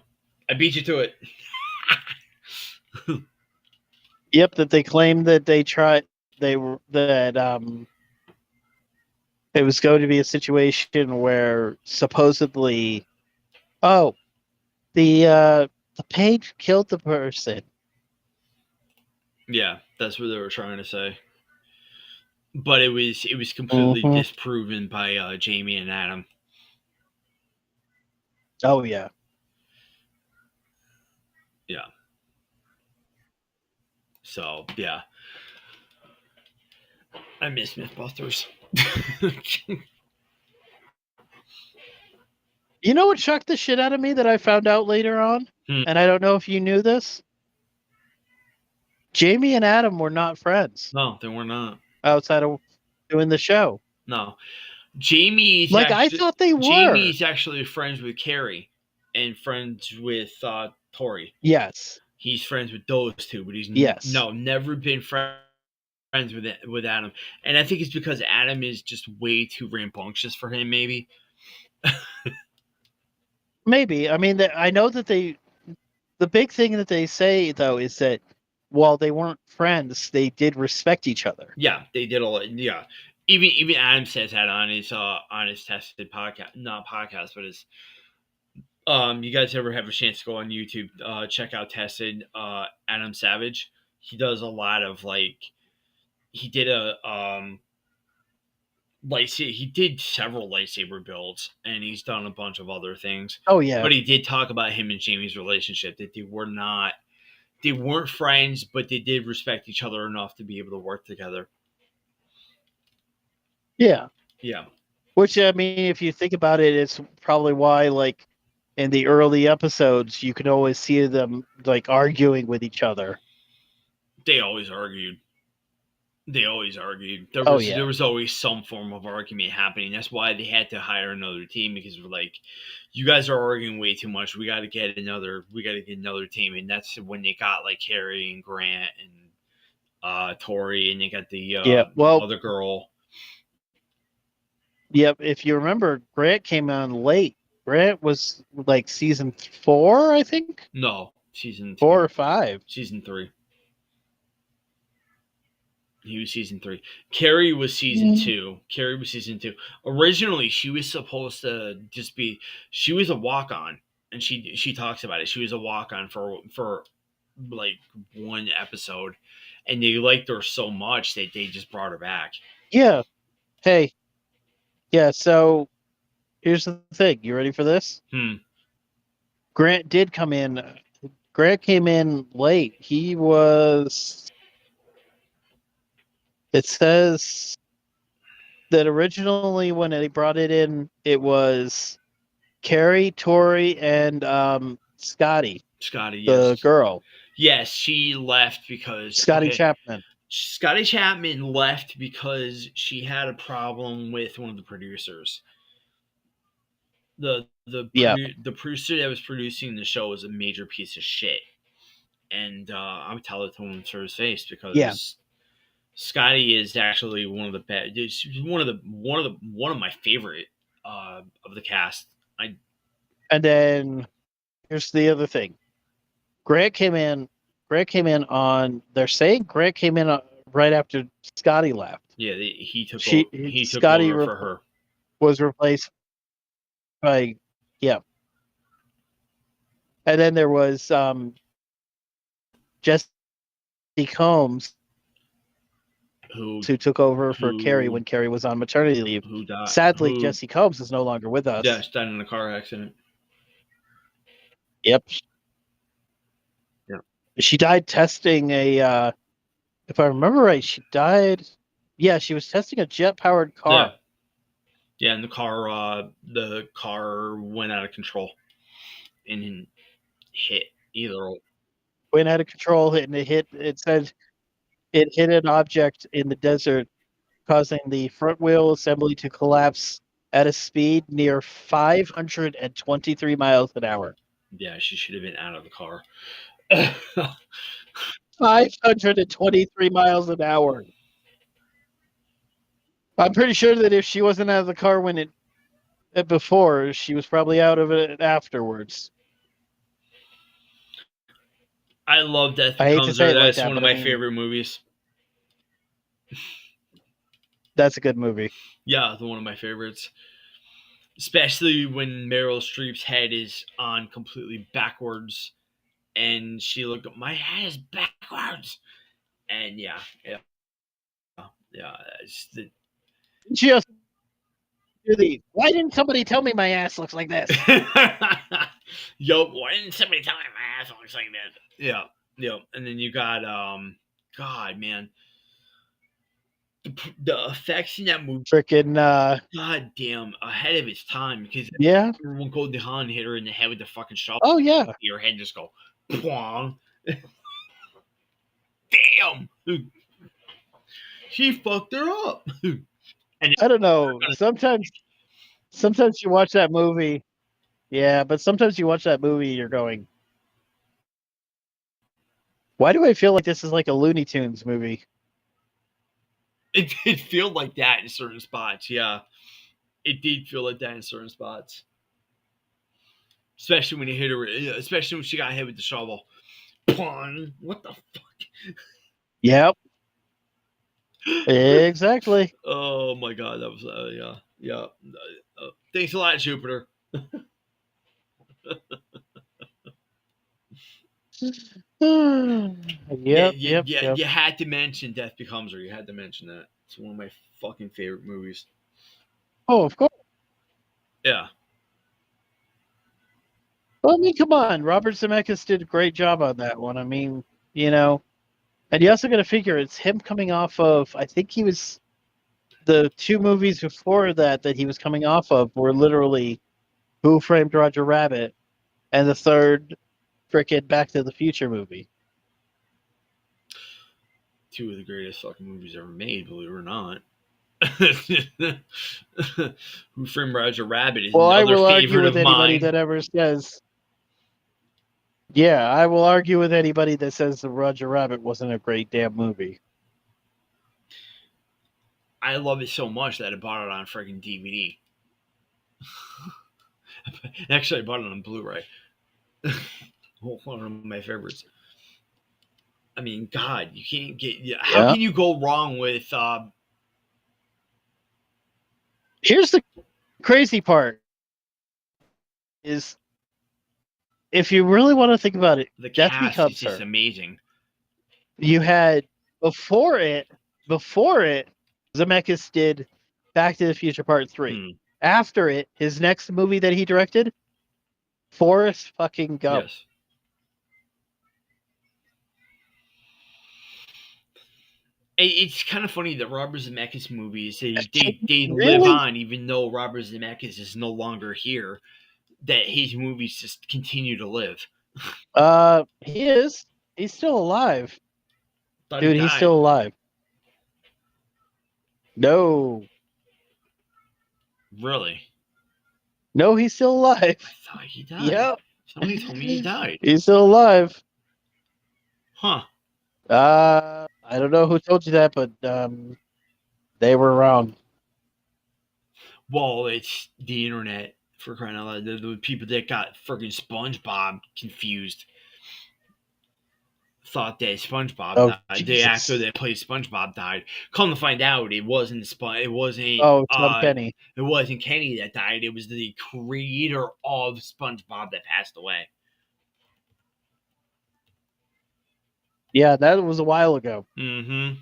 I beat you to it. Yep. That they claimed that they were, that, it was going to be a situation where supposedly, oh, the page killed the person. Yeah, that's what they were trying to say. But it was completely Mm-hmm. disproven by Jamie and Adam. Oh yeah. Yeah. So yeah, I miss MythBusters. You know what shocked the shit out of me that I found out later on? Hmm. And I don't know if you knew this. Jamie and Adam were not friends No, they were not. outside of doing the show. No, Like I thought they were. Jamie's actually friends with Carrie and friends with Tori. Yes. He's friends with those two, but he's Yes. no never been friends with Adam. And I think it's because Adam is just way too rambunctious for him. Maybe. Maybe. I mean, I know that the big thing that they say though is that while they weren't friends, they did respect each other. Yeah, they did a lot. Yeah, even Adam says that on his tested podcast, not podcast, but his you guys ever have a chance to go on YouTube, check out tested Adam Savage. He does a lot of like he did a he did several lightsaber builds and he's done a bunch of other things. Oh yeah. But he did talk about him and Jamie's relationship that they weren't friends, but they did respect each other enough to be able to work together. Yeah. Yeah. Which I mean, if you think about it, it's probably why like in the early episodes you could always see them like arguing with each other. They always argued. They always argued. Oh yeah. There was always some form of argument happening. That's why they had to hire another team because we're like, you guys are arguing way too much. We got to get another team, and that's when they got like Harry and Grant and Tori, and they got the Yeah. Well, other girl. yep. If you remember, Grant came on late. Grant was like season 4, I think. No, season 4 or 5. Season 3. He was season 3. Carrie was season 2. Carrie was season 2. Originally, she was supposed to just be. She was a walk on, and she talks about it. She was a walk on for like one episode, and they liked her so much that they just brought her back. Yeah. Hey. Yeah. So here's the thing. You ready for this? Grant did come in. Grant came in late. He was. It says that originally when they brought it in, it was Carrie, Tori, and Scotty. Scotty, the yes. girl. Yes, she left because Scotty Chapman. Scotty Chapman left because she had a problem with one of the producers. The producer that was producing the show was a major piece of shit, and I'm telling it to him to his face because Scotty is actually one of the best. One of my favorite of the cast. And then here's the other thing. Grant came in on. They're saying Grant came in right after Scotty left. Yeah, he took Scotty over for her. Was replaced by and then there was Jesse Combs who took over for Carrie when Carrie was on maternity leave. Who died? Sadly, Jesse Combs is no longer with us. Yeah, she died in a car accident. Yep. Yeah. She died testing a if I remember right, she died. Yeah, she was testing a jet-powered car. Yeah, and the car went out of control and hit either. Went out of control and it hit. It said it hit an object in the desert, causing the front wheel assembly to collapse at a speed near 523 miles an hour. Yeah, she should have been out of the car. 523 miles an hour. I'm pretty sure that if she wasn't out of the car when it before, she was probably out of it afterwards. I love Death I hate to Becomes say Her. it like That's that, one of but I my mean, favorite movies. that's a good movie. Yeah, one of my favorites. Especially when Meryl Streep's head is on completely backwards and she looked up, my head is backwards. And yeah, it's the She also do the, why didn't somebody tell me my ass looks like this? Yo, why didn't somebody tell me my ass looks like this? Yeah, yeah. And then you got God, man. The effects in that movie, Freaking god damn, ahead of its time because yeah. when Goldie Hawn hit her in the head with the fucking shovel, Oh yeah. your head just go pwong. Damn, she fucked her up. I don't know. Sometimes you watch that movie. Yeah, but sometimes you watch that movie, you're going, why do I feel like this is like a Looney Tunes movie? It did feel like that in certain spots. Yeah, it did feel like that in certain spots, especially when you hit her. Especially when she got hit with the shovel. Pwong. What the fuck? Yep. Exactly. Oh my god, that was yeah. Thanks a lot, Jupiter. Yep, yep, yep. You had to mention Death Becomes Her. You had to mention that. It's one of my fucking favorite movies. Oh, of course. Yeah. Well, I mean, come on. Robert Zemeckis did a great job on that one. I mean, you know, and you also got to figure it's him coming off of, I think he was, the two movies before that he was coming off of were literally Who Framed Roger Rabbit and the third frickin' Back to the Future movie. Two of the greatest fucking movies ever made, believe it or not. Who Framed Roger Rabbit is Well, I another will argue favorite with of anybody mine. that ever says, yeah, I will argue with anybody that says the Roger Rabbit wasn't a great damn movie. I love it so much that I bought it on freaking DVD. Actually, I bought it on Blu-ray. One of my favorites. I mean, God, you can't get. How Yeah. can you go wrong with? Here's the crazy part: is if you really want to think about it, The Death cast is Becomes just Her. amazing. You had before it, Zemeckis did Back to the Future Part 3. Hmm. After it, his next movie that he directed, Forrest fucking Gump. Yes. It's kind of funny that Robert Zemeckis movies they live Really? on even though Robert Zemeckis is no longer here. That his movies just continue to live. He is. He's still alive. Thought he Dude, he's died. still alive. No. Really? No, he's still alive. I thought he died. Yep. Somebody told me he died. He's still alive. Huh. I don't know who told you that, but they were wrong. Well, it's the internet for crying out loud. The people that got freaking SpongeBob confused thought that SpongeBob Oh, died. The Jesus. actor that played SpongeBob died. Come to find out, it wasn't It wasn't. Oh, Tom Kenny. It wasn't Kenny that died. It was the creator of SpongeBob that passed away. Yeah, that was a while ago. Mm-hmm.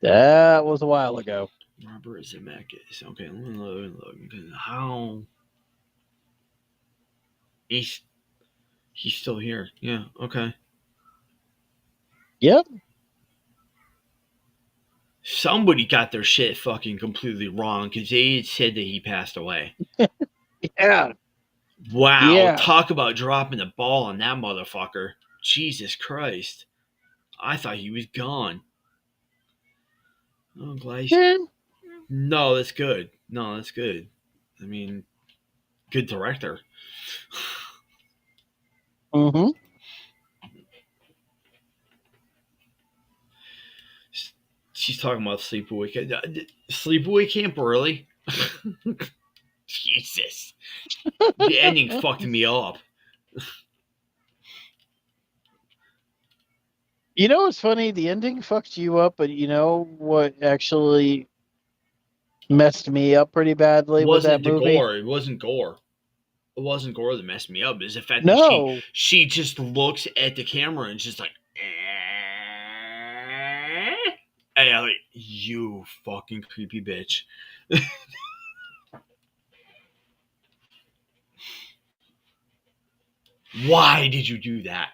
That was a while ago. Robert Zemeckis. Okay, let me look. How? He's still here. Yeah. Okay. Yep. Somebody got their shit fucking completely wrong because they said that he passed away. Yeah. Wow, Yeah. talk about dropping the ball on that motherfucker. Jesus Christ. I thought he was gone. Oh, glad he's... Yeah. No, that's good. No, that's good. I mean, good director. Mm-hmm. She's talking about Sleepaway Camp. Sleepaway Camp early? Jesus. The ending fucked me up. You know what's funny? The ending fucked you up, but you know what actually messed me up pretty badly with that Wasn't the movie? gore. It wasn't gore. It wasn't gore that messed me up. It's the fact that No. she just looks at the camera and just like, hey, I'm like, you fucking creepy bitch. Why did you do that?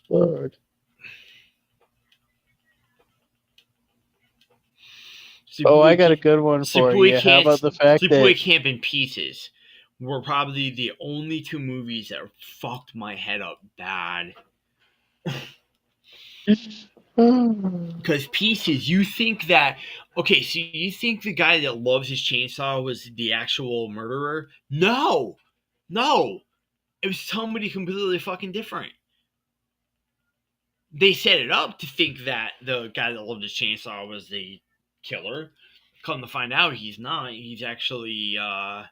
Lord. Oh, I got a good one for you. How about the fact Sleepaway that Camp in Pieces were probably the only two movies that fucked my head up bad. Because Pieces, you think that, okay, so you think the guy that loves his chainsaw was the actual murderer? No, no, it was somebody completely fucking different. They set it up to think that the guy that loved his chainsaw was the killer. Come to find out, he's not. He's actually a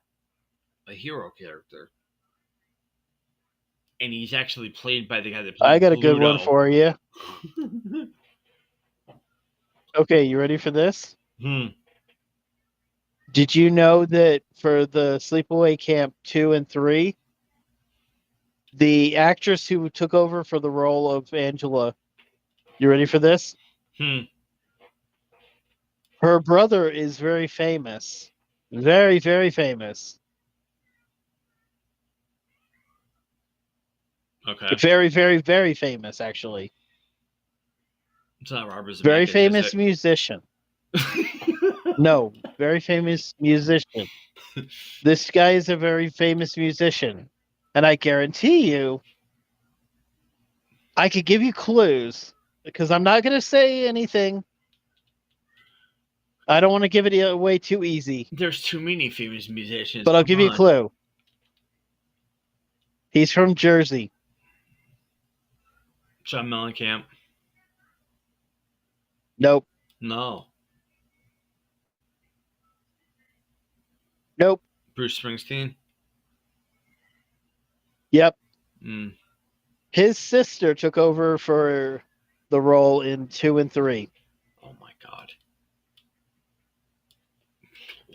hero character, and he's actually played by the guy that I played got a good one Pluto. for you. Okay, you ready for this? Did you know that for the Sleepaway Camp 2 and 3, the actress who took over for the role of Angela, you ready for this? Her brother is very famous. Very, very famous. Okay. Very, very, very famous, actually. It's not Robert Zemeckis, Very is famous it? musician. No, very famous musician. This guy is a very famous musician. And I guarantee you, I could give you clues because I'm not going to say anything. I don't want to give it away too easy. There's too many famous musicians. But I'll Come give you a on. clue. He's from Jersey. John Mellencamp. Nope. No. Nope. Bruce Springsteen. Yep. Mm. His sister took over for the role in 2 and 3. Oh my god.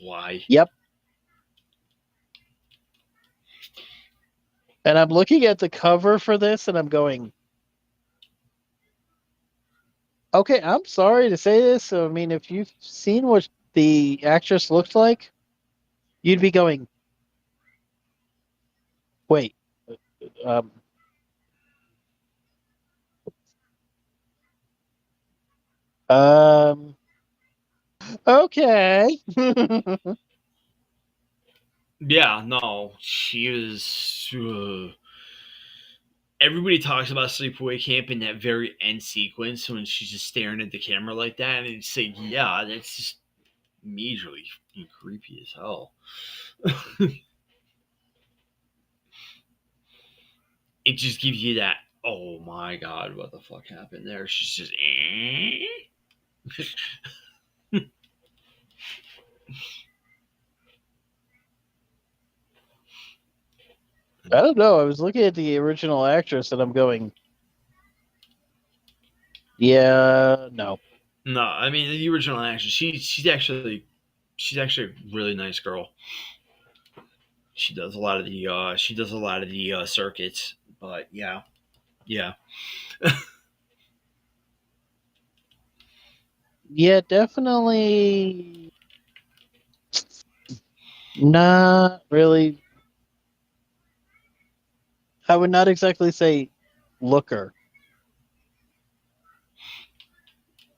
Why? Yep. And I'm looking at the cover for this and I'm going, okay, I'm sorry to say this. I mean, if you've seen what the actress looked like, you'd be going, wait. Okay. Yeah, no. She was. Everybody talks about Sleepaway Camp in that very end sequence when she's just staring at the camera like that, and it's like, yeah, that's just majorly creepy as hell. It just gives you that, oh my god, what the fuck happened there? She's just, I don't know. I was looking at the original actress and I'm going, yeah, no. No, I mean the original actress. She's actually a really nice girl. She does a lot of the circuits, but yeah, yeah. Yeah, definitely not really. I would not exactly say looker.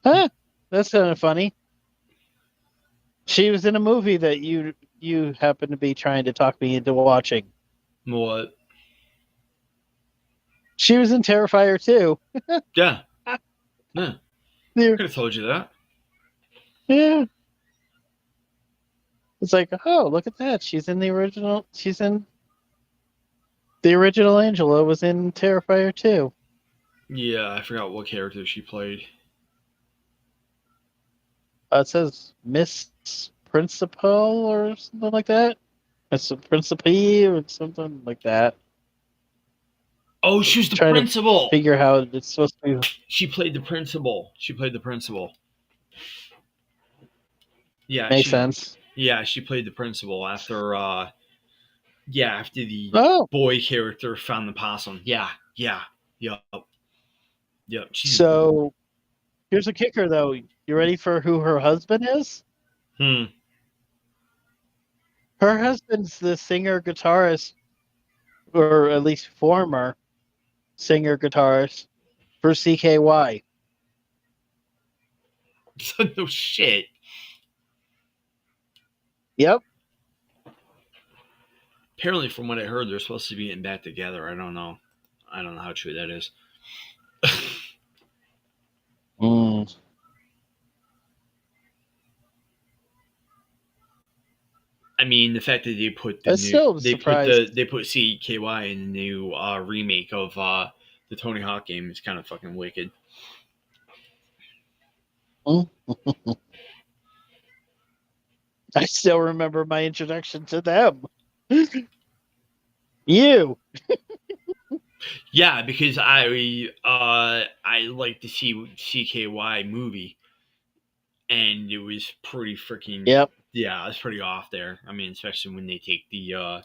Huh? That's kind of funny. She was in a movie that you happen to be trying to talk me into watching. What? She was in Terrifier too. Yeah. Yeah. There, Could have told you that. yeah. It's like, oh, look at that. She's in the original. She's in the original. Angela was in Terrifier too. Yeah, I forgot what character she played. It says Miss Principal or something like that. Miss Principe or something like that. Oh, she was the Trying to principal. figure how it's supposed to be. She played the principal. She played the principal. Yeah, Makes sense. she played the principal after the Oh, boy character found the possum. Yeah, yep, yep. so here's a kicker though. You ready for who her husband is? Hmm. Her husband's the singer guitarist, or at least former singer guitarist for CKY. No shit. Yep. Apparently, from what I heard, they're supposed to be getting back together. I don't know. I don't know how true that is. Mm. I mean, the fact that they put I'm still surprised. they put CKY in the new remake of the Tony Hawk game is kind of fucking wicked. Mm. I still remember my introduction to them. You. Yeah, because I like to see CKY movie, and it was pretty freaking Yep. yeah, it's pretty off there. I mean, especially when they take the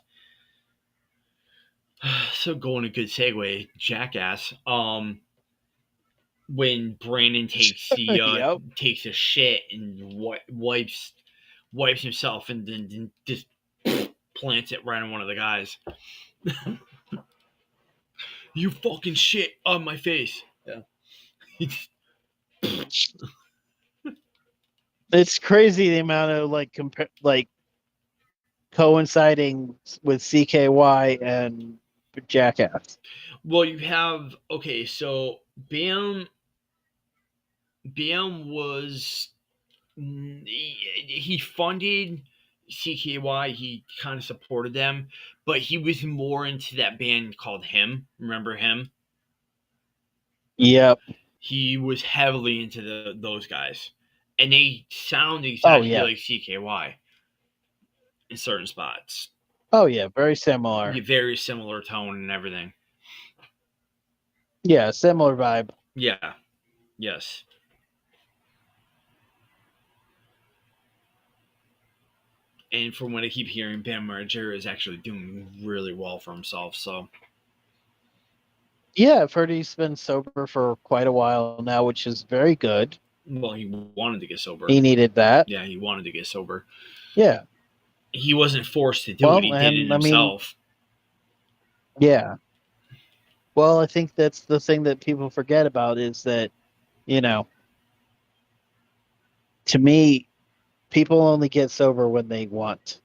so going a good segue, Jackass. When Brandon Yep. takes a shit and wipes himself and then just plants it right on one of the guys. You fucking shit on my face. Yeah. It's crazy the amount of like coinciding with CKY and Jackass. Well, you have okay, so Bam was he funded CKY. He kind of supported them, but he was more into that band called Him. Remember Him? Yep. He was heavily into those guys, and they sound Oh exactly yeah. like CKY in certain spots. Oh yeah. Very similar. Very similar tone and everything. Yeah. Similar vibe. Yeah. Yes. And from what I keep hearing, Bam Margera is actually doing really well for himself. So, Yeah, I've heard he's been sober for quite a while now, which is very good. well, he wanted to get sober. He needed that. Yeah, he wanted to get sober. Yeah. He wasn't forced to do Well, it. He did it and I mean, himself. yeah. Well, I think that's the thing that people forget about is that, you know, to me, people only get sober when they want.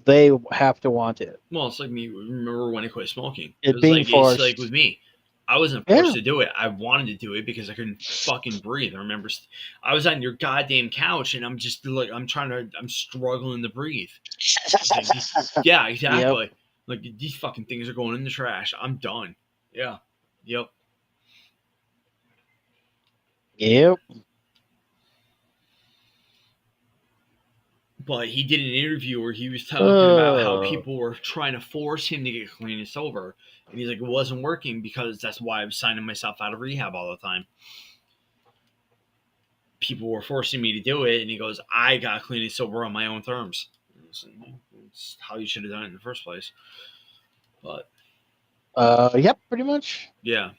They have to want it. Well, it's like me. Remember when I quit smoking? It being It's like forced. with me. I wasn't Yeah. forced to do it. I wanted to do it because I couldn't fucking breathe. I remember I was on your goddamn couch and I'm just like I'm struggling to breathe. Like, yeah, exactly. Yep. Like these fucking things are going in the trash. I'm done. Yeah. Yep. Yep. But he did an interview where he was talking about how Oh. people were trying to force him to get clean and sober. And he's like, it wasn't working because that's why I was signing myself out of rehab all the time. People were forcing me to do it. And he goes, I got clean and sober on my own terms. It's how you should have done it in the first place. But Yep, pretty much. yeah.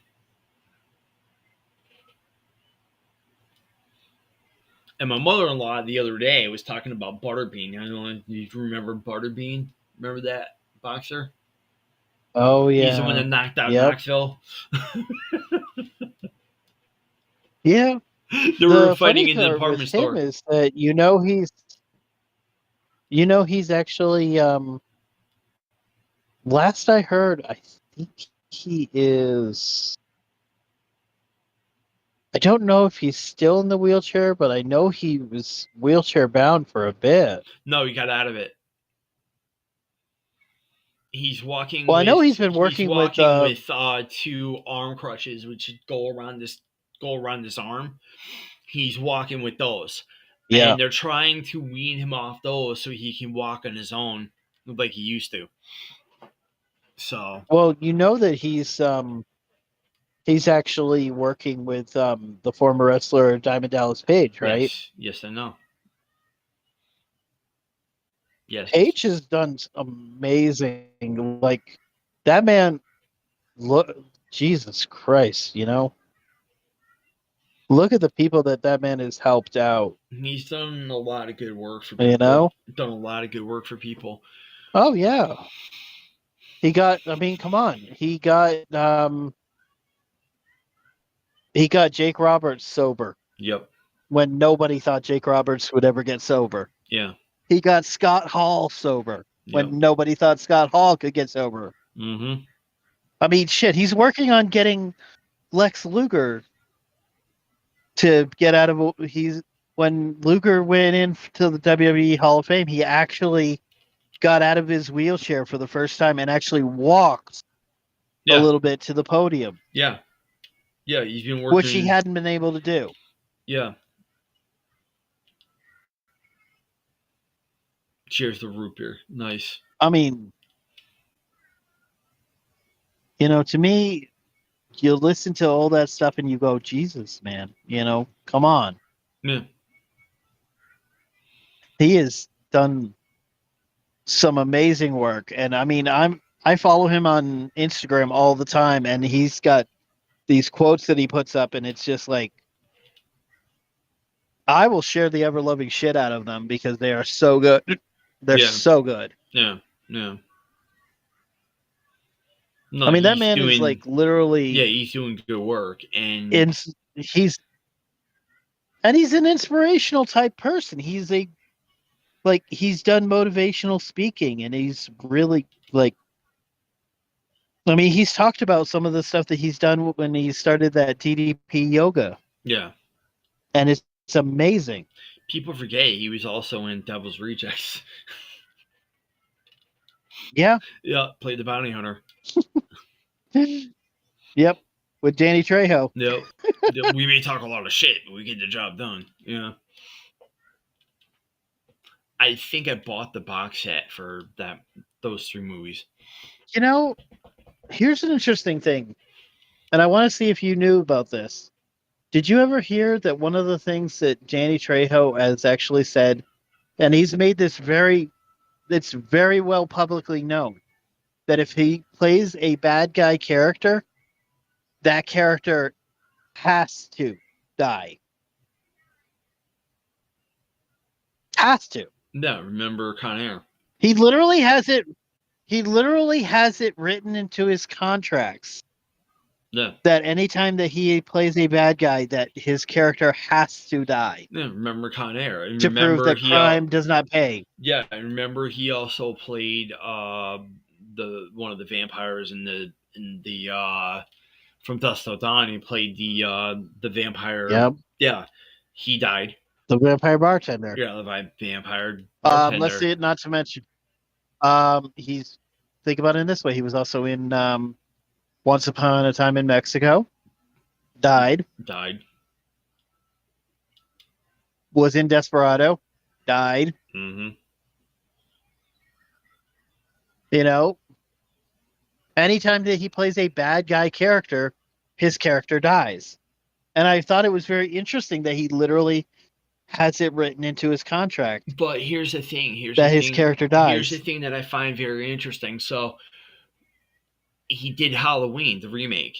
And my mother-in-law the other day was talking about Butterbean. I don't know if you remember Butterbean. Remember that boxer? Oh yeah. He's the one that knocked out Yep. Knoxville. Yeah. They were The fighting funny in the part with department him store. is that he's actually last I heard, I think he is. I don't know if he's still in the wheelchair, but I know he was wheelchair bound for a bit. No, he got out of it. He's walking Well, I know with he's been working with. two arm crutches, which go around this arm. He's walking with those, Yeah. and they're trying to wean him off those so he can walk on his own like he used to. So, Well, you know that he's actually working with the former wrestler Diamond Dallas Page, right? yes, I know. Yes, Page has done amazing. Like that man, look, Jesus Christ, look at the people that man has helped out. he's done a lot of good work for people. You know? Done a lot of good work for people. Oh yeah. He got. I mean, come on. He got Jake Roberts sober. Yep. When nobody thought Jake Roberts would ever get sober. Yeah. He got Scott Hall sober when Yep. nobody thought Scott Hall could get sober. Mm-hmm. I mean, shit, he's working on getting Lex Luger to get out of when Luger went into the WWE Hall of Fame, he actually got out of his wheelchair for the first time and actually walked a little bit to the podium. Yeah. Yeah, he's been working, which he hadn't been able to do. Yeah. Cheers to root beer. Nice. I mean, to me, you listen to all that stuff and you go, Jesus, man, come on. Yeah. He has done some amazing work. And I mean, I follow him on Instagram all the time, and he's got these quotes that he puts up, and it's just like, I will share the ever-loving shit out of them because they are so good. They're so good. Yeah. Yeah. No, I mean, that man is like literally. Yeah, he's doing good work, and he's an inspirational type person. He's he's done motivational speaking, and he's really I mean, he's talked about some of the stuff that he's done when he started that TDP yoga. Yeah. And it's amazing. People forget he was also in Devil's Rejects. Yeah. Yeah, played the bounty hunter. Yep. With Danny Trejo. Yep. We may talk a lot of shit, but we get the job done. Yeah. I think I bought the box set for those 3 movies. Here's an interesting thing, and I want to see if you knew about this. Did you ever hear that one of the things that Danny Trejo has actually said, and he's made this it's very well publicly known, that if he plays a bad guy character, that character has to die. Has to. No, remember Con Air. He literally has it written into his contracts. Yeah. That anytime that he plays a bad guy, that his character has to die. Yeah, remember Con Air. To prove that crime does not pay. Yeah, I remember he also played one of the vampires in the from Dusk Till Dawn. He played the vampire. Yep. Yeah. He died. The vampire bartender. Yeah, the vampire bartender. Let's see it, not to mention. He's think about it in this way. He was also in Once Upon a Time in Mexico. Died. Was in Desperado. Died. Mm-hmm. Anytime that he plays a bad guy character, his character dies. And I thought it was very interesting that he literally has it written into his contract. But here's the thing. His character dies. Here's the thing that I find very interesting. So he did Halloween, the remake.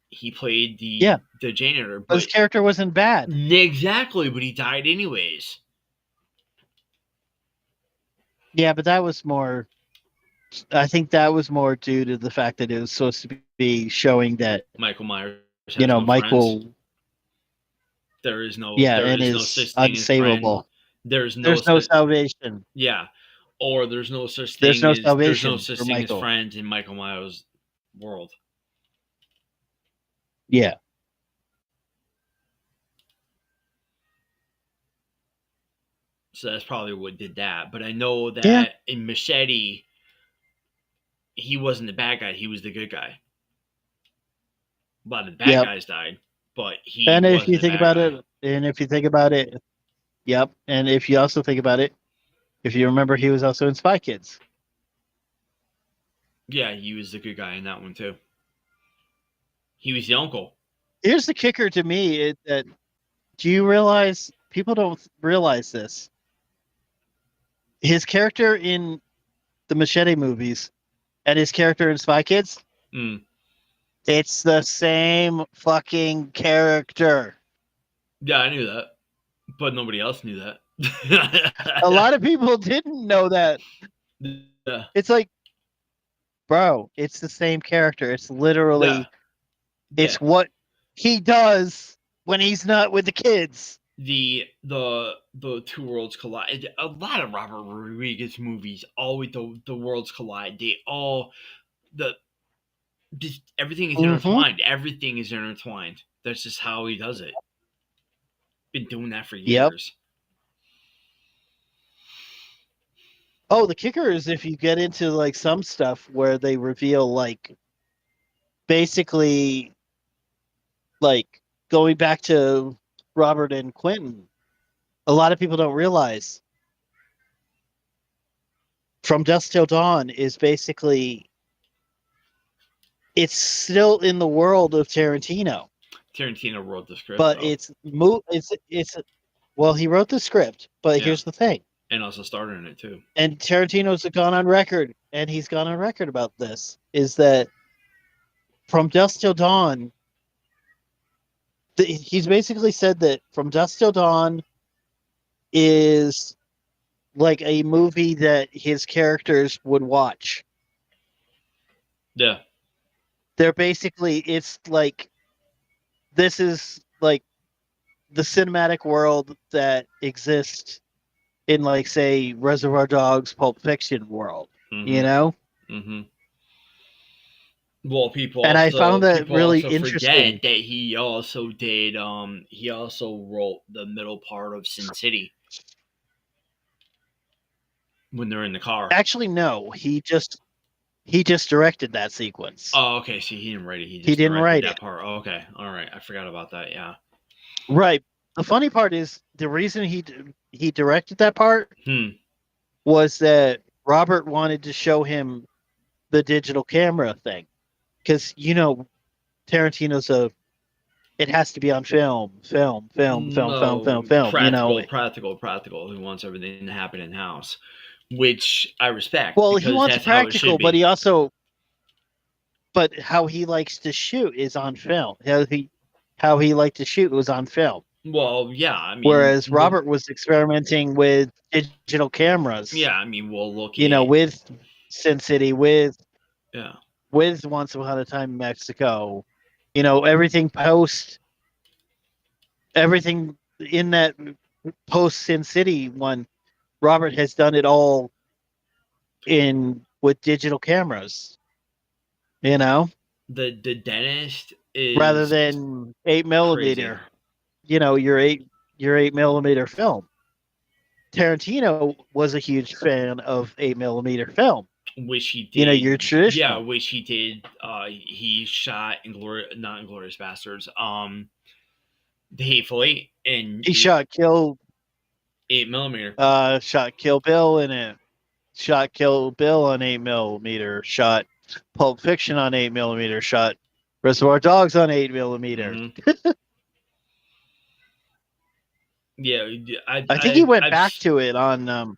He played the janitor. But his character wasn't bad. Exactly, but he died anyways. Yeah, but that was more I think that was more due to the fact that it was supposed to be showing that, Michael Myers you has know, no friends. Michael, There and is no is such thing as friend. unsavable. There's no There's no such salvation. yeah, or There's no salvation for there's Michael. friends in Michael Myers' world. Yeah. So that's probably what did that. But I know Yeah. that in Machete, he wasn't the bad guy; he was the good guy. A lot of the bad Yep. guys died, but he And if wasn't you the think bad about guy. it, yep. And if you also think about it, if you remember, he was also in Spy Kids. Yeah, he was the good guy in that one too. He was the uncle. Here's the kicker to me: that do you realize people don't realize this? His character in the Machete movies and his character in Spy Kids, Mm. it's the same fucking character. Yeah, I knew that, but nobody else knew that. A lot of people didn't know that. Yeah, It's like, bro, it's the same character. It's yeah, literally, yeah. it's what he does when he's not with the kids. The two worlds collide. A lot of Robert Rodriguez movies, always the worlds collide. They all the just everything is Mm-hmm. intertwined. Everything is intertwined. That's just how he does it. Been doing that for Yep. years. Oh, the kicker is if you get into like some stuff where they reveal like basically like going back to Robert and Quentin, a lot of people don't realize From Dusk Till Dawn is basically it's still in the world of Tarantino, Tarantino wrote the script but though. it's well, he wrote the script, but Yeah, here's the thing. and also starred in it too. And Tarantino's gone on record, and he's gone on record about this, is that From Dusk Till Dawn, he's basically said that From Dusk Till Dawn is like a movie that his characters would watch. Yeah, They're basically, it's like, this is like the cinematic world that exists in, like, say, Reservoir Dogs, Pulp Fiction world, you mm-hmm, know? mm-hmm. Well, And I found that people really also interesting. forget that he also did he also wrote the middle part of Sin City when they're in the car. Actually, no, he just directed that sequence. Oh, okay. See, he didn't write it. He He just didn't directed write that it. part. Oh, okay. All right. I forgot about that. Yeah. Right. The funny part is the reason he directed that part Hmm. was that Robert wanted to show him the digital camera thing, because Tarantino's it has to be on No, film. practical. He wants everything to happen in house, which I respect Well, he because wants that's how it should practical, but be. how he likes to shoot is on film. How he liked to shoot was on film. Well, yeah. I mean, Whereas Robert was experimenting with digital cameras, yeah. I mean, we'll look at with Sin City, yeah. with Once Upon a Time in Mexico, everything in that post Sin City one. Robert has done it all in with digital cameras, you know, The dentist rather is than eight crazy. millimeter. Your 8 millimeter film. Tarantino was a huge fan of 8 millimeter film. Which he Your did. Yeah, traditional. which he did. He shot in not Inglorious Bastards. The Hateful Eight and He shot 8 millimeter. Kill Bill in it. Shot Kill Bill on 8 millimeter. Shot Pulp Fiction on 8 millimeter. Shot Reservoir Dogs on 8 millimeter. Mm-hmm. Yeah, I think he went back to it on.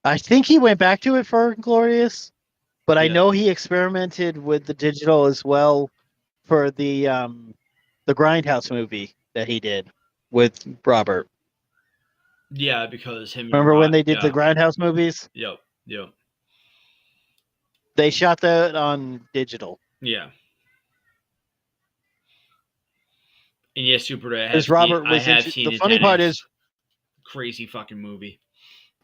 I think he went back to it for Inglorious, but I yeah, know he experimented with the digital as well for the Grindhouse movie that he did with Robert. yeah, because him and Remember when Rock. they did the Yeah, Grindhouse movies? yep, yep. They shot that on digital. Yeah. And yeah, Super. Because Robert I was have into. seen The it. funny That part is is, crazy fucking movie.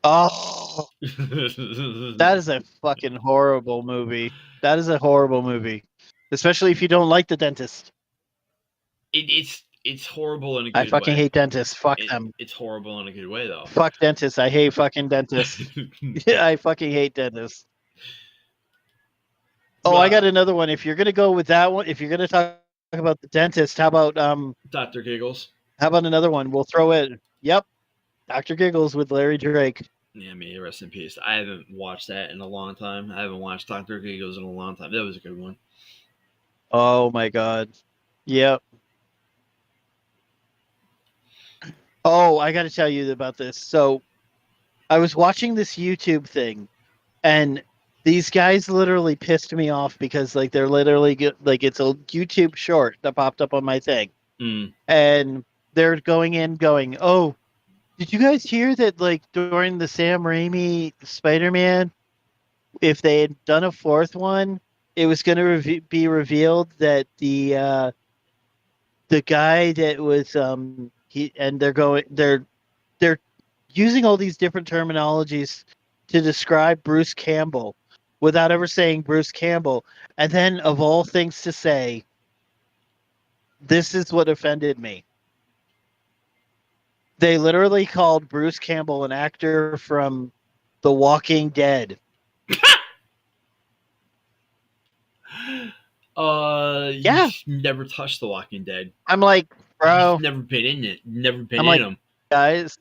oh, that is a fucking horrible movie. That is a horrible movie, especially if you don't like The Dentist. It's horrible in a I good fucking way. hate dentists. Fuck them. It's horrible in a good way though. Fuck dentists. I hate fucking dentists. Yeah, I fucking hate dentists. Oh, I got Well, another one. If you're gonna go with that one, if you're gonna talk about the dentist, Dr. Giggles. how about another one? We'll throw it. Yep, Dr. Giggles with Larry Drake. Yeah, may rest in peace. I haven't watched that in a long time. I haven't watched Dr. Giggles in a long time. That was a good one. Oh my god. Yep. Oh, I got to tell you about this. So, I was watching this YouTube thing, and these guys literally pissed me off because like they're literally like it's a YouTube short that popped up on my thing, Mm. and they're going, oh, did you guys hear that like during the Sam Raimi Spider-Man, if they had done a fourth one, it was going to be revealed that the guy that was they're using all these different terminologies to describe Bruce Campbell without ever saying Bruce Campbell, and then of all things to say, this is what offended me. They literally called Bruce Campbell an actor from The Walking Dead. Yeah. You've never touched The Walking Dead. I'm like, bro. You've never been in it. Never been I'm in like, them. guys.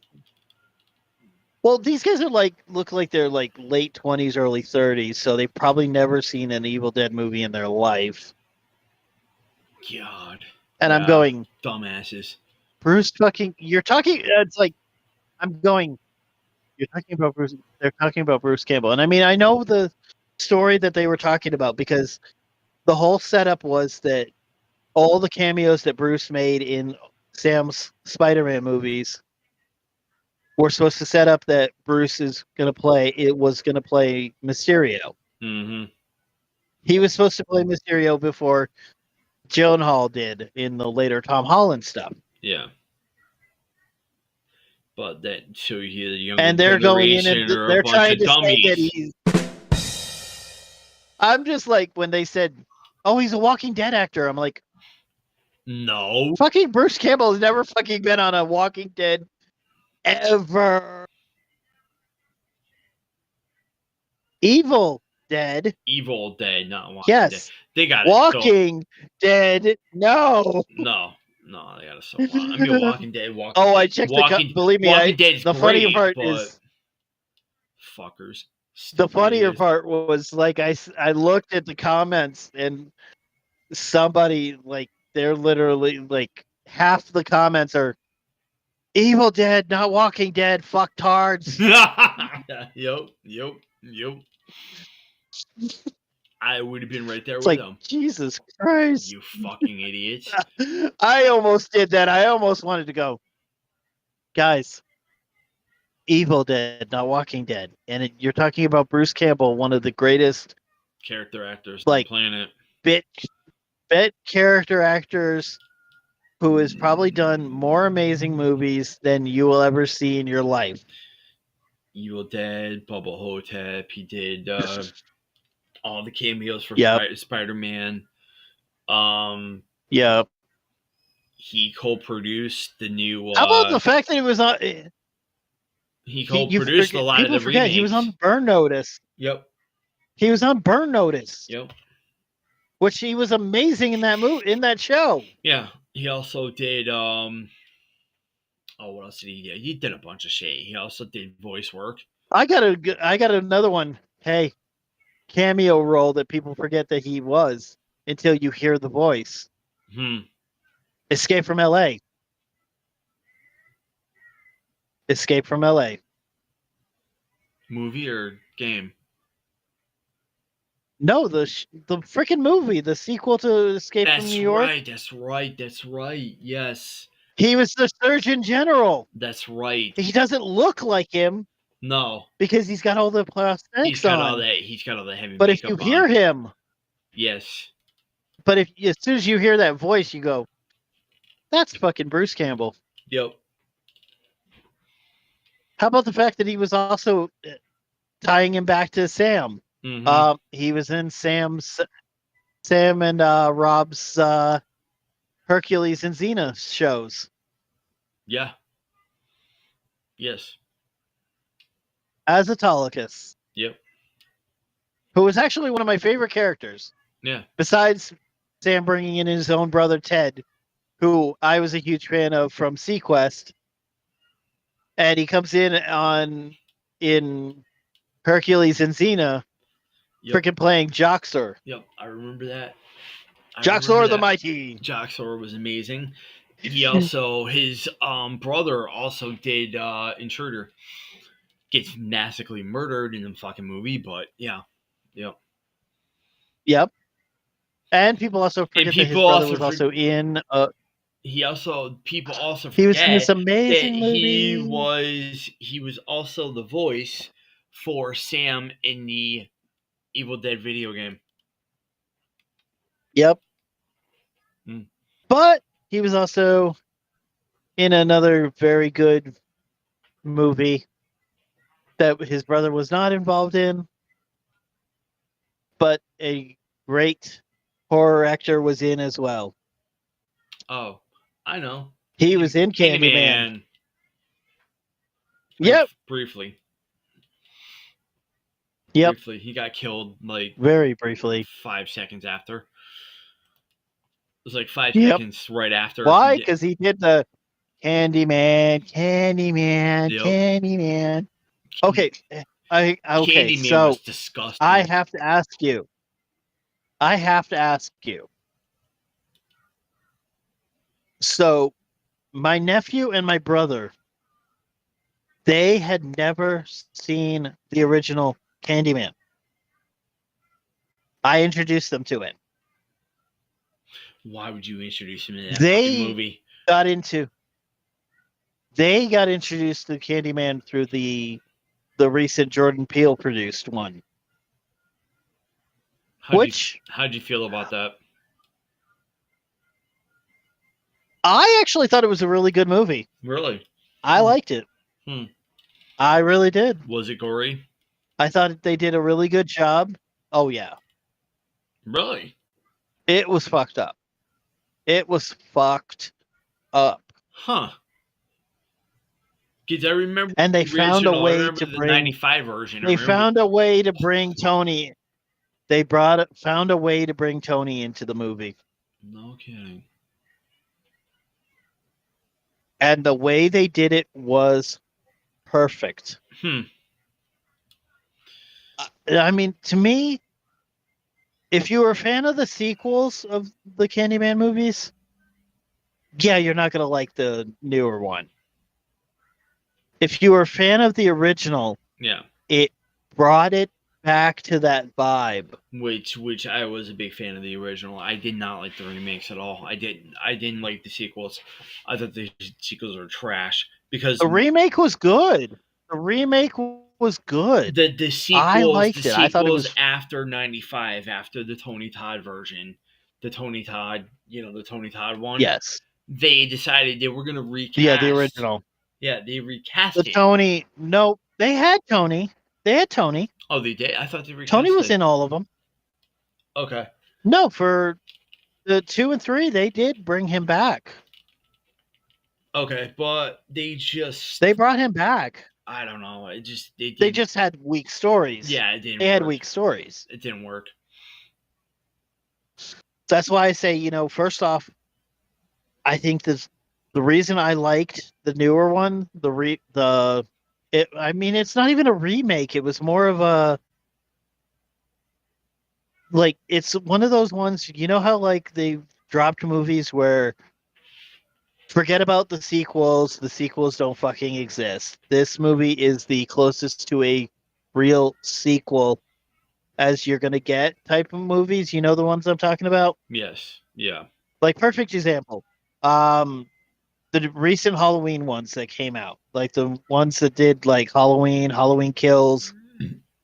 Well, these guys are like look like they're like late 20s, early 30s, so they've probably never seen an Evil Dead movie in their life. God. And I'm going, dumbasses. Bruce fucking. You're talking. It's like I'm going. You're talking about Bruce. They're talking about Bruce Campbell, and I mean I know the story that they were talking about because the whole setup was that all the cameos that Bruce made in Sam's Spider-Man movies were supposed to set up that Bruce is going to play. It was going to play Mysterio. Mm-hmm. He was supposed to play Mysterio before Gyllenhaal did in the later Tom Holland stuff. Yeah. But that shows you the younger and they're going in and they're trying to dummies. say that he's. I'm just like when they said, "Oh, he's a Walking Dead actor." I'm like, no, fucking Bruce Campbell has never fucking been on a Walking Dead ever. Evil Dead, not Walking yes. Dead. They got Walking Dead, no. No, they got it so long. I mean, Walking Dead. Oh, I checked believe me, Walking Dead's the great, funnier part is fuckers. The funnier part was like I looked at the comments and somebody like they're literally like half the comments are Evil Dead, not Walking Dead, fucktards. Yep. I would have been right there It's with like, them. Jesus Christ. You fucking idiots. I almost did that. I almost wanted to go, guys, Evil Dead, not Walking Dead. And you're talking about Bruce Campbell, one of the greatest character actors like, on the planet. Bit character actors who has probably done more amazing movies than you will ever see in your life. Evil Dead, Bubba Hotep. He did all the cameos for Spider-Man. Yeah. He co-produced the new. How about the fact that he was on? He co-produced a lot of the remakes. He was on Burn Notice. Yep. He was on Burn Notice. Yep. Which he was amazing in that in that show. Yeah. He also did what else did he do? He did a bunch of shit. He also did voice work. I got another one. Hey, cameo role that people forget that he was until you hear the voice. Escape from LA. Escape from LA. Movie or game? No, the freaking movie, the sequel to Escape from New York. That's right. Yes. He was the Surgeon General. That's right. He doesn't look like him, No, because he's got all the he's prosthetics got all on. that. He's got all the heavy But if you makeup hear on. him, Yes. but if as soon as you hear that voice, you go, "That's fucking Bruce Campbell." Yep. How about the fact that he was also tying him back to Sam? Mm-hmm. He was in Sam and Rob's Hercules and Xena shows Yeah. Yes. as Autolycus, Yep. who was actually one of my favorite characters. Yeah. Besides Sam bringing in his own brother Ted, who I was a huge fan of from Sequest, and he comes in Hercules and Xena, Yep. freaking playing Joxer. Yep. I remember that. I remember Joxer the that. Mighty. Joxor was amazing. He also his brother also did Intruder. Gets massacrely murdered in the fucking movie, but yeah. Yep. Yep. And people also And forget that his people brother also was also in. people also He was in this forget that amazing he movie. was also the voice for Sam in the Evil Dead video game. Yep. Hmm. But he was also in another very good movie that his brother was not involved in, but a great horror actor was in as well. Oh, I know. He was in Candyman. Candyman. Yep. Briefly. Yep. Briefly. He got killed like Very briefly. 5 seconds after. It was like 5 Yep. seconds right after. Why? Because he did the Candyman. Yep. Candyman. Okay. Okay. Candyman So was disgusting. I have to ask you. So my nephew and my brother, they had never seen the original Candyman. I introduced them to it. Why would you introduce him to that They fucking movie? They got introduced to Candyman through the recent Jordan Peele produced one. How'd you feel about that? I actually thought it was a really good movie. Really? I liked it. I really did. Was it gory? I thought they did a really good job. Oh yeah. Really? It was fucked up. It was fucked up. Huh. Because I remember, and they found a way to the bring 95 version. They found a way to bring Tony. They found a way to bring Tony into the movie. No kidding. And the way they did it was perfect. I mean, to me, if you were a fan of the sequels of the Candyman movies, yeah, you're not going to like the newer one. If you were a fan of the original, yeah, it brought it back to that vibe. Which I was a big fan of the original. I did not like the remakes at all. I didn't like the sequels. I thought the sequels were trash because the remake was good. The remake was good. The sequels, I liked it. I thought it was after 95, after the Tony Todd version, the Tony Todd one. Yes. They decided they were going to recast. Yeah, the original. Yeah, they recast the it. Tony. No, they had Tony. They had Tony. Oh, they did? I thought they recast Tony was in all of them. Okay. No, for the 2 and 3, they did bring him back. Okay, but they brought him back. I don't know. They just had weak stories. Yeah, it didn't. They had weak stories. It didn't work. That's why I say, first off, I think the reason I liked the newer one, it's not even a remake. It was more of a it's one of those ones. You know how they dropped movies where forget about the sequels. The sequels don't fucking exist. This movie is the closest to a real sequel as you're going to get type of movies. You know the ones I'm talking about? Yes. Yeah. Perfect example. The recent Halloween ones that came out. like the ones that did like Halloween, Halloween Kills,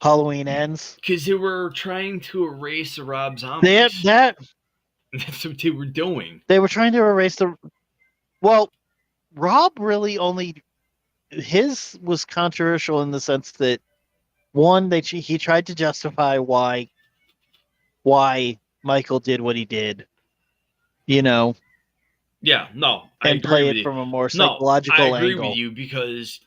Halloween Ends. Because they were trying to erase the Rob They Zombies. that That's what they were doing. they were trying to erase the. Well, Rob really only his was controversial in the sense that one, he tried to justify why Michael did what he did, you know, Yeah, no, I and agree play with it you. from a more No, I psychological agree with angle. you because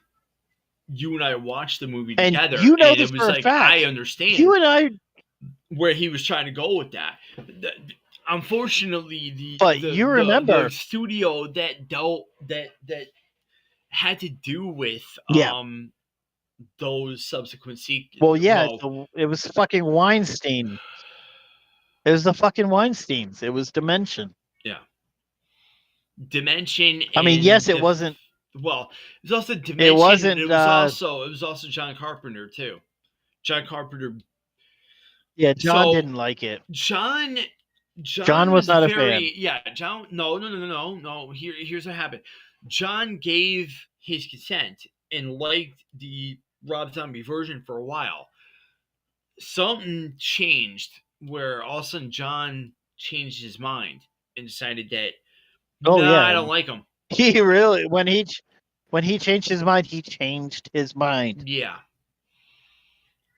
you and I watched the movie And together, you know and this it was for a like I fact. You understand and I, where he was trying to go with that. Unfortunately, but you the remember, studio that dealt that had to do with yeah. those subsequent Well, yeah, well, it was fucking Weinstein. It was the fucking Weinsteins. It was Dimension. yeah, Dimension I mean, yes, and it wasn't. well, it was also It Dimension, and wasn't. it was also John Carpenter too. John Carpenter. Yeah, John So didn't like it. John John John was was not a fan. very yeah, John no. Here's what happened. John gave his consent and liked the Rob Zombie version for a while. Something changed where all of a sudden John changed his mind and decided that Oh nah, I yeah, don't like him. he really when he changed his mind, he changed his mind. Yeah.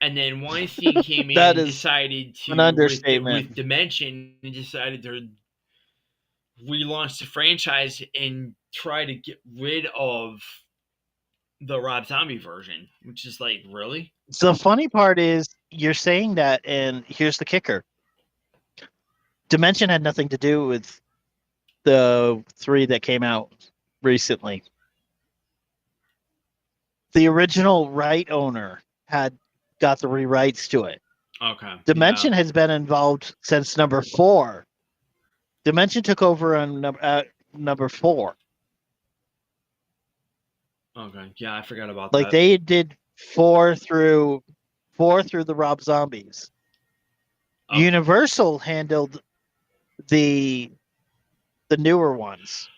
And then Weinstein came in That and is decided an to understatement. with Dimension and decided to relaunch the franchise and try to get rid of the Rob Zombie version, which is like, really? The funny part is you're saying that, and here's the kicker: Dimension had nothing to do with the three that came out recently. The original right owner had got the rewrites to it. Okay. Dimension has been involved since number 4. Dimension took over on number 4. Okay. Yeah, I forgot about Like that. they did 4 through the Rob Zombies. Okay. Universal handled the newer ones.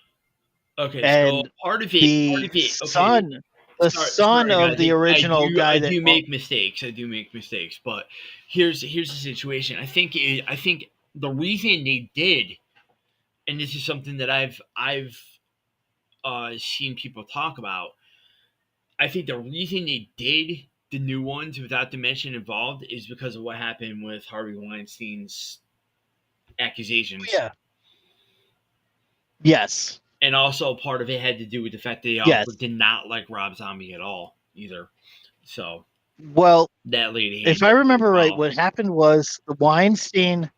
Okay, And so part of the it. Okay, son the son sorry of guys. the original I guy that do make mistakes. I do make mistakes, but here's the situation. I think the reason they did, and this is something that I've seen people talk about. I think the reason they did the new ones without Dimension involved is because of what happened with Harvey Weinstein's accusations. yeah. Yes. And also part of it had to do with the fact that they Yes. also did not like Rob Zombie at all either. So Well, that lady, if I remember right, what happened was the Weinstein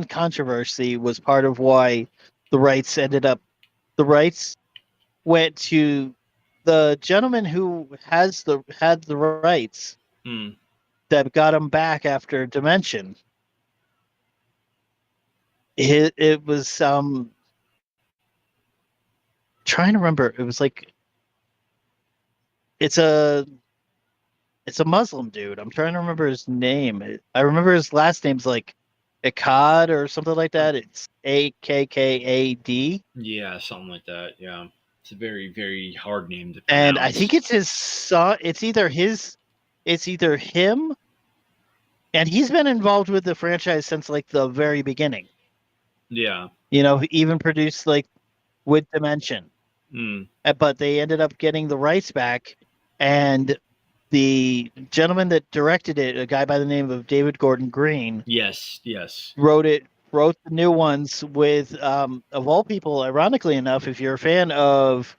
controversy was part of why the rights went to the gentleman who had the rights that got him back after Dimension. It was trying to remember. It was like it's a Muslim dude. I'm trying to remember his name. I remember his last name's like Akkad or something like that. It's Akkad. yeah, something like that. Yeah, it's a very very hard name to pronounce. And I think it's his son. It's either him, and he's been involved with the franchise since like the very beginning. Yeah, he even produced like with Dimension, but they ended up getting the rights back, and the gentleman that directed it, a guy by the name of David Gordon Green, yes, wrote the new ones with, of all people, ironically enough, if you're a fan of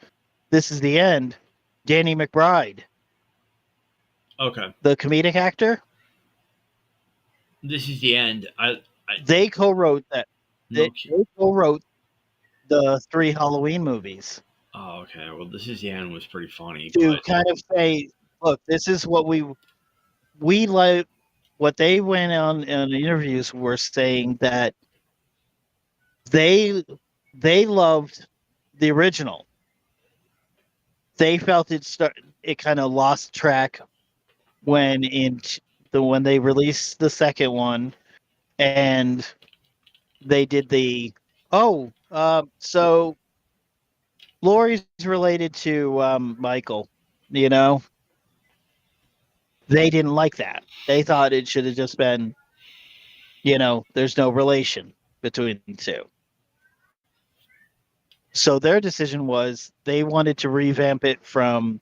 This Is the End, Danny McBride. Okay. The comedic actor. This Is the End. They co-wrote that. They co-wrote the 3 Halloween movies. Oh, okay. Well, This Is the End was pretty funny. To kind of say, look, this is what we like. What they went on in the interviews were saying that they loved the original. They felt it kind of lost track when they released the second one, and they did so Laurie's related to Michael. You know, they didn't like that. They thought it should have just been, there's no relation between the two. So their decision was they wanted to revamp it from,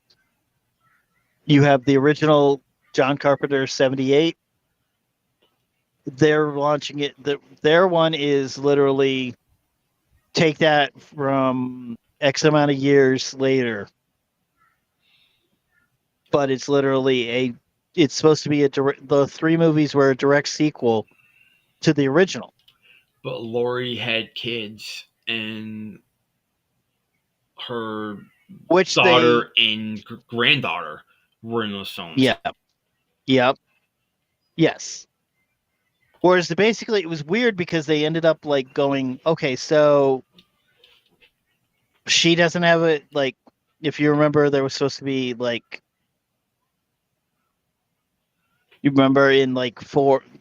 you have the original John Carpenter 78. They're launching it. Their one is literally take that from X amount of years later. But it's literally it's supposed to be the three movies were a direct sequel to the original. But Laurie had kids, and her Which daughter and granddaughter were in those films. Yeah. Yep. Yes. Whereas basically it was weird because they ended up like going, okay, so she doesn't have it. Like, if you remember, there was supposed to be like, you remember in like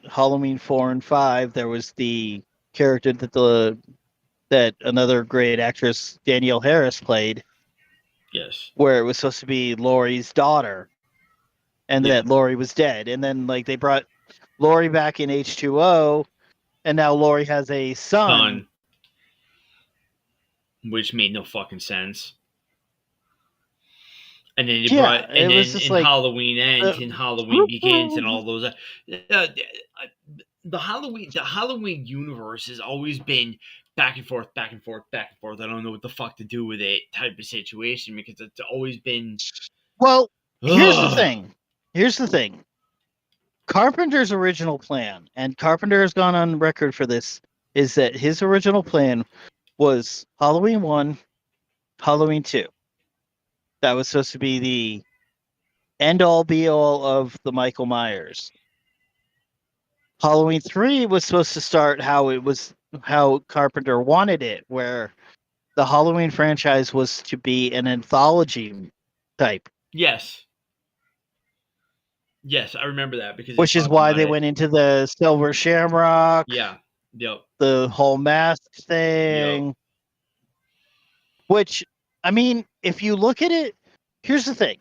Halloween 4 and 5, there was the character that another great actress, Danielle Harris, played. Yes. Where it was supposed to be Laurie's daughter, and that Laurie was dead, and then like they brought Laurie back in H2O, and now Laurie has a son. Which made no fucking sense. And then brought, and then in like, Halloween Ends and Halloween Begins and all those. The Halloween universe has always been back and forth, back and forth, back and forth. I don't know what the fuck to do with it type of situation because it's always been. Well, here's the thing. Carpenter's original plan, and Carpenter has gone on record for this, is that his original plan was Halloween 1, Halloween 2. That was supposed to be the end-all be-all of the Michael Myers. Halloween 3 was supposed to start how Carpenter wanted it, where the Halloween franchise was to be an anthology type. Yes. Yes, I remember that because which is why they went into the Silver Shamrock. Yeah. Yep. The whole mask thing. Yep. Which, I mean, if you look at it, here's the thing.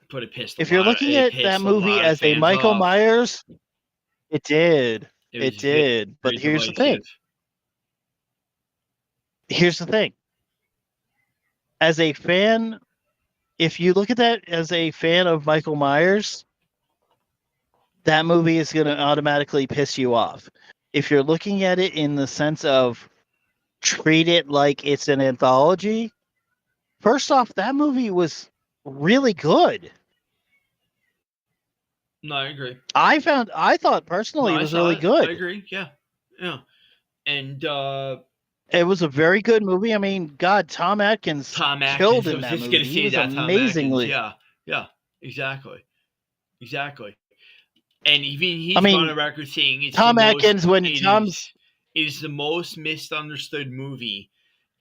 If you're looking at that movie as a Michael Myers, it did. It did. But here's the thing. Here's the thing. As a fan, if you look at that as a fan of Michael Myers, that movie is going to automatically piss you off. If you're looking at it in the sense of treat it like it's an anthology, first off, that movie was really good. No, I agree. I thought personally it was really good. I agree. Yeah. Yeah. And it was a very good movie. I mean, God, Tom Atkins killed in that movie. He was amazingly. Yeah. Yeah. Exactly. And even he's on a record saying it's Tom Atkins is the most misunderstood movie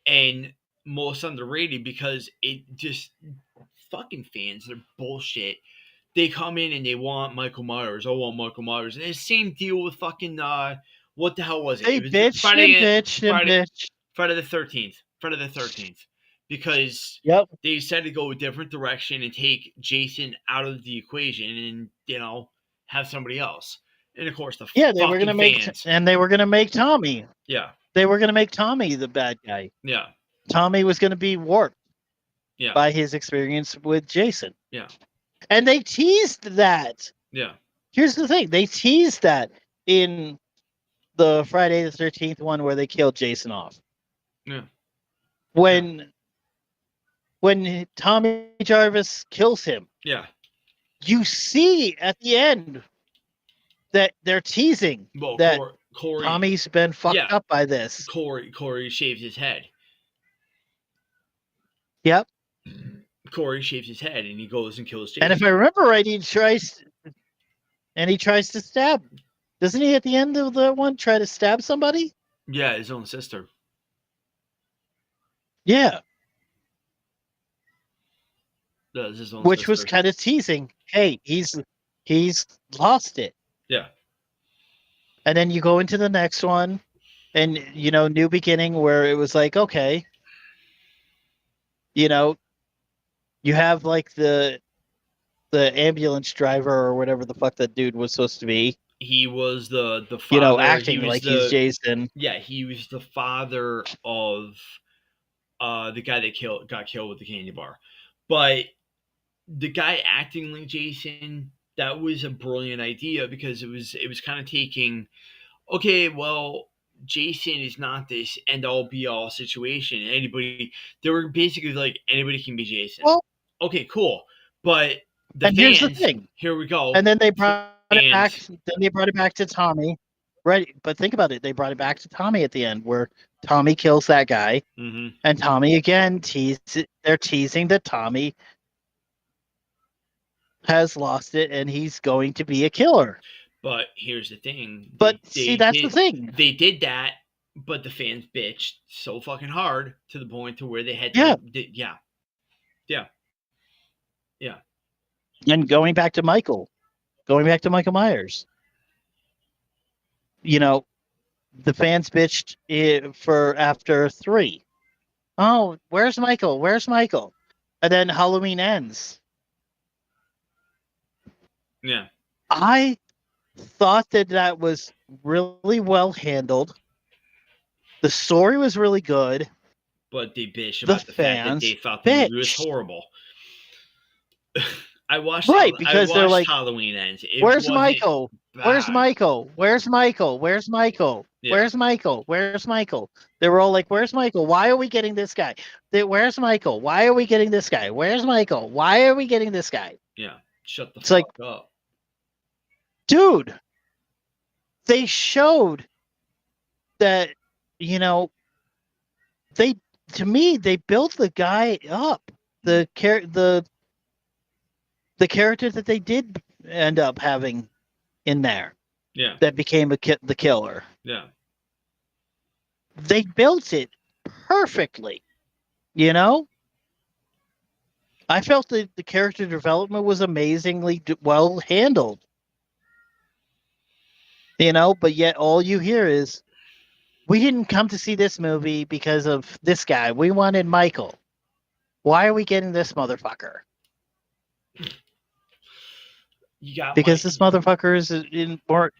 and most underrated because it just fucking fans are bullshit. They come in and they want Michael Myers. I want Michael Myers. And it's the same deal with fucking what the hell was it? They bitched. Friday the 13th. Friday the 13th. Because they decided to go a different direction and take Jason out of the equation and, have somebody else. And of course they were gonna make Tommy. Yeah. They were gonna make Tommy the bad guy. Yeah. Tommy was gonna be warped. Yeah. By his experience with Jason. Yeah. And they teased that. Yeah. Here's the thing. They teased that in the Friday the 13th one where they killed Jason off. Yeah. When Tommy Jarvis kills him. Yeah. You see at the end that they're teasing that Corey, Tommy's been fucked up by this. Corey shaves his head. Yep. Corey shaves his head and he goes and kills Jason. And if I remember right, he tries to stab. Doesn't he at the end of the one try to stab somebody? Yeah, his own sister. Yeah. Which sister. Was kind of teasing. Hey, he's lost it. Yeah. And then you go into the next one and New Beginning where it was like, okay, You have like the ambulance driver or whatever the fuck that dude was supposed to be. He was the You know, father. He acting was like he's the Jason. yeah. He was the father of the guy that got killed with the candy bar. But the guy acting like Jason, that was a brilliant idea because it was kind of taking, okay, well, Jason is not this end all be all situation. Anybody, they were basically like anybody can be Jason. Well, Okay, cool. But the and here's the fans, thing. here we go. And then they brought it back. Fans, Then they brought it back to Tommy. Right, but think about it. They brought it back to Tommy at the end, where Tommy kills that guy, mm-hmm. and Tommy again they're teasing that Tommy has lost it and he's going to be a killer. But here's the thing. But see, that's the thing. They did that, but the fans bitched so fucking hard to the point to where they had to. Yeah. Yeah. Yeah. And going back to Michael Myers, you know, the fans bitched for after 3. Oh, where's Michael? Where's Michael? And then Halloween ends. Yeah. I thought that was really well handled. The story was really good. But they bitched about the fact that they thought the movie was horrible. I watched because they're like, Halloween Ends. Where's Michael? Bad. Where's Michael? Where's Michael? Where's Michael? Yeah. Where's Michael? Where's Michael? They were all like, where's Michael? Why are we getting this guy? Where's Michael? Why are we getting this guy? Where's Michael? Why are we getting this guy? Yeah, shut the fuck up. Dude, they showed that, you know, they built the guy up. The character that they did end up having in there. Yeah. That became the killer. Yeah. They built it perfectly. You know? I felt that the character development was amazingly well handled. You know, but yet all you hear is, we didn't come to see this movie because of this guy. We wanted Michael. Why are we getting this motherfucker? Because this motherfucker is in more.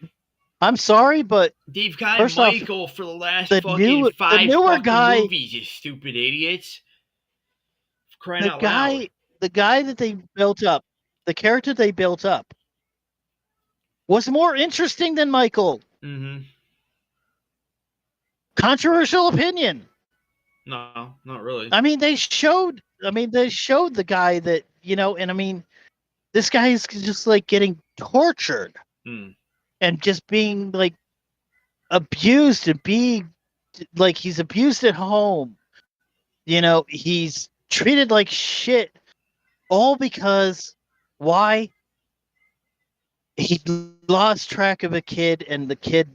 I'm sorry, but they've got Michael for the last fucking 5 movies, you stupid idiots. Crying out loud. The guy that they built up, the character they built up, was more interesting than Michael. Mm-hmm. Controversial opinion. No, not really. I mean, they showed the guy that, you know, and I mean, this guy is just like getting tortured and just being like abused and being like he's abused at home. You know, he's treated like shit, all because why? He lost track of a kid, and the kid,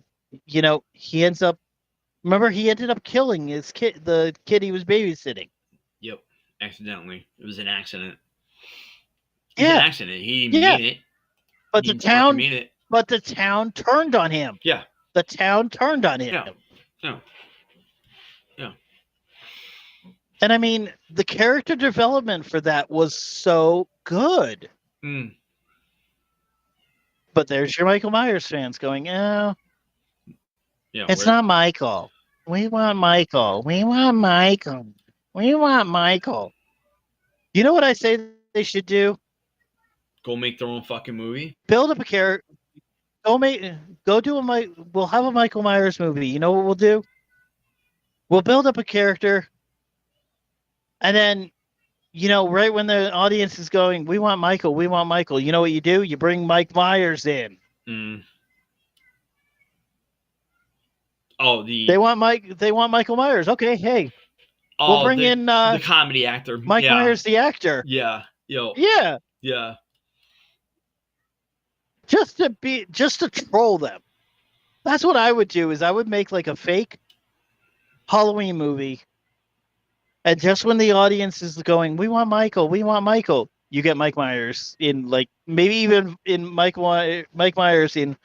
you know, he ended up killing his kid, the kid he was babysitting. Yep, accidentally. It was an accident. It was an accident. He didn't mean it. But the town turned on him. Yeah. The town turned on him. Yeah. And I mean, the character development for that was so good. But there's your Michael Myers fans going, oh, it's not Michael. We want Michael. We want Michael. We want Michael. You know what I say they should do? Go make their own fucking movie. Build up a character. We'll have a Michael Myers movie. You know what we'll do? We'll build up a character. And then, you know, right when the audience is going, we want Michael, you know what you do? You bring Mike Myers in. Oh, they want Michael Myers. Okay, hey. We'll bring in the comedy actor. Mike Myers, the actor. Yeah. Yo. Yeah. Yeah. Just to troll them. That's what I would do, is I would make like a fake Halloween movie. And just when the audience is going, we want Michael, you get Mike Myers in, like, maybe even in Mike Myers in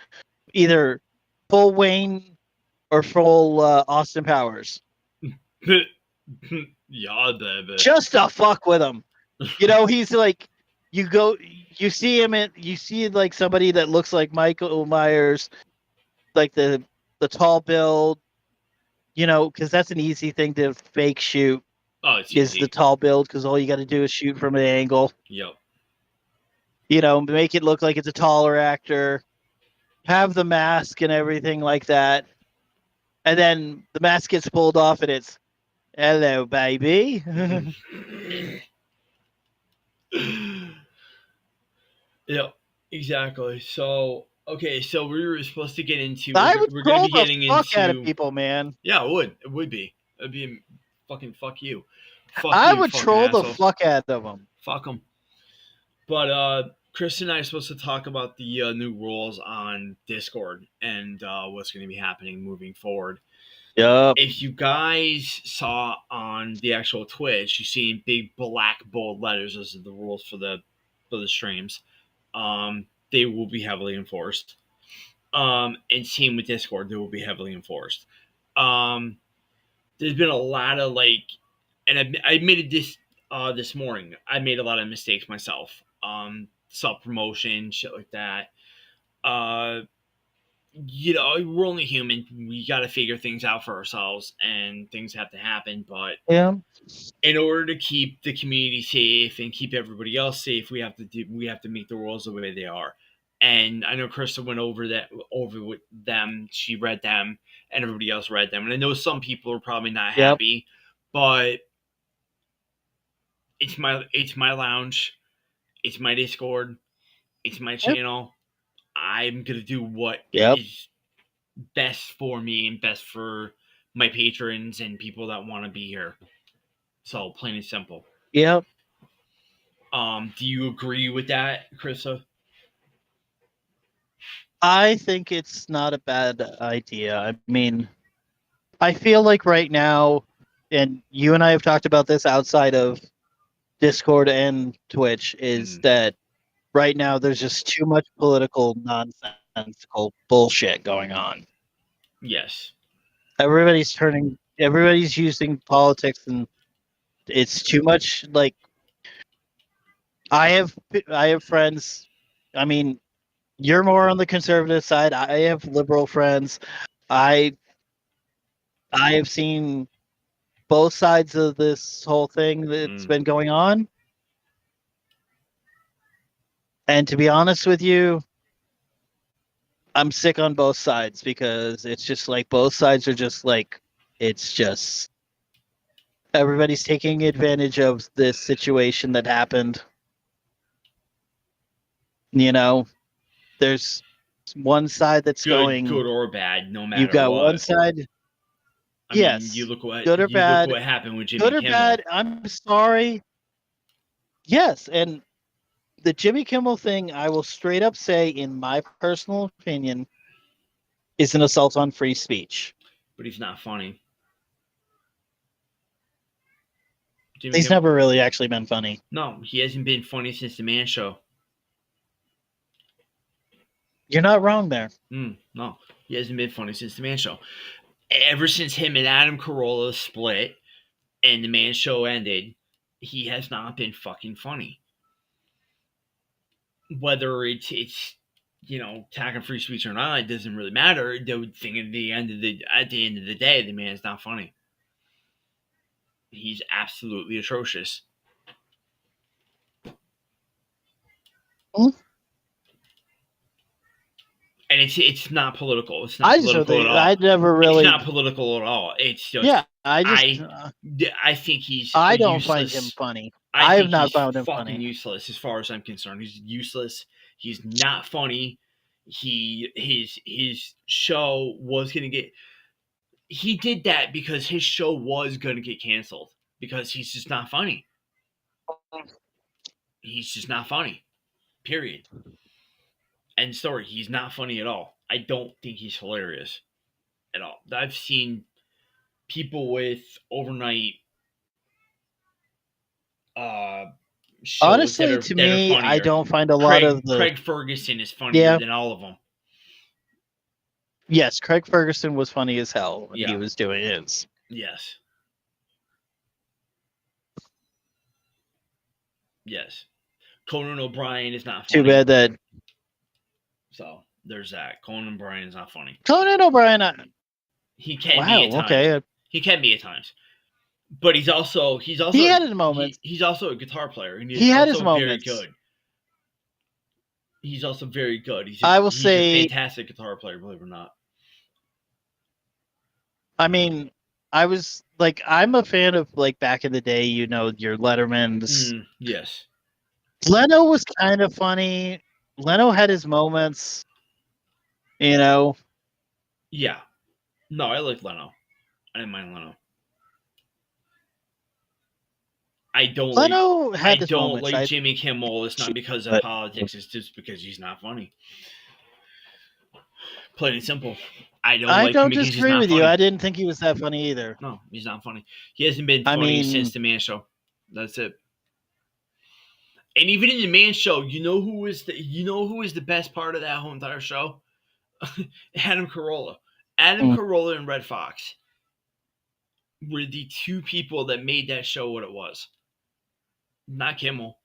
either full Wayne or full Austin Powers. Yeah, baby. Just to fuck with him. You know, he's like, you see him you see like somebody that looks like Michael Myers, like the tall build, you know, because that's an easy thing to fake shoot Oh, it's is the easy. tall build because all you got to do is shoot from an angle, Yep. you know, make it look like it's a taller actor, have the mask and everything like that, and then the mask gets pulled off and it's hello, baby. Yep. Exactly. So okay, so we were supposed to get into I would we're gonna troll be the getting fuck out of into people, man. yeah, it would. It would be. It'd be fucking fuck you. Fuck I you, would fucking troll the assholes. fuck out of them. Fuck them. But Chris and I are supposed to talk about the new rules on Discord and what's going to be happening moving forward. Yup. If you guys saw on the actual Twitch, you see in big black bold letters, those are the rules for the streams. They will be heavily enforced. And same with Discord, they will be heavily enforced. Um, there's been a lot of like, and I admitted this this morning. I made a lot of mistakes myself. Self promotion, shit like that. Uh, you know, we're only human. We got to figure things out for ourselves, and things have to happen. But Yeah. in order to keep the community safe and keep everybody else safe, we have to make the rules the way they are. And I know Krista went over with them. She read them, and everybody else read them. And I know some people are probably not Yep. happy, but it's my lounge, it's my Discord, it's my Yep. channel. I'm gonna do what Yep. is best for me and best for my patrons and people that want to be here. So plain and simple. Yep. Do you agree with that, Krista? I think it's not a bad idea. I mean, I feel like right now, and you and I have talked about this outside of Discord and Twitch, is that right now there's just too much political nonsensical bullshit going on. Yes. Everybody's using politics, and it's too much. Like I have friends. I mean, you're more on the conservative side. I have liberal friends. I I have seen both sides of this whole thing that's been going on. And to be honest with you, I'm sick on both sides because it's just like both sides are just like it's just everybody's taking advantage of this situation that happened. You know, there's one side that's going, Good or bad, no you've matter got one what. side, I mean, yes, good or you look bad, what happened with Jimmy good or Kimmel. bad. I'm sorry. Yes, and the Jimmy Kimmel thing, I will straight up say, in my personal opinion, is an assault on free speech. But he's not funny. He's Kimmel, never really actually been funny. no, he hasn't been funny since the Man Show. You're not wrong there. No, he hasn't been funny since the Man Show. Ever since him and Adam Carolla split and the Man Show ended, he has not been fucking funny. Whether it's you know attacking free speech or not, it doesn't really matter. The thing at the end of the day, the man is not funny. He's absolutely atrocious. Hmm? And it's not political. It's not I just don't political think at all. I never really. It's not political at all. It's just Yeah, I just I think he's I don't useless. find him funny. I I have think not he's found him fucking funny. useless as far as I'm concerned. He's useless. He's not funny. His show was gonna get. He did that because his show was gonna get canceled because he's just not funny. He's just not funny. Period. End story. He's not funny at all. I don't think he's hilarious at all. I've seen people with overnight shows Honestly, to that are me, I funnier. don't find a lot of the. Craig Ferguson is funnier than all of them. Yes, Craig Ferguson was funny as hell when Yeah. he was doing his. Yes. Yes. Conan O'Brien is not Too funny. bad that So there's that. Conan O'Brien is not funny. Conan O'Brien. He can be Wow. at times. Okay. He can be at times. But he's also He had his moments. He's also a guitar player, and He had his also very moments. good. He's also very good. He's I will he's say- a fantastic guitar player, believe it or not. I mean, I was like, I'm a fan of like back in the day, you know, your Lettermans. Yes. Leno was kind of funny. Leno had his moments, you know. Yeah. No, I like Leno. I didn't mind Leno. I don't Leno had I his don't moments. like Jimmy Kimmel. It's not because of but- politics. It's just because he's not funny. Plain and simple. I don't I like don't him because he's disagree not with funny. you. I didn't think he was that funny either. No, he's not funny. He hasn't been I funny mean- since the Man Show. That's it. And even in the Man Show, you know who is the best part of that whole entire show? Adam Carolla. Adam Carolla and Red Fox were the two people that made that show what it was. Not Kimmel.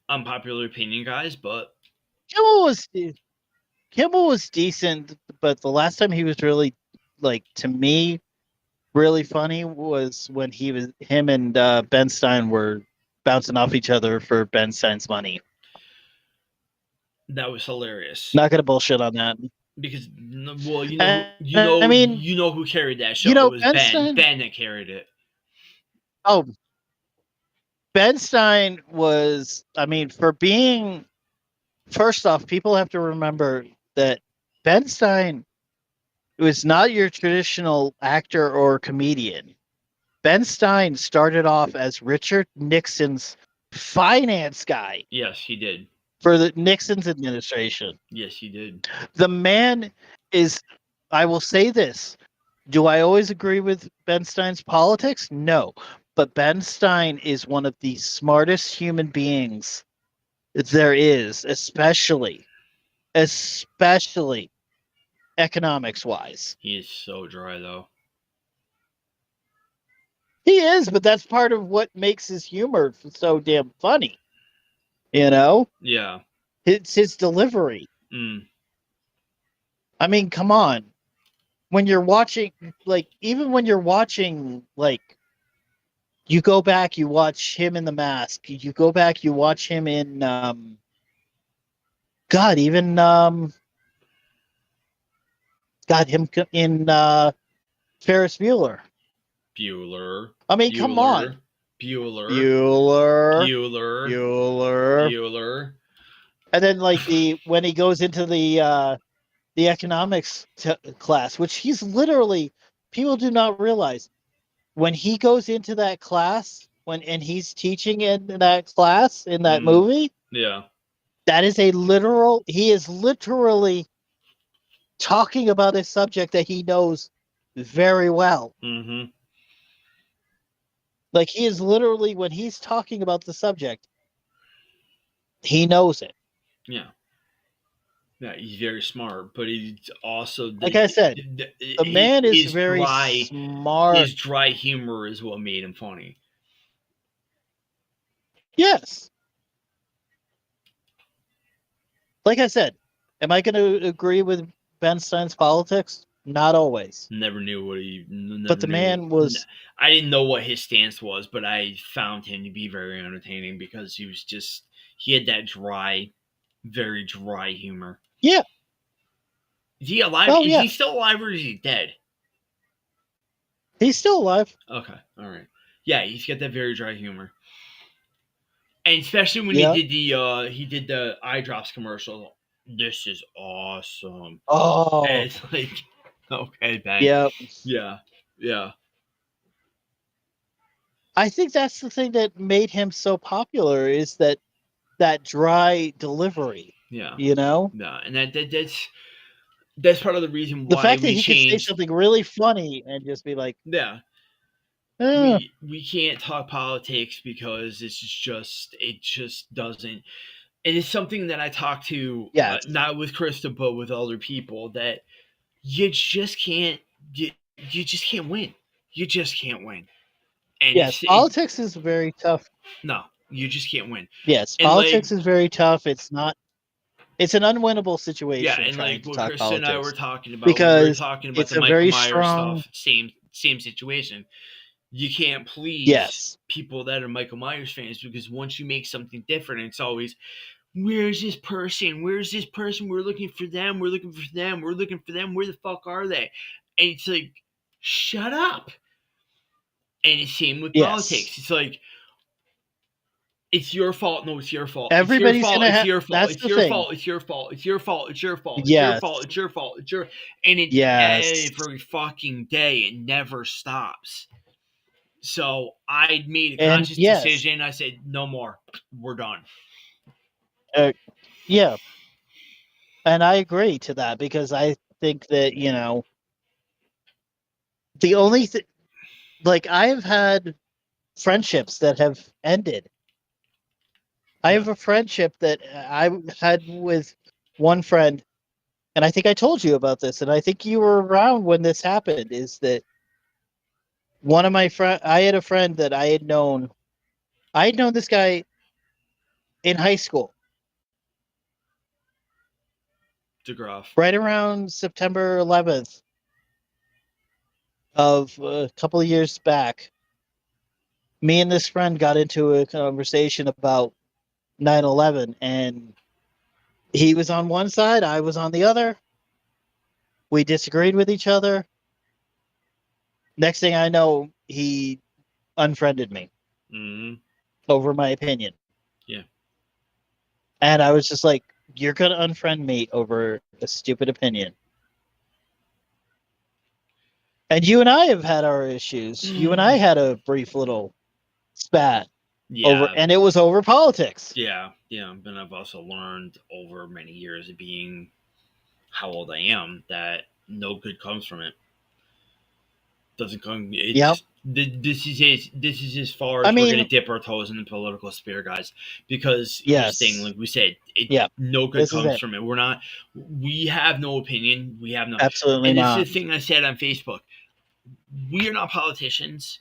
Unpopular opinion, guys, but Kimmel was decent, but the last time he was really, like, to me, really funny was when him and Ben Stein were bouncing off each other for Ben Stein's money. that was hilarious. Not gonna bullshit on that. Because well, I mean, you know who carried that show. you know, It was Ben Ben. Stein- Ben that carried it. Oh, Ben Stein was, I mean, for being, first off, people have to remember that Ben Stein was not your traditional actor or comedian. Ben Stein started off as Richard Nixon's finance guy Yes, he did. for the Nixon's administration. Yes, he did. The man is, I will say this. Do I always agree with Ben Stein's politics? No. But Ben Stein is one of the smartest human beings there is, especially economics wise. He is so dry though. He is, but that's part of what makes his humor so damn funny. You know? Yeah. It's his delivery. I mean, come on. When you're watching, like, even when you're watching, like, you go back, you watch him in The Mask. You go back, you watch him in, him in Ferris Bueller. Bueller. I mean, come on. Bueller. And then, like, when he goes into the economics class, which he's literally, people do not realize, when he goes into that class, and he's teaching in that class in that movie, yeah, that is he is literally talking about a subject that he knows very well. Mm-hmm. Like, he is literally, when he's talking about the subject, he knows it. Yeah. Yeah, he's very smart, but he's also, like I said, the man is very smart. His dry humor is what made him funny. Yes. Like I said, am I going to agree with Ben Stein's politics? Not always. Never knew what he. But the man was. I didn't know what his stance was, but I found him to be very entertaining because he had that dry, very dry humor. Yeah. Is he alive? Oh, is yeah. he still alive or is he dead? He's still alive. Okay, all right. Yeah, he's got that very dry humor, and especially when Yeah. he did the eye drops commercial. This is awesome. Oh. And it's like, okay, bang. Yeah. Yeah. I think that's the thing that made him so popular, is that dry delivery. Yeah. You know? Yeah, and that's part of the reason why The fact that we he can say changed. something really funny and just be like, Yeah. eh. We can't talk politics because it just doesn't. And it's something that I talk to, not with Krista, but with other people, that you just can't win. You just can't win. And Yes, politics is very tough. no, you just can't win. Yes, And politics is very tough. It's not. It's an unwinnable yeah, situation and trying like to what talk Chris and I were politics talking about when we were because talking about it's the a Michael very Myers strong. stuff, same situation. You can't please Yes, people that are Michael Myers fans because once you make something different, it's always where's this person? Where's this person? We're looking for them. We're looking for them. We're looking for them. Where the fuck are they? And it's like, shut up. And it's same with yes. politics. It's like, it's your fault. No, it's your fault. It's your Everybody's fault. gonna It's have. your fault. That's It's the your thing. fault. It's your fault. It's your fault. It's your fault. It's your Yes, fault. It's your fault. It's your and it's yes, every fucking day. It never stops. So I made a and conscious yes, decision. I said, no more. We're done. uh, yeah, and I agree to that because I think that the only thing, like I've had friendships that have ended. I Yeah. have a friendship that I had with one friend, and I think I told you about this, and I think you were around when this happened. Is that one of my friend? I had a friend that I had known. I had known this guy in high school, DeGroff. right around September 11th of a couple of years back. Me and this friend got into a conversation about 9/11, and he was on one side, I was on the other. We disagreed with each other. Next thing I know, he unfriended me Mm-hmm. over my opinion. Yeah. And I was just like, you're going to unfriend me over a stupid opinion. And you and I have had our issues. You and I had a brief little spat over, Yeah. and it was over politics. Yeah. Yeah. But I've also learned over many years of being how old I am that no good comes from it. Doesn't come. Yep. This is as far I as we're gonna mean, dip our toes in the political sphere, guys. Because here's the thing, yes. like we said, Yeah. no good This is comes it. from it. We have no opinion. We have no. Absolutely And this is not. the thing I said on Facebook. We are not politicians.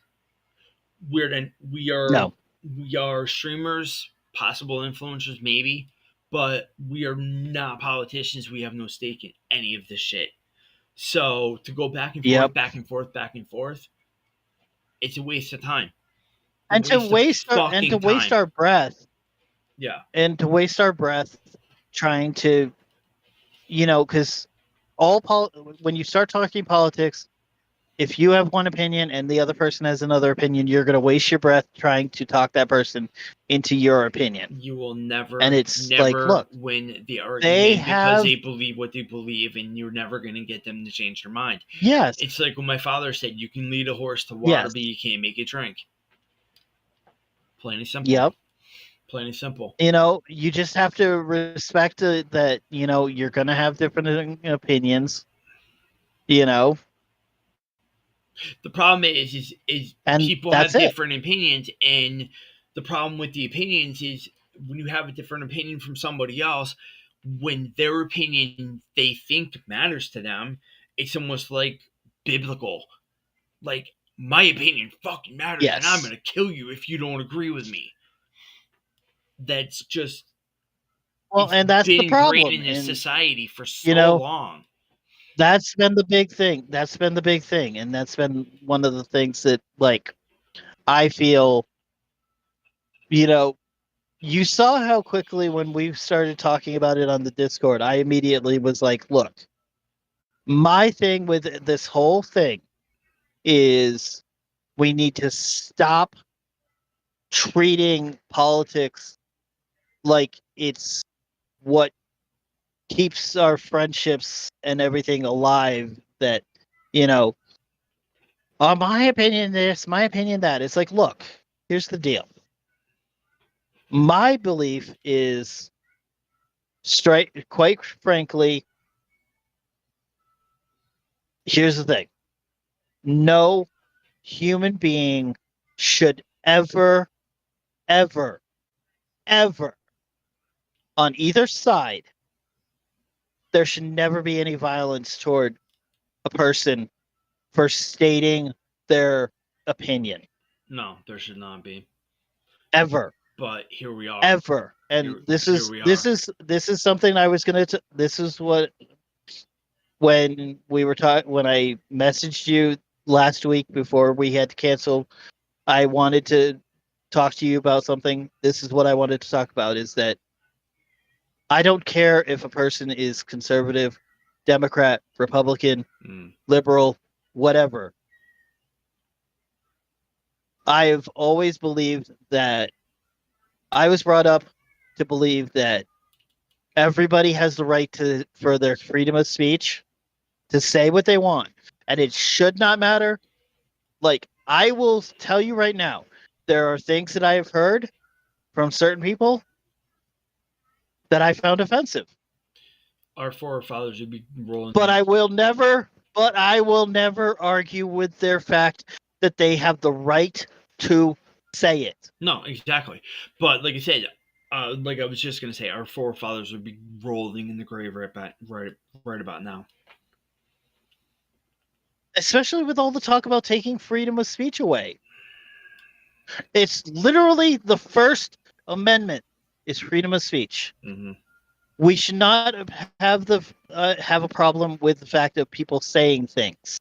We are No. we are streamers, possible influencers, maybe, but we are not politicians. We have no stake in any of this shit. So to go back and forth, Yep. back and forth, back and forth, it's a waste of time. And to Waste of fucking waste time. our breath Yeah. and to waste our breath trying to, because when you start talking politics, if you have one opinion and the other person has another opinion, you're going to waste your breath trying to talk that person into your opinion. You will never, And it's like, never look, win the they argument because have, they believe what they believe, and you're never going to get them to change their mind. yes, It's like when my father said, "You can lead a horse to water, yes, but you can't make it drink." Plain and simple. yep. Plain and simple. You just have to respect that, you're going to have different opinions, The problem is and people that's have it. different opinions, and the problem with the opinions is when you have a different opinion from somebody else, when their opinion they think matters to them, it's almost like biblical. Like my opinion fucking matters, and I'm Yes. gonna kill you if you don't agree with me. That's just Well, it's and that's been the ingrained problem. in this And, society for you so know, long. that's been the big thing. That's been the big thing. And that's been one of the things that, like, I feel, you saw how quickly when we started talking about it on the Discord, I immediately was like, look, my thing with this whole thing is we need to stop treating politics like it's what keeps our friendships and everything alive. That, you know, my opinion this, my opinion that. It's like, look, here's the deal. My belief is straight, quite frankly, here's the thing. No human being should ever, ever, ever, on either side, there should never be any violence toward a person for stating their opinion. No, there should not be. ever. But here we are. Ever. And Here this we is something I was gonna. This is what when we were talking when I messaged you last week before we had to cancel. I wanted to talk to you about something. This is what I wanted to talk about. Is that I don't care if a person is conservative, Democrat, Republican, liberal, whatever. I've always believed that I was brought up to believe that everybody has the right for their freedom of speech to say what they want, and it should not matter. Like, I will tell you right now, there are things that I have heard from certain people that I found offensive. Our forefathers would be rolling. But I will never argue with their fact that they have the right to say it. No, exactly. But like I said, like I was just gonna say, our forefathers would be rolling in the grave right about now. Especially with all the talk about taking freedom of speech away. It's literally the First Amendment is freedom of speech. Mm-hmm. We should not have a problem with the fact of people saying things.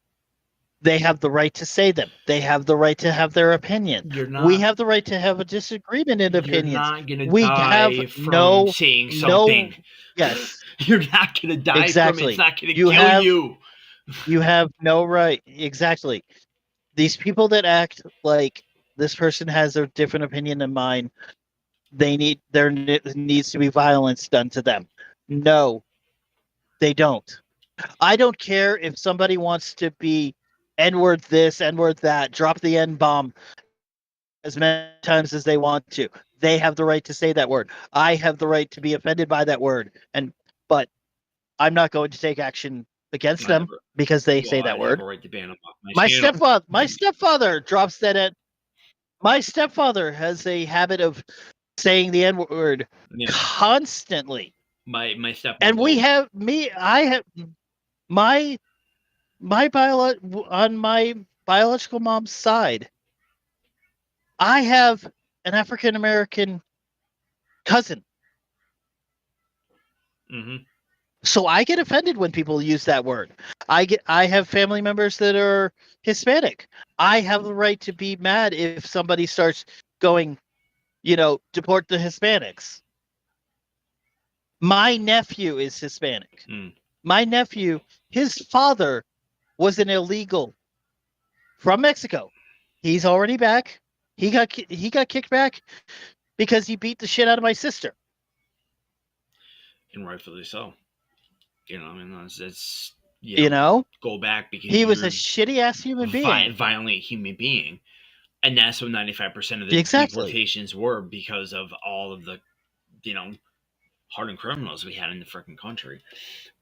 They have the right to say them. They have the right to have their opinion. We have the right to have a disagreement in opinions. You're not gonna we die have from saying something. Yes. You're not gonna die exactly. from it. It's not gonna kill you. You have no right. Exactly. These people that act like this person has a different opinion than mine, there needs to be violence done to them. No, they don't. I don't care if somebody wants to be N-word this, N-word that, drop the N-bomb as many times as they want to. They have the right to say that word. I have the right to be offended by that word. But I'm not going to take action against them because they say that word. Right to ban them off my stepfather drops that at. My stepfather has a habit of saying the N-word constantly. My stepmother. And I have my on my biological mom's side, I have an African American cousin. Mm-hmm. So I get offended when people use that word. I have family members that are Hispanic. I have the right to be mad if somebody starts going, deport the Hispanics. My nephew is Hispanic. My nephew, his father was an illegal from Mexico. He's already back. He got kicked back because he beat the shit out of my sister. And rightfully so. I mean, that's go back because he was a shitty ass human being, violent human being, and that's what 95% of the deportations were, because of all of the, hardened criminals we had in the freaking country.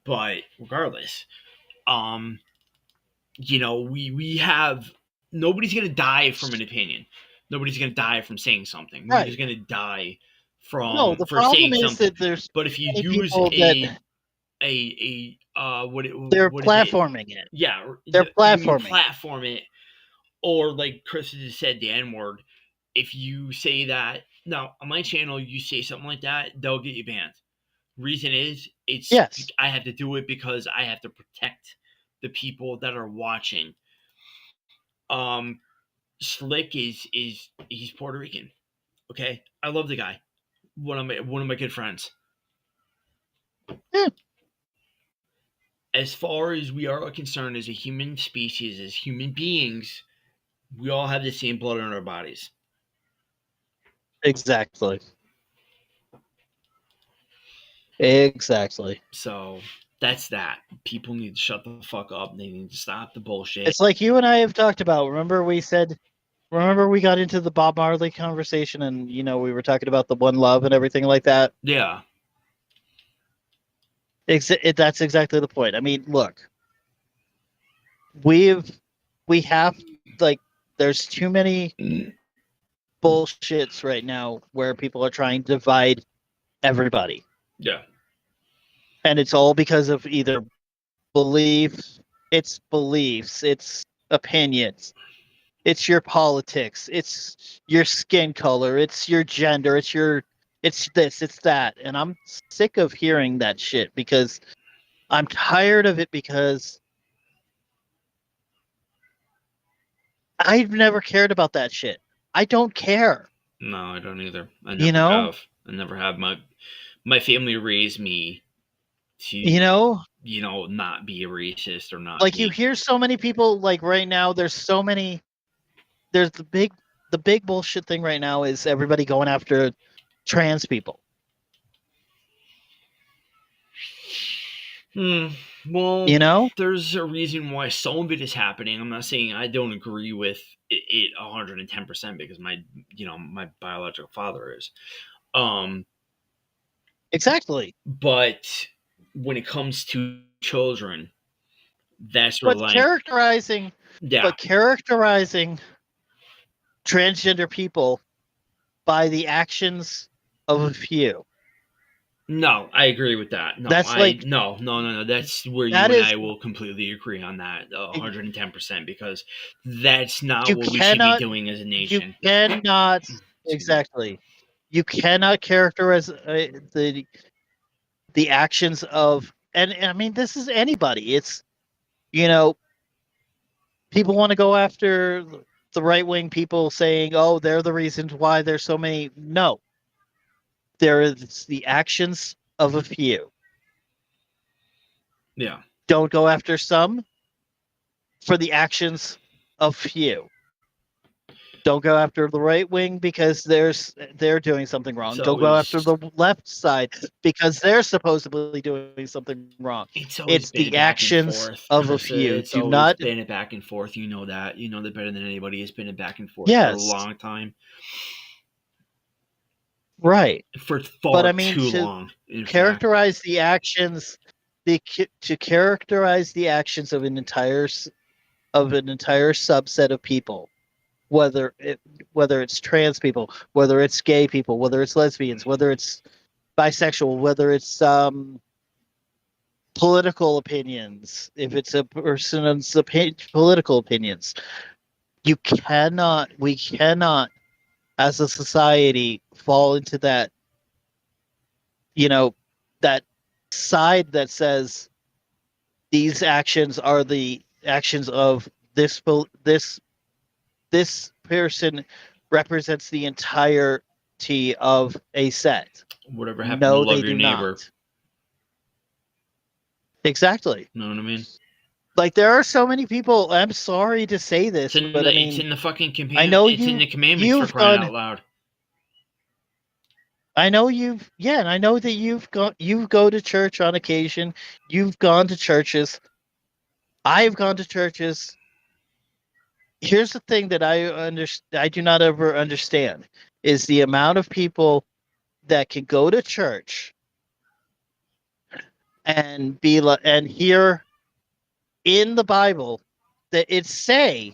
But regardless, we have nobody's gonna die from an opinion. Nobody's gonna die from saying something. Nobody's gonna die from the for problem saying is something. That there's but if you use they're platforming it. Yeah, they're platforming. Platform it, or like Chris just said, the N-word. If you say that now on my channel, you say something like that, they'll get you banned. Reason is, I have to do it because I have to protect the people that are watching. Slick is he's Puerto Rican. Okay, I love the guy. One of my good friends. Yeah. As far as we are concerned, as a human species, as human beings, we all have the same blood in our bodies. Exactly. So that's that. People need to shut the fuck up. They need to stop the bullshit. It's like you and I have talked about. Remember we got into the Bob Marley conversation, and we were talking about the one love and everything like that. Yeah. That's exactly the point. I mean, look, we have there's too many bullshits right now where people are trying to divide everybody. Yeah. And it's all because of either beliefs, it's opinions. It's your politics. It's your skin color. It's your gender. It's this. It's that. And I'm sick of hearing that shit because I'm tired of it because I've never cared about that shit. I don't care. No, I don't either. I You never know. have. I never have. My family raised me to, You know. not be a racist or not Like you be. hear so many people like right now. There's so many. There's the big bullshit thing right now is everybody going after trans people. Well, You know. there's a reason why some of it is happening. I'm not saying I don't agree with it 110% because my biological father is. Um, Exactly. but when it comes to children, that's sort of But like, characterizing, yeah, but characterizing transgender people by the actions of a few. no, I agree with that. No, That's like no. That's where you that and is I will completely agree on that 110% because that's not you what we should be cannot doing as a you nation. cannot Excuse me. exactly. You cannot characterize the actions of and I mean this is anybody. It's you know people want to go after the right wing people saying, "Oh, they're the reasons why there's so many." No, there is the actions of a few. Yeah. Don't go after some for the actions of few. Don't go after the right wing because they're doing something wrong. It's Don't go after always the left side because they're supposedly doing something wrong. it's always It's been the a back and actions forth. of a It's, few. it's Do always not. been a back and forth. You know that. You know that better than anybody. It's been a back and forth for a Yes, long time, right. for But far I mean, too to long. In fact, characterize the actions, to characterize the actions of of an entire subset of people, whether it's trans people, whether it's gay people, whether it's lesbians, whether it's bisexual, whether it's political opinions, if it's a person's political opinions, we cannot, as a society, fall into that, that side that says these actions are the actions of this this person represents the entirety of a set. whatever happened to No, love they your do neighbor? not. Exactly. You know what I mean? Like there are so many people. I'm sorry to say It's this, in but I the it's mean, in the fucking I know it's in the commandments for you've crying gone. out loud. I know and I know that you go to church on occasion. You've gone to churches. I've gone to churches. Here's the thing that I do not ever understand is the amount of people that can go to church and and hear in the Bible that it say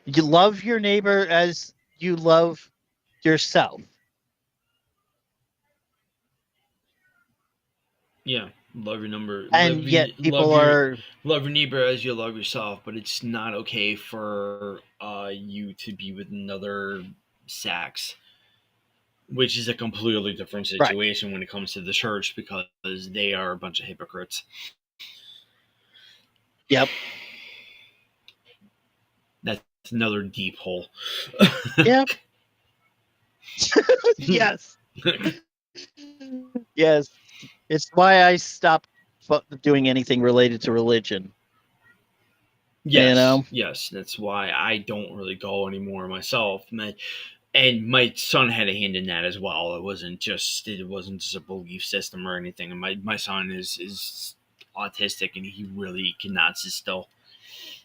you love your neighbor as you love yourself. Yeah, love your number, And yet people are love your neighbor as you love yourself. But it's not okay for you to be with another sex, which is a completely different right. situation when it comes to the church because they are a bunch of hypocrites. Yep. That's another deep hole. Yep. Yes. Yes. It's why I stopped doing anything related to religion. You Yes, know? yes, that's why I don't really go anymore myself. And my son had a hand in that as well. It wasn't just a belief system or anything. And my son is autistic and he really cannot sit still.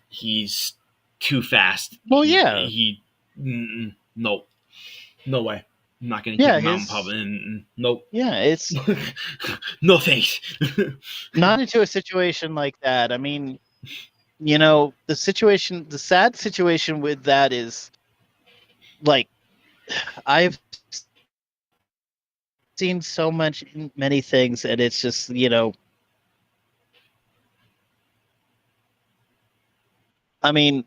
He's too fast. Well, yeah. Nope, no way. I'm not gonna take Yeah, him out in his public. Nope. yeah, it's No thanks. not into a situation like that. I mean, the sad situation with that is like I've seen so much many things and it's just, I mean,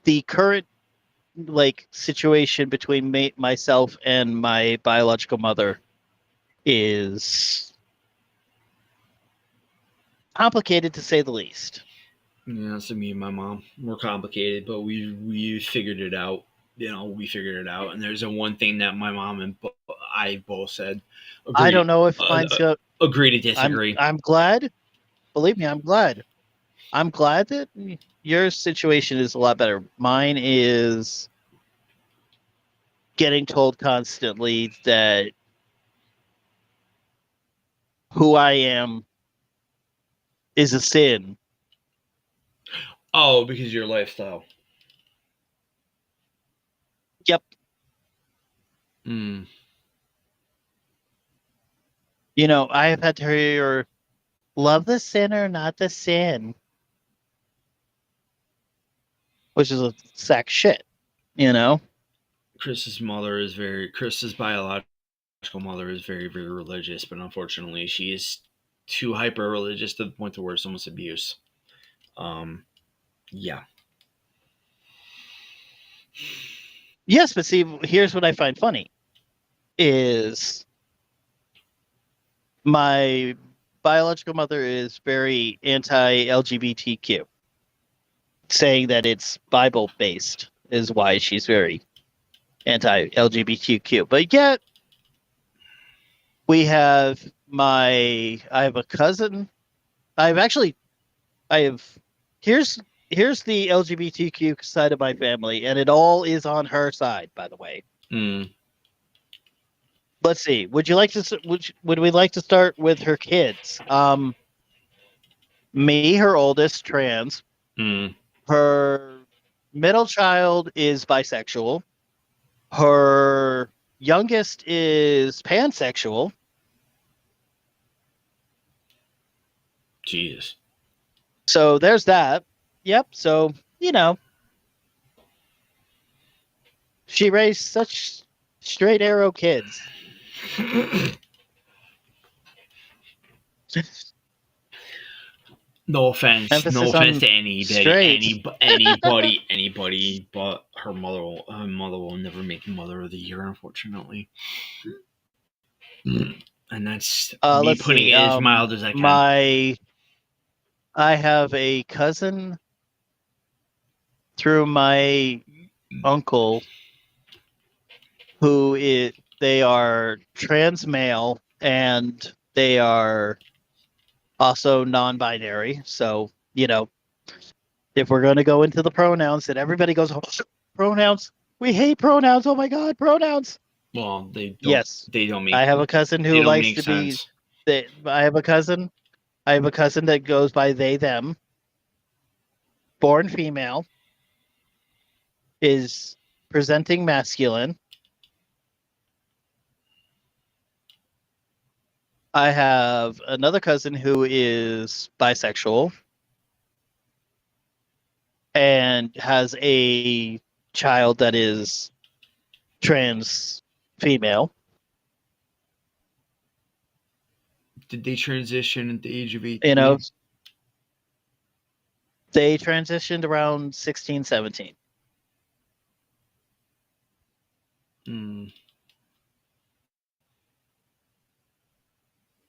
the current situation between myself and my biological mother is complicated to say the least. Yeah, so me and my mom, we're complicated, but we figured it out. We figured it out. And there's a one thing that my mom and I both said, I don't agree, know if mine's go. agree to disagree. I'm glad. Believe me, I'm glad. I'm glad that your situation is a lot better. Mine is getting told constantly that who I am is a sin. Oh, because of your lifestyle. Yep. Mm. I have had to hear, love the sinner, not the sin. Which is a sack shit, Chris's biological mother is very, very religious, but unfortunately she is too hyper religious to the point to where it's almost abuse. Yeah. Yes, but see, here's what I find funny is my biological mother is very anti-LGBTQ, saying that it's Bible based is why she's very anti-LGBTQ. But yet I have a cousin. I've actually I have here's the LGBTQ side of my family, and it all is on her side, by the way. Mm. Let's see. Would we like to start with her kids? Me, her oldest, trans. Mm. Her middle child is bisexual. Her youngest is pansexual. Jesus. So there's that. Yep. So, she raised such straight arrow kids. No offense. Emphasis No offense on to anybody, but her mother will never make Mother of the Year, unfortunately. And that's me Let's putting see. it as mild as I can. I have a cousin through my uncle they are trans male and they are also non-binary. So, if we're going to go into the pronouns, that everybody goes, oh, pronouns. We hate pronouns. Oh my God, pronouns. Well, they don't. Yes, They don't make. I have a cousin who likes to sense. I have a cousin that goes by they them. Born female, is presenting masculine. I have another cousin who is bisexual and has a child that is trans female. Did they transition at the age of 18? They transitioned around 16, 17. Mm.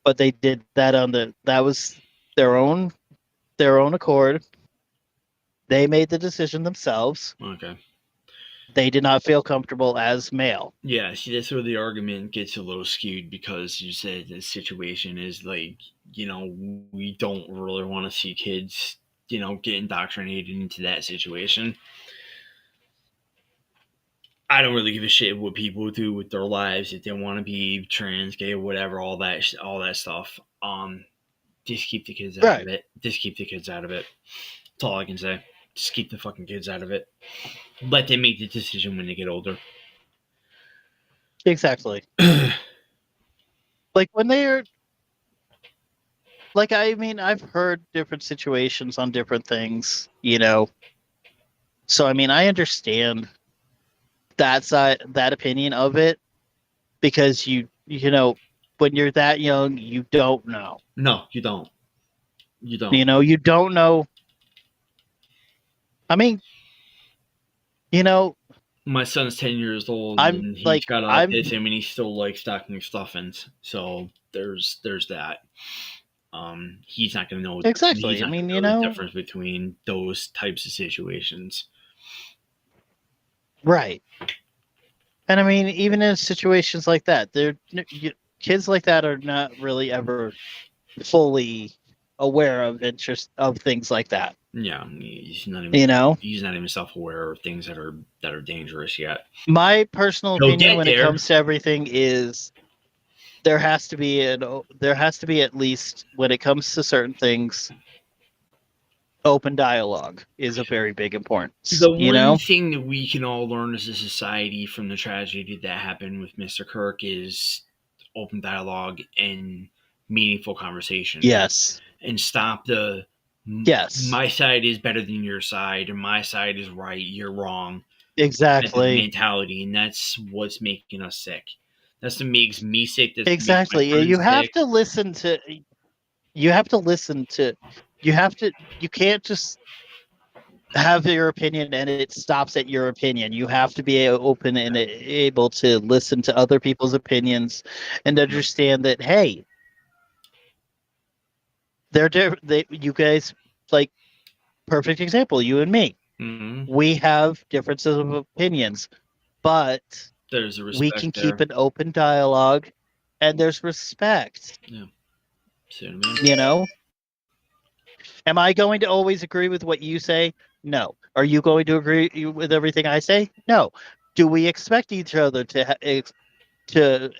But they did that that was their own accord. They made the decision themselves. Okay. They did not feel comfortable as male. Yeah, see, that's where the argument gets a little skewed because you said the situation is like, we don't really want to see kids, get indoctrinated into that situation. I don't really give a shit what people do with their lives if they want to be trans, gay, whatever, all that stuff. Just keep the kids out of it. Just keep the kids out of it. That's all I can say. Just keep the fucking kids out of it. Let them make the decision when they get older. Exactly. Like when they're like, I've heard different situations on different things, So I understand that side, that opinion of it, because when you're that young, you don't know. No, you don't. You don't. You don't know. I mean, You know, My son's 10 years old, I'm and he's like, got I'm autism, and he still likes stocking stuffings. So there's that. He's not gonna know. He's exactly. I not gonna mean, know the difference between those types of situations. right. And I mean, even in situations like that, kids like that are not really ever fully aware of interest of things like that. Yeah, he's not even You know, self-aware of things that are dangerous yet. my personal He'll opinion get when it there. comes to everything is there has to be, at least when it comes to certain things, open dialogue is a very big importance. The You one know? thing that we can all learn as a society from the tragedy that happened with Mr. Kirk is open dialogue and meaningful conversation, Yes. and stop the Yes. my side is better than your side, and my side is right, you're wrong type of Exactly. mentality, and that's what's making us sick. That's what makes me sick. That's what makes my Exactly. You friends have sick. to listen to you have to listen to you have to you can't just have your opinion and it stops at your opinion. You have to be open and able to listen to other people's opinions and Yep. understand that, hey, you guys, like, perfect example, you and me. Mm-hmm. We have differences of opinions, but There's a we respect can keep there. an open dialogue and there's respect, Yeah. See what I mean? you know? Am I going to always agree with what you say? No. Are you going to agree with everything I say? No. Do we expect each other to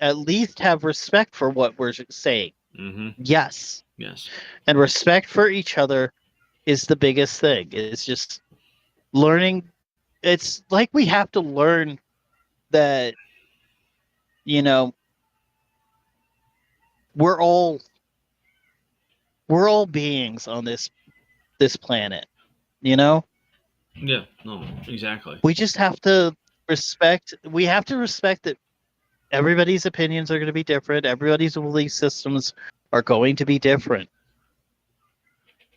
at least have respect for what we're saying? Mm-hmm. Yes. Yes. And respect for each other is the biggest thing. It's just learning. It's like we have to learn that, you know, we're all we're all beings on this planet, you know? Yeah. No. Exactly. We just have to respect that everybody's opinions are going to be different. Everybody's belief systems are going to be different.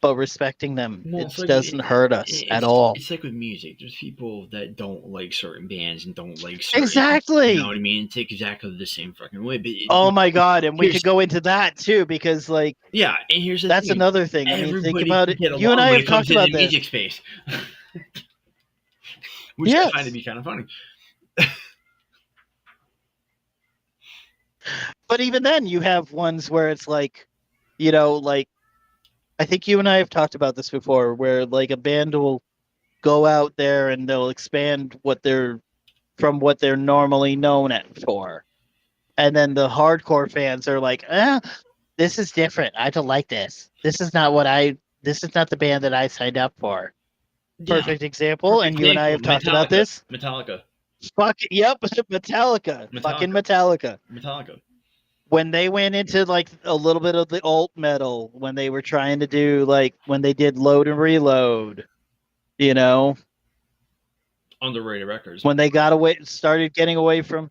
But respecting them, Well, it it's like doesn't hurt us at all. it's like with music. There's people that don't like certain bands and don't like certain. You know Exactly. what I mean? It's like exactly the same fucking way. But Oh my god, and we here's could go into that too, because like yeah, and here's the that's thing: another thing. I mean, think everybody about can it. get You and along I when have it comes talked to the about this. music space, which I find to Yes. be kind of funny. But even then you have ones where it's like, like, I think you and I have talked about this before, where like a band will go out there and they'll expand what they're normally known for. And then the hardcore fans are like, this is different. I don't like this. This is not the band that I signed up for. Yeah, Perfect example. perfect And you and I example: have talked about Metallica, this. Metallica, Fuck, yep. Metallica. Fucking Metallica, Metallica. Metallica. When they went into like a little bit of the alt metal, when they were trying to do like when they did Load and Reload, you know, Underrated records. when they started getting away from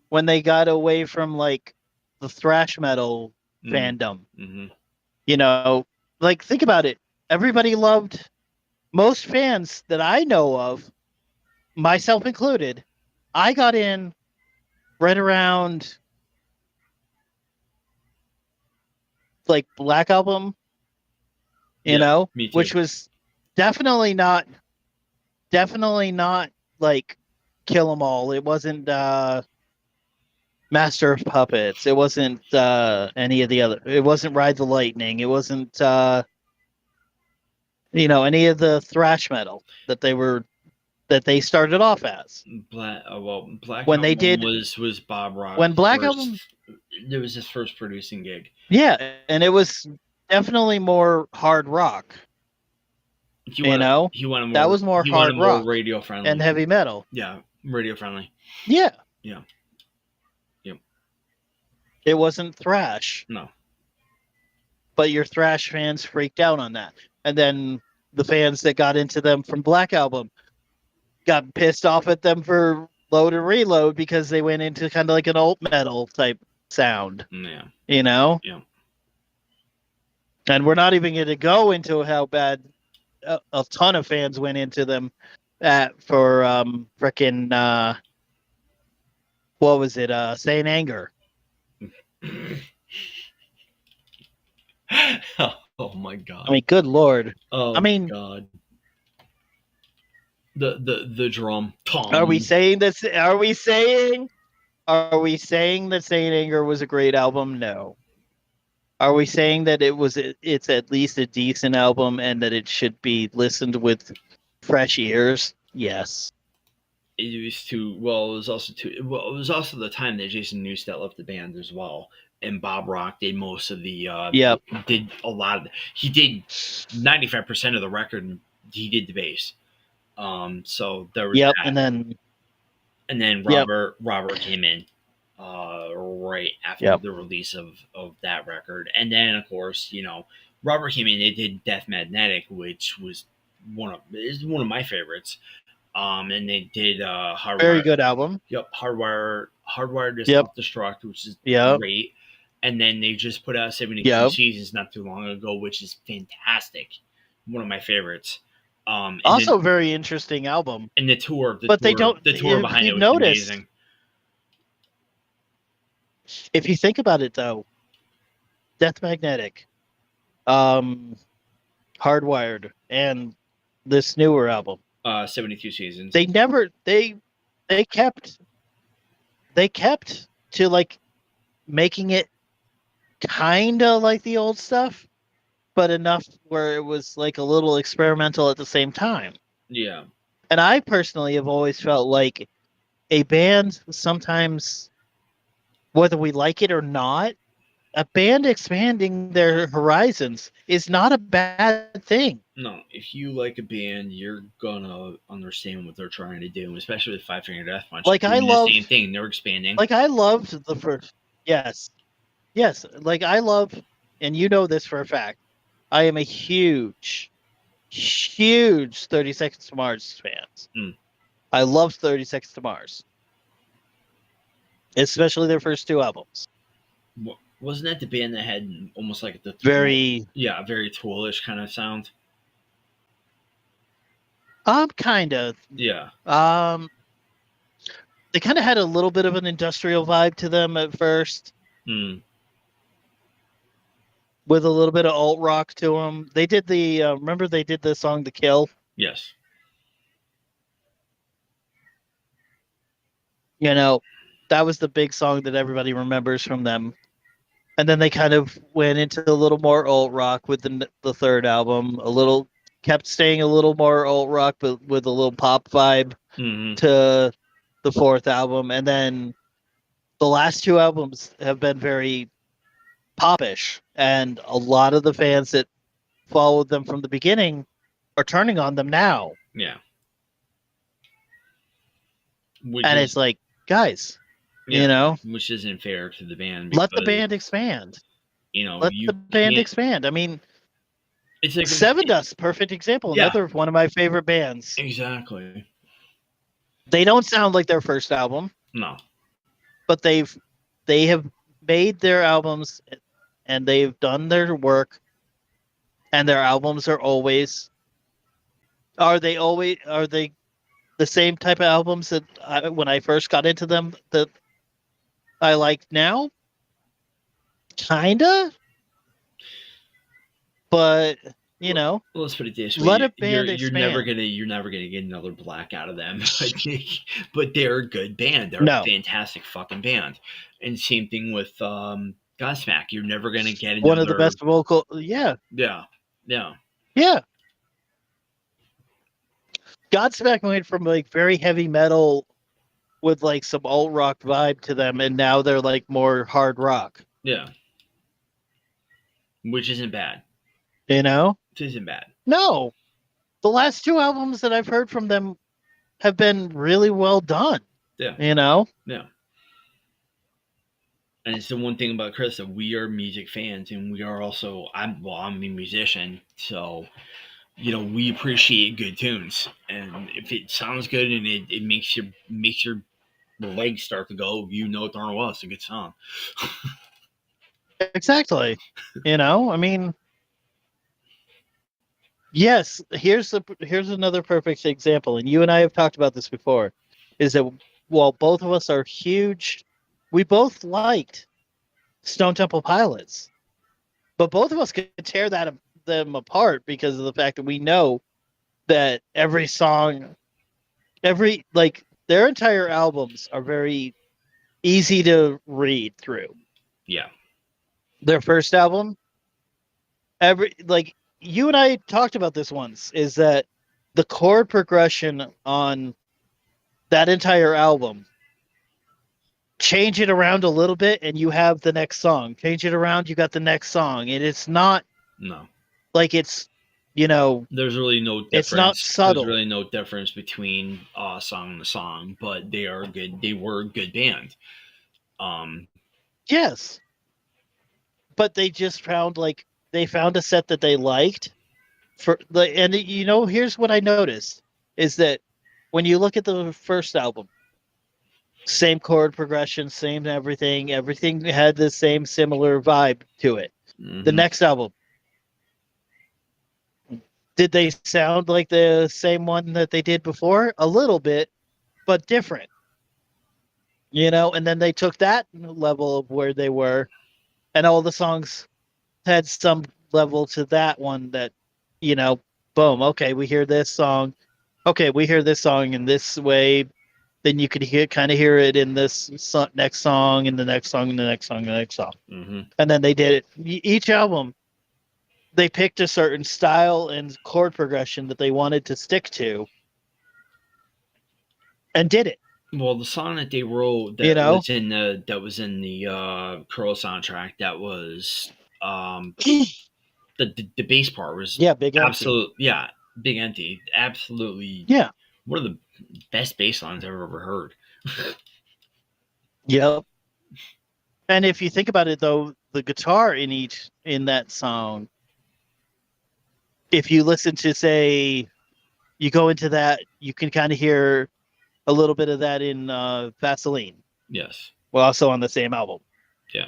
when they got away from like the thrash metal Mm-hmm. fandom. Mm-hmm. You know, like, think about it. Everybody loved, most fans that I know of, myself included. I got in right around like Black Album, Yeah, me too. which was definitely not like Kill 'Em All. It wasn't Master of Puppets. It wasn't any of the other. It wasn't Ride the Lightning. It wasn't any of the thrash metal that they started off as. Black When they Album did was Bob when Rock's Black first. Album, It was his first producing gig. yeah, and it was definitely more hard rock. He You wanted know, he wanted that more was more he wanted hard more rock radio and friendly. heavy metal. Yeah, radio friendly. Yeah, Yeah. Yep. it wasn't thrash, No. but your thrash fans freaked out on that, and then the fans that got into them from Black Album got pissed off at them for Load and Reload because they went into kind of like an alt metal type sound. Yeah. You know, Yeah. and we're not even going to go into how bad a ton of fans went into them for frickin' what was it? Saint Anger. Oh my god. I mean, good lord. Oh I mean, god. The drum. are we Tom. saying this? Are we saying? Are we saying that Saint Anger was a great album? No. Are we saying that it's at least a decent album and that it should be listened with fresh ears? Yes. It was too well. It was also too well. It was also the time that Jason Newsted left the band as well, and Bob Rock did most of the. Yep. Did a lot of. He did 95% of the record. He did the bass. So there was Yep. that, and then Yep. Robert came in, right after Yep. the release of that record, and then of course Robert came in. They did Death Magnetic, which was one of my favorites. And they did Hardwire. Very good album. Yep, Hardwire to Yep. Self Destruct, which is Yep. great. And then they just put out 72 Yep. Seasons not too long ago, which is fantastic. One of my favorites. And Also, very interesting album. and the tour, They don't. the tour If behind you it was noticed, amazing. if you think about it, though, Death Magnetic, Hardwired, and this newer album, 72 Seasons. they never they kept to like making it kind of like the old stuff, but enough where it was like a little experimental at the same time. Yeah. And I personally have always felt like a band sometimes, whether we like it or not, a band expanding their horizons is not a bad thing. No, if you like a band, you're gonna understand what they're trying to do, especially with Five Finger Death Punch. Like, I love the same thing. They're expanding. Like, I loved the first. Yes. Like, I love, and you know this for a fact, I am a huge 30 Seconds to Mars fan. Mm. I love 30 Seconds to Mars, especially their first two albums. Wasn't that the band that had almost like the very Toolish kind of sound? Kind of. Yeah. They kind of had a little bit of an industrial vibe to them at first. Mm. With a little bit of alt rock to them. They did remember they did the song "The Kill"? Yes. That was the big song that everybody remembers from them. And then they kind of went into a little more alt rock with the third album. Kept staying a little more alt rock, but with a little pop vibe to the fourth album. And then the last two albums have been very popish, and a lot of the fans that followed them from the beginning are turning on them now. Yeah. And it's like, guys, which isn't fair to the band. Let the band expand. Let the band expand. I mean, it's like Sevendust, perfect example. Yeah. Another one of my favorite bands. Exactly. They don't sound like their first album. No. But they have made their albums and they've done their work, and their albums are they the same type of albums that when I first got into them that I like now? Kinda. But let's put it this way: let a band expand. You're never gonna get another Black out of them. I think, but they're a good band. They're a fantastic fucking band. And same thing with Godsmack. You're never gonna get another... one of the best vocal. Yeah. Godsmack went from like very heavy metal with like some alt rock vibe to them, and now they're like more hard rock. Yeah. Which isn't bad. It isn't bad. No. The last two albums that I've heard from them have been really well done. Yeah. Yeah. And it's the one thing about Chris, that we are music fans, and we are also I'm a musician, so we appreciate good tunes. And if it sounds good and it makes your legs start to go, darn well it's a good song. Exactly. I mean, Yes, here's another perfect example, and you and I have talked about this before, is that while both of us are huge, we both liked Stone Temple Pilots, but both of us could tear them apart because of the fact that we know that every song, every like their entire albums are very easy to read through. Yeah. Their first album, every like you and I talked about this once, is that the chord progression on that entire album, change it around a little bit and you have the next song, change it around, you got the next song, and it's not No. like it's, you know, There's really no it's not difference. There's subtle. really no difference between song and song, but they are good. They were a good band. Um, Yes, but they just found like they found a set that they liked for the, and you know, here's what I noticed is that when you look at the first album, same chord progression, same everything, everything had the same similar vibe to it. The mhm. next album, did they sound like the same one that they did before? A little bit, but different, you know? And then they took that level of where they were, and all the songs had some level to that one that, you know, boom, okay, we hear this song. Okay, we hear this song in this way. Then you could kind of hear it in this next song, and the next song, and the next song, and the next song. Mhm. And then they did it. Each album, they picked a certain style and chord progression that they wanted to stick to and did it. Well, the song that they wrote You know, that was in the Curl soundtrack, that was um the bass part was yeah, Big Empty. absolute, yeah, Big Empty, absolutely Yeah, one of the best bass lines I've ever heard. yep. And if you think about it, though, the guitar in that song, if you listen to say you go into that, you can kind of hear a little bit of that in Vaseline. Yes. Well, also on the same album. Yeah.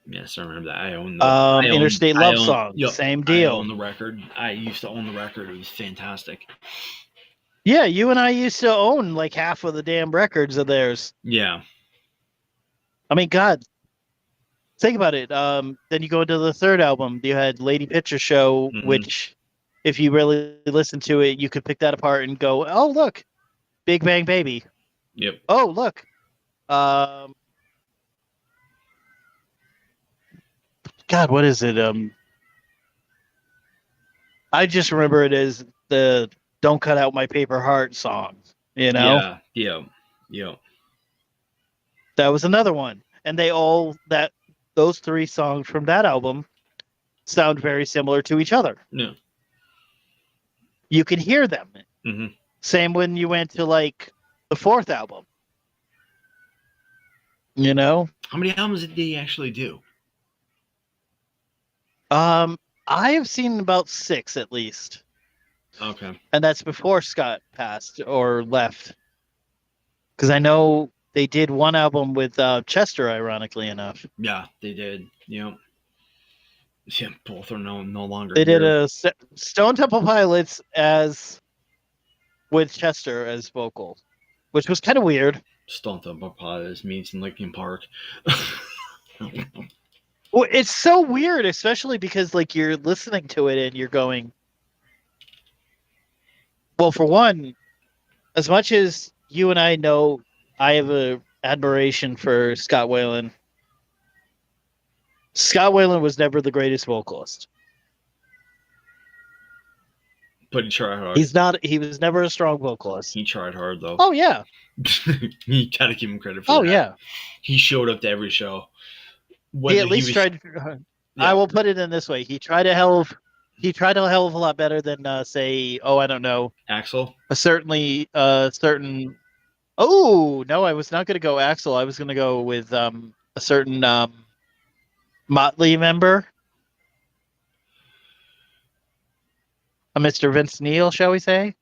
Yes, I remember that. Interstate Love Song, Yep, same I own deal. the record. I used to own the record. It was fantastic. Yeah, you and I used to own like half of the damn records of theirs. Yeah. I mean, God, think about it. Then you go into the third album. You had Lady Picture Show, Hmm. which, if you really listen to it, you could pick that apart and go, "Oh, look, Big Bang Baby. Yep. Oh, look, um, God, what is it? I just remember it as the "Don't Cut Out My Paper Heart" song. You know, Yeah. Yeah. Yeah. that was another one, and they all that those three songs from that album sound very similar to each other. No. You can hear them. Hmm. Same when you went to like the fourth album. You know, How many albums did they actually do? um, I have seen about 6 at least, Okay. and that's before Scott passed or left. Because I know they did one album with Chester, ironically enough. Yeah, they did. Yep. Yeah, both are no longer They did here. a Stone Temple Pilots as with Chester as vocal, which was kind of weird. Stone Temple Pilots meets in Linkin Park. Well, it's so weird, especially because like you're listening to it and you're going, well, for one, as much as you and I know, I have a admiration for Scott Weiland. Scott Weiland was never the greatest vocalist. But he tried hard. He's not. He was never a strong vocalist. He tried hard though. Oh yeah. You gotta give him credit for Oh that. yeah. He showed up to every show. He at least tried. I will put it in this way: he tried a hell of a lot better than say, oh, I don't know, Axel. a certain. Oh no, I was not going to go Axel. I was going to go with a certain Motley member, a Mr. Vince Neil, shall we say?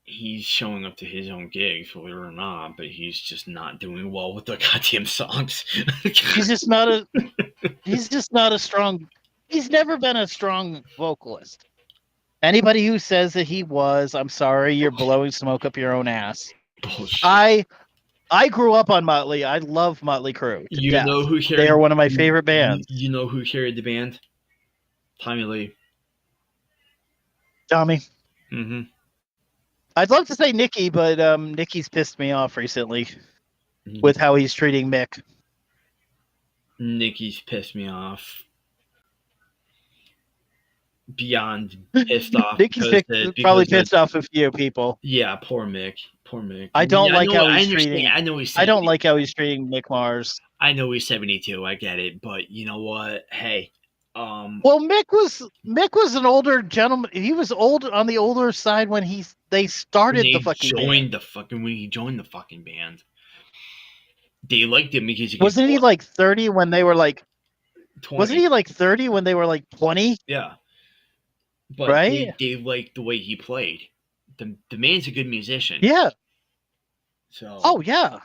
He's showing up to his own gigs, believe it or not, but he's just not doing well with the goddamn songs. He's just not a. He's just not a strong. He's never been a strong vocalist. Anybody who says that he was, I'm sorry, you're blowing smoke up your own ass. Bullshit. I grew up on Motley. I love Motley Crue to You death. know who carried? They are one of my favorite bands. You know who carried the band? Tommy Lee. Tommy. Mm-hmm. I'd love to say Nikki, but Nikki's pissed me off recently with how he's treating Mick. Nikki's pissed me off. Beyond pissed off. Nikki's probably pissed off a few people. Yeah, poor Mick. Poor Mick. I don't like how he's treating. I know he's. I don't like how he's treating Mick Mars. I know he's 72. I get it, but you know what? Hey, well, Mick was an older gentleman. He was old on the older side when they started the fucking band. When he joined the fucking band. They liked him because wasn't he like 30 when they were like 20. Wasn't he like 30 when they were like 20? Yeah. But right? they liked the way he played. The man's a good musician. Yeah. So. Oh yeah.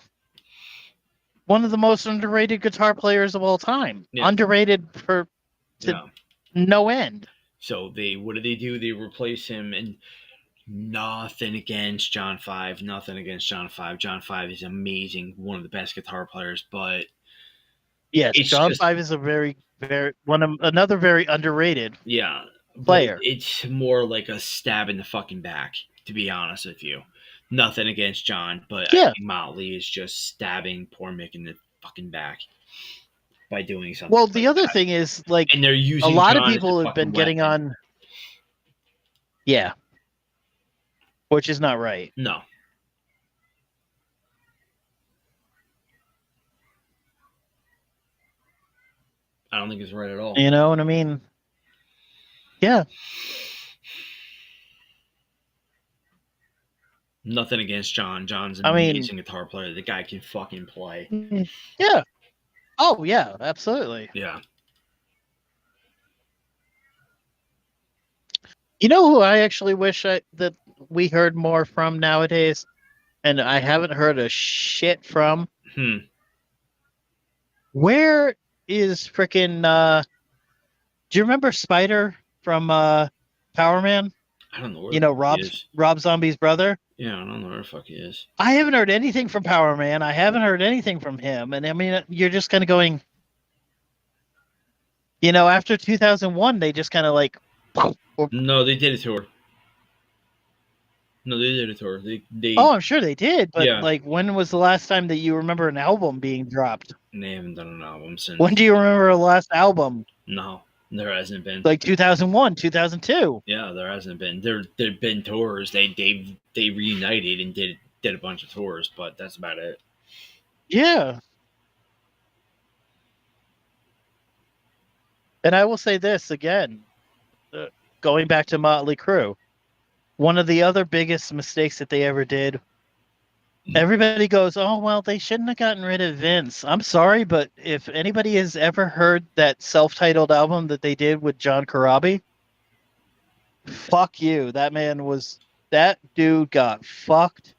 One of the most underrated guitar players of all time. Yeah. Underrated to no end. So what do? They replace him, and nothing against John Five. Nothing against John Five. John Five is amazing, one of the best guitar players. But yes, John Five is a very another very underrated. Yeah. Player. It's more like a stab in the fucking back, to be honest with you. Nothing against John, but I think Motley is just stabbing poor Mick in the fucking back by doing something. Well, the other thing is, like, and they're using a lot John of people have been getting on. Yeah. Which is not right. No. I don't think it's right at all. You know what I mean? Yeah. Nothing against John. John's an amazing guitar player. The guy can fucking play. Yeah. Oh, yeah, absolutely. Yeah. You know who I actually wish that we heard more from nowadays? And I haven't heard a shit from? Where is freaking... do you remember Spider from Power Man? I don't know. You know, Rob Zombie's brother? Yeah, I don't know where the fuck he is. I haven't heard anything from Power Man. I haven't heard anything from him. And I mean, you're just kind of going... You know, after 2001, they just kind of like... No, they did a tour. Oh, I'm sure they did. But like, when was the last time that you remember an album being dropped? They haven't done an album since. When do you remember the last album? No, there hasn't been. Like 2001, 2002. Yeah, there hasn't been. There've been tours. They reunited and did a bunch of tours, but that's about it. Yeah. And I will say this again, going back to Motley Crue, one of the other biggest mistakes that they ever did, everybody goes, oh, well, they shouldn't have gotten rid of Vince. I'm sorry, but if anybody has ever heard that self-titled album that they did with John Corabi, fuck you. That dude got fucked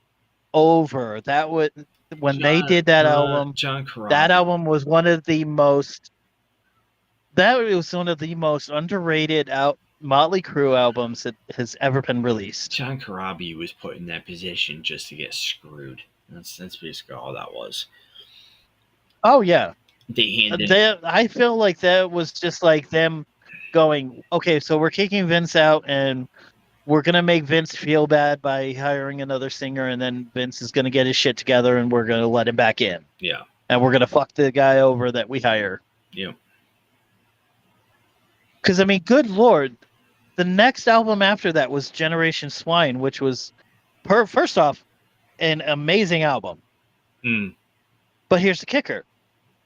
over. They did that album, John Corabi. That album was one of the most underrated Motley Crue albums that has ever been released. John Corabi was put in that position just to get screwed. That's basically all that was. Oh yeah. I feel like that was just like them going, okay, so we're kicking Vince out and we're gonna make Vince feel bad by hiring another singer, and then Vince is gonna get his shit together and we're gonna let him back in. Yeah. And we're gonna fuck the guy over that we hire. Yeah. Because, I mean, good Lord, the next album after that was Generation Swine, which was, first off, an amazing album. But here's the kicker.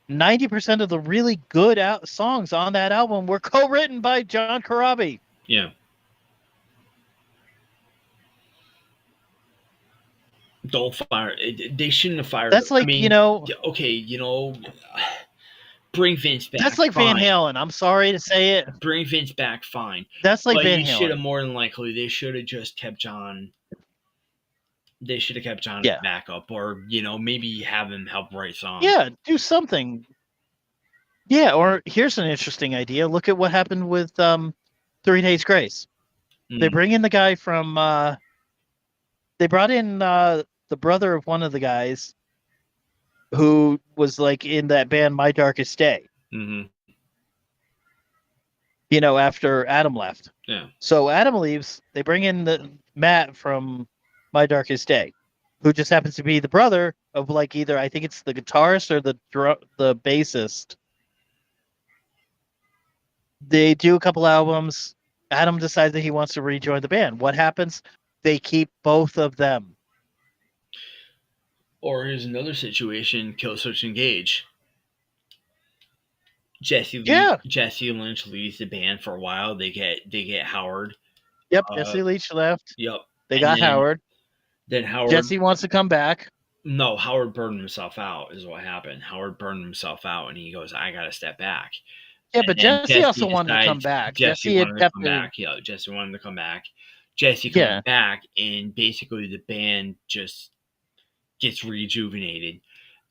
90% of the really good songs on that album were co-written by John Corabi. Yeah. Don't fire. They shouldn't have fired. That's like, okay, bring Vince back. That's like fine. Van Halen. I'm sorry to say it. Bring Vince back, fine. That's like but Van Halen. Should have more than likely. They should have just kept John. They should have kept John back up, or maybe have him help write songs. Yeah, do something. Yeah, or here's an interesting idea. Look at what happened with 3 Days Grace. They Mm, bring in the guy from they brought in the brother of one of the guys who was like in that band My Darkest Day, hmm after Adam left. Yeah. So Adam leaves, they bring in the Matt from My Darkest Day, who just happens to be the brother of like either I think it's the guitarist or the bassist. They do a couple albums. Adam decides that he wants to rejoin the band. What happens? They keep both of them. Or here's another situation: Killswitch Engage. Yeah. Jesse Lynch leaves the band for a while. They get Howard. Yep. Uh, Jesse Leach left. yep. They And got Howard. then Howard. Jesse wants to come back. No, Howard burned himself out. Is what happened. Howard burned himself out, and he goes, "I gotta step back." Yeah, And but then Jesse Jesse also wanted to come decides back. Jesse Jesse had wanted to kept come the back. Yeah, Jesse wanted to come back. Jesse comes yeah. back, and basically the band just gets rejuvenated.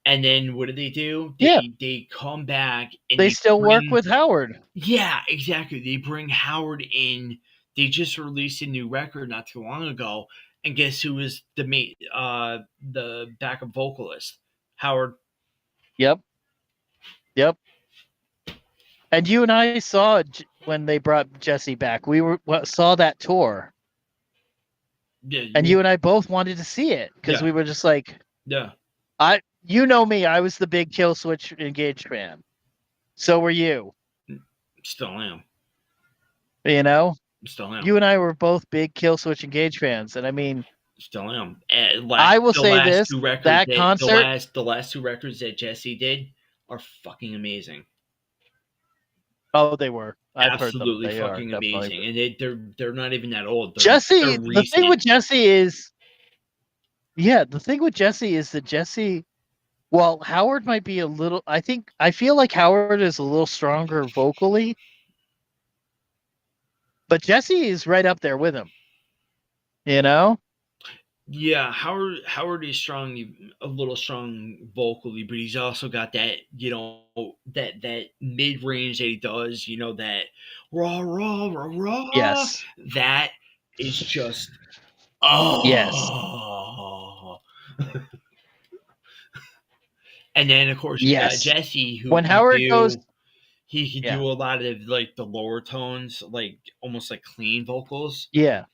And then what do? Yeah. They come back and They they still work bring with Howard. yeah, exactly. They bring Howard in. They just released a new record not too long ago, and guess who was the backup vocalist? Howard. Yep. Yep. And you and I saw when they brought Jesse back. Saw that tour, Yeah, and you and I both wanted to see it because yeah, we were just like, yeah. you know me, I was the big Killswitch Engage fan. So were you. Still am. You know, Still am. you and I were both big Killswitch Engage fans, and I mean, Still am. I will The say last this: two records that that concert, the last two records that Jesse did are fucking amazing. oh, they were. I've heard them. Absolutely They are fucking definitely. amazing, and they're not even that old. They're Jesse, the thing recent. with Jesse is, yeah, the thing with Jesse is that Jesse, well, Howard might be a little. I feel like Howard is a little stronger vocally, but Jesse is right up there with him. You know? Yeah, Howard is strong, a little strong vocally, but he's also got that that mid range that he does. That raw raw raw raw. Yes. That is just Yes. oh. And then of course you got Yes. Jesse who When Howard goes, he can yeah, do a lot of like the lower tones, like almost like clean vocals, yeah,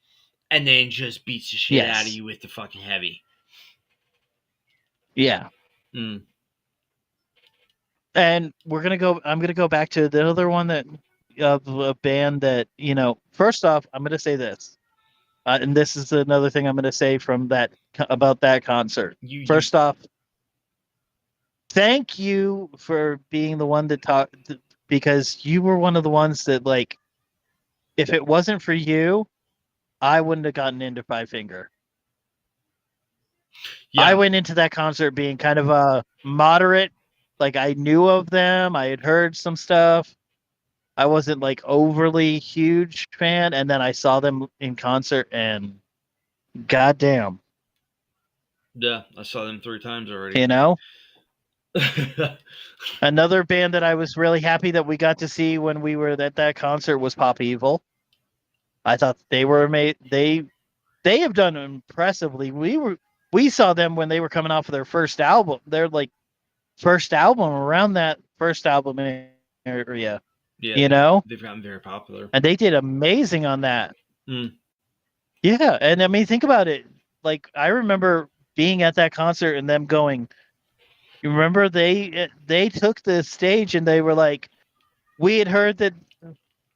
and then just beats the shit out of yes, you with the fucking heavy. yeah. Mm. And I'm gonna go back to the other one that of a band that First off, I'm gonna say this, and this is another thing I'm gonna say from that about that concert. You First off, thank you for being the one that talked, because you were one of the ones that, like, if it wasn't for you, I wouldn't have gotten into Five Finger. yeah. I went into that concert being kind of a moderate, like I knew of them, I had heard some stuff. I wasn't like overly huge fan, and then I saw them in concert, and goddamn, Yeah, I saw them 3 times already. you know. Another band that I was really happy that we got to see when we were at that concert was Pop Evil. I thought they were made. They have done impressively. We saw them when they were coming off of their first album. Their like first album, around that first album area, Yeah, they've gotten very popular. and they did amazing on that. Mm. Yeah, and I mean, think about it. Like, I remember being at that concert and them going. You remember they took the stage and they were like, we had heard that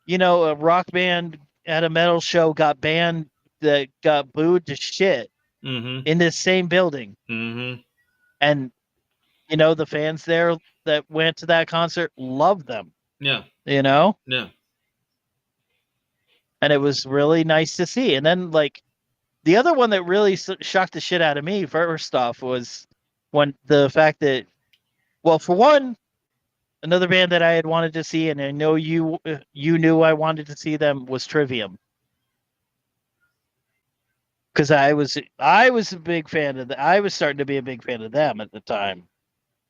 a rock band at a metal show got banned, that got booed to shit Mm-hmm. in this same building, Mm-hmm. and the fans there that went to that concert loved them. Yeah. Yeah, Yeah. and it was really nice to see. And then, like, the other one that really shocked the shit out of me, first off, was when the fact that, well, for one, another band that I had wanted to see, and I know you knew I wanted to see them, was Trivium, because I was a big fan of I was starting to be a big fan of them at the time.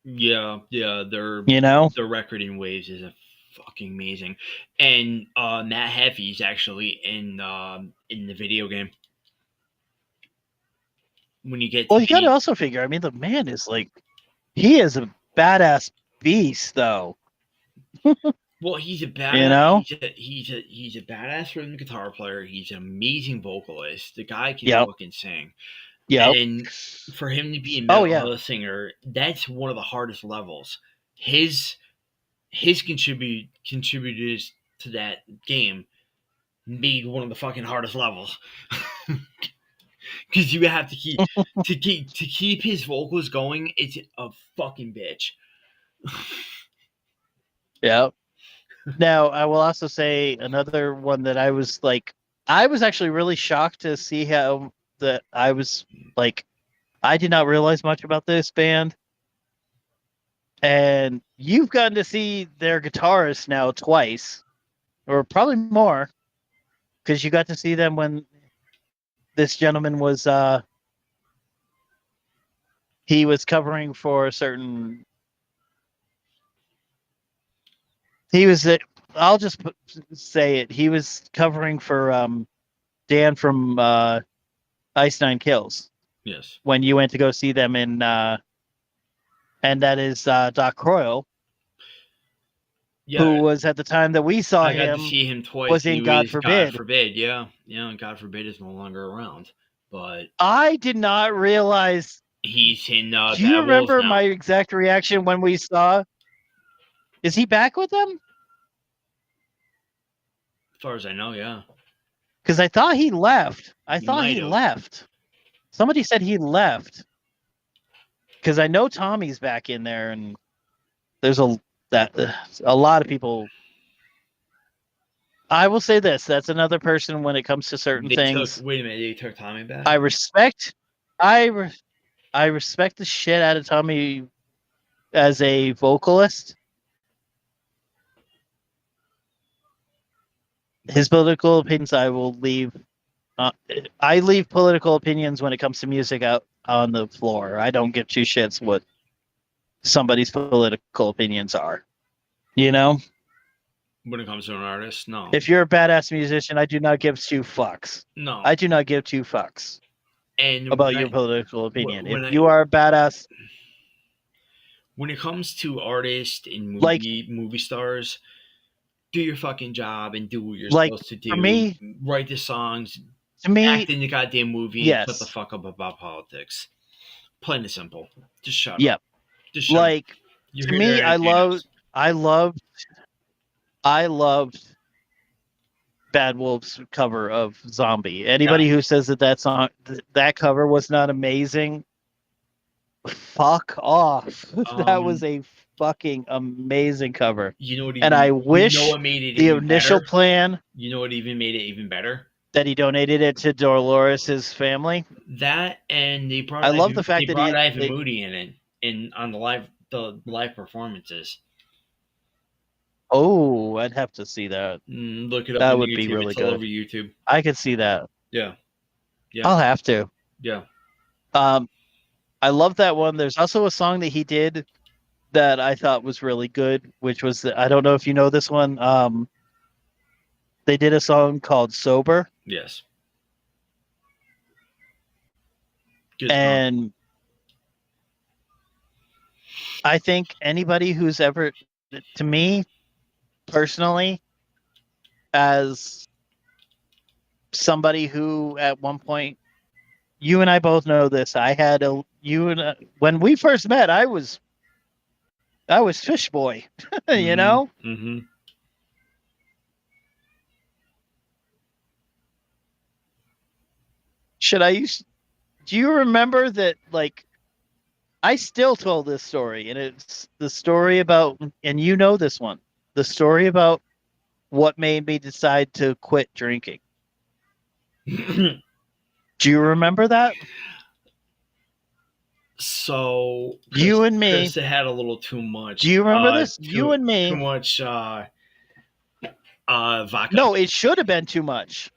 Yeah, yeah, You know? their record in Waves is a fucking amazing, and Matt Heffy's actually in the video game. When you get to Well, you got to be, also figure. I mean, the man is like, he is a badass beast, though. well, he's a You badass. know? He's a badass rhythm guitar player. He's an amazing vocalist. The guy can Yep. fucking sing, Yep. and for him to be a Oh mental yeah. health singer, that's one of the hardest levels. His contributors to that game made one of the fucking hardest levels because you have to keep his vocals going. It's a fucking bitch. Yep. Now, I will also say another one that I was actually really shocked to see how that I was like, I did not realize much about this band. And you've gotten to see their guitarist now twice, or probably more, because you got to see them when this gentleman was he was covering for a certain he was I'll just say it. He was covering for Dan from Ice Nine Kills Yes. when you went to go see them in and that is Doc Croyle, Yeah, who was at the time that we saw I got to him see him twice. was He in God was God Forbid. Forbid. Yeah, yeah. God Forbid is no longer around, but I did not realize. he's in Do you Bad Wolves remember now. my exact reaction when we saw? Is he back with them? As far as I know, yeah. Because I thought he left. I He thought might he have. left. Somebody said he left. Because I know Tommy's back in there, and there's a lot of people. I will say this: that's another person when it comes to certain They took. things. Wait a minute. They took Tommy back. I respect. I re- I respect the shit out of Tommy as a vocalist. His political opinions, I will leave. I leave political opinions when it comes to music out on the floor. I don't give two shits what somebody's political opinions are. You know, When it comes to an artist, no, if you're a badass musician, I do not give two fucks. no. I do not give two fucks And about your political opinion. If when I you are a badass, when it comes to artists and like movie stars, do your fucking job and do what you're like supposed to for do. me, Write the songs, to me, act in the goddamn movie, and shut the yes, fuck up about politics. Plain and simple. Just shut up. yep. Just shut up. Like You're to here to me, entertain us. I loved, I loved Bad Wolves cover of Zombie. Anybody Yeah. who says that song, that cover was not amazing, fuck off. That was Um, a fucking amazing cover. you know what And I you know wish what made it the even initial better? plan You know what even made it even better? that he donated it to Dolores's family. That and I love the fact They that brought Ivan Moody in it in on the live performances. oh, I'd have to see that. Look it up That on would be YouTube. really It's all over good. YouTube. I could see that. Yeah. Yeah. I'll have to. Yeah. Um, I love that one. There's also a song that he did that I thought was really good, which was I don't know if you know this one. They did a song called "Sober," Yes. Good song. and I think anybody who's ever, to me personally, as somebody who at one point, you and I both know this. I had when we first met, I was Fish Boy, you know. Mm-hmm. Should I use? Do you remember that? Like, I still told this story, and it's the story about, and you know this one, the story about what made me decide to quit drinking. Do you remember that? So You and me. Chris had a little too much. Do you remember this? You and me. Too much vodka. No, it should have been too much.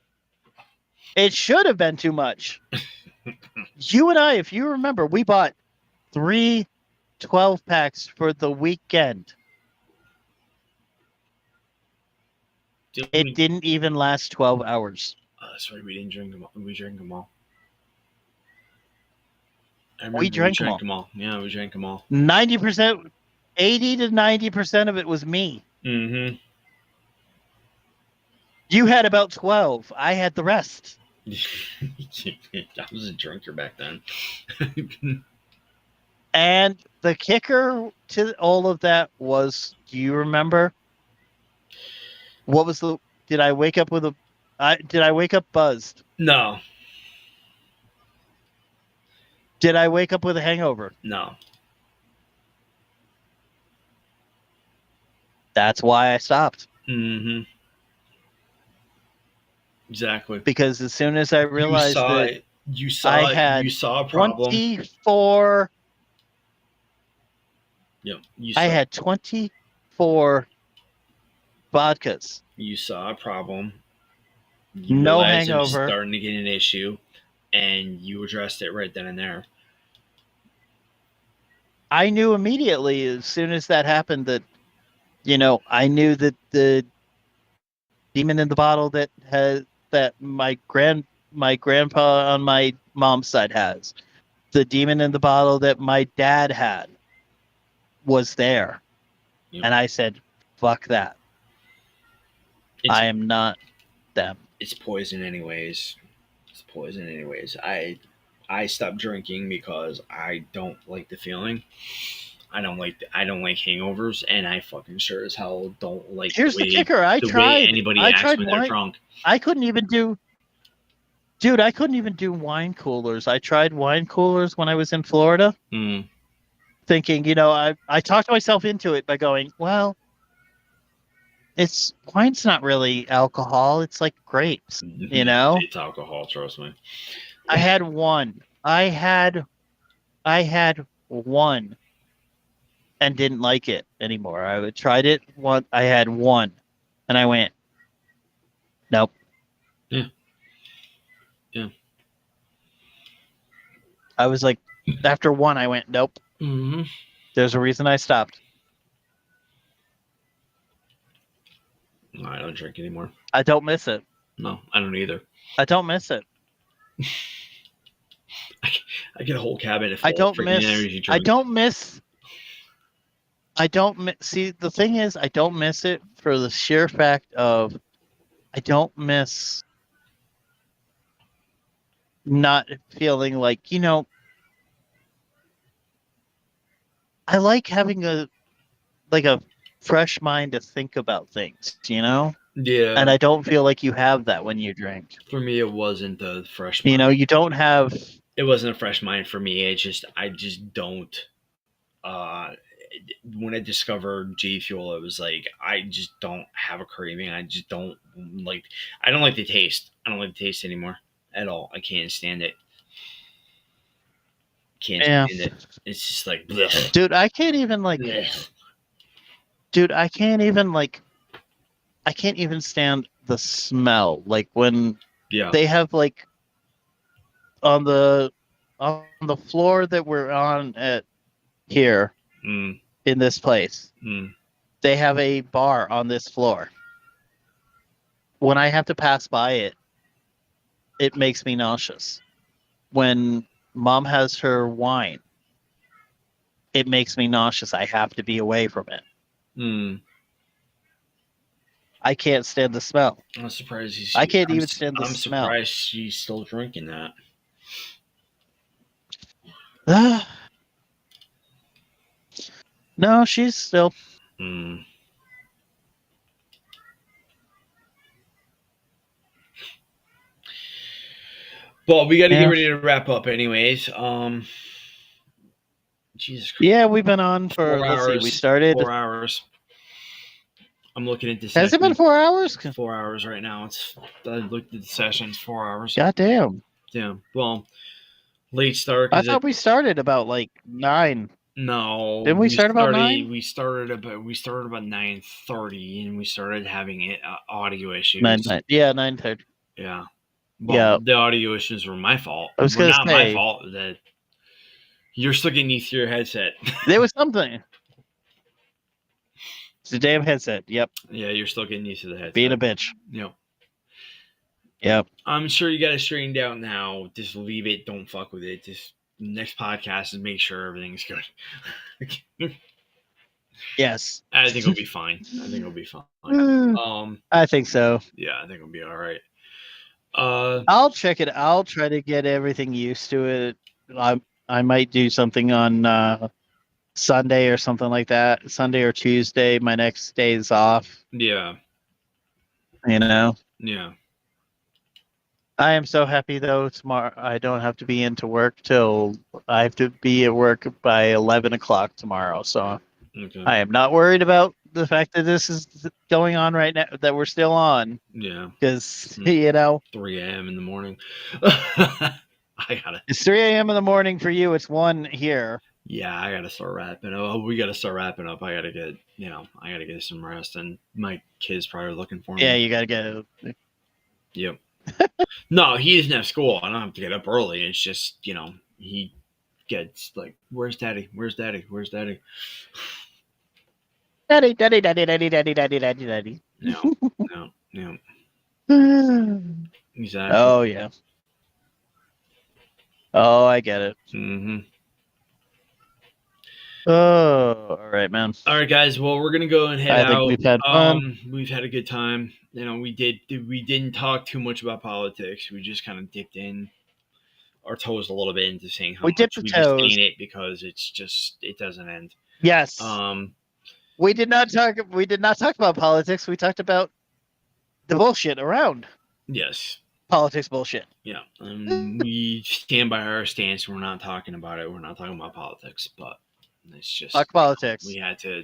It should have been too much. You and I, if you remember, we bought 3 12 packs for the weekend. It didn't even last 12 hours. That's right. We didn't drink them all. We drank them all. I We remember drank them all. Yeah, we drank them all. 90%, 80 to 90% of it was me. Mm-hmm. You had about 12. I had the rest. I was a drinker back then. And the kicker to all of that was, do you remember? What was the? Did I wake up with a? Did I wake up buzzed? No. Did I wake up with a hangover? No. That's why I stopped. Mm-hmm. Exactly. Because as soon as I realized you saw a problem. 24. Yep. I had 24 vodkas. You saw a problem. You No realized hangover. It was starting to get an issue, and you addressed it right then and there. I knew immediately as soon as that happened that, I knew that the demon in the bottle that my grandpa on my mom's side has, the demon in the bottle that my dad had was there. Yep. And I said, fuck that. I am not them. It's poison anyways. I stopped drinking because I don't like the feeling. I don't like hangovers, and I fucking sure as hell don't like. Here's the kicker: I tried when they're drunk. I couldn't even do wine coolers. I tried wine coolers when I was in Florida, thinking, I talked myself into it by going, well, wine's not really alcohol; it's like grapes, It's alcohol, trust me. I had one. I had one. And didn't like it anymore. I tried it once. I had one, and I went, nope. Yeah. I was like, after one, I went, nope. Mm-hmm. There's a reason I stopped. No, I don't drink anymore. I don't miss it. No, I don't either. I don't miss it. I get a whole cabinet full I don't miss. I don't miss. See, the thing is, I don't miss it for the sheer fact of I don't miss not feeling like, I like having a fresh mind to think about things, Yeah. And I don't feel like you have that when you drink. For me, it wasn't the fresh mind. You don't have. It wasn't a fresh mind for me. I just don't. When I discovered G Fuel, it was like I just don't have a craving. I just don't like. I don't like the taste. I don't like the taste anymore at all. I can't stand it. Stand it. It's just like, blech. Dude, I can't even like. Blech. Dude, I can't even like. I can't even stand the smell. Like when they have like on the floor that we're on at here in this place, they have a bar on this floor. When I have to pass by it, it makes me nauseous. When Mom has her wine, it makes me nauseous. I have to be away from it. I can't stand the smell. I'm surprised I can't even stand the smell. I'm surprised she's still drinking that. No, she's still. Well, we got to get ready to wrap up, anyways. Jesus Christ. Yeah, we've been on for. Let's see. We started 4 hours. I'm looking at this. Has it been 4 hours? 4 hours right now. I looked at the sessions. 4 hours. Goddamn. Yeah. Well, late start. I thought we started about like 9. No. Didn't we start about 9? We started about 9:30, and we started having audio issues. 9:30. Yeah, 9:30. Yeah. Well, the audio issues were my fault. I was going to say. Not my fault. You're still getting used to your headset. There was something. It's a damn headset. Yep. Yeah, you're still getting used to the headset. Being a bitch. Yep. Yep. I'm sure you got it straightened out now. Just leave it. Don't fuck with it. Just next podcast and make sure everything's good. Yes. I think it'll be fine. I think it'll be fine. I think so. Yeah, I think it'll be all right. I'll check it. I'll try to get everything used to it. I might do something on Sunday or something like that. Sunday or Tuesday. My next day is off. Yeah. You know. Yeah. I am so happy though. Tomorrow I don't have to be into work till I have to be at work by 11 o'clock tomorrow. So Okay. I am not worried about the fact that this is going on right now. That we're still on. Yeah. Because you know, 3 a.m. in the morning. I gotta. It's 3 a.m. in the morning for you. It's 1 here. Yeah, I gotta start wrapping up. We gotta start wrapping up. I gotta get some rest, and my kid's probably looking for me. Yeah, you gotta get it. Yep. No, he doesn't have school. I don't have to get up early. It's just, he gets like, where's daddy? Where's daddy? Where's daddy? Daddy, daddy, daddy, daddy, daddy, daddy, daddy, daddy. No. Exactly. Oh, yeah. Oh, I get it. Mm-hmm. Oh, all right, man. All right, guys. Well, we're gonna go and head out. We've had fun. We've had a good time. We didn't talk too much about politics. We just kind of dipped in our toes a little bit into saying how We much dipped the we toes. just ain't it because it doesn't end. Yes. We did not talk about politics. We talked about the bullshit around. Yes. Politics bullshit. Yeah. We stand by our stance. We're not talking about it. We're not talking about politics, but it's just fuck politics. We had to.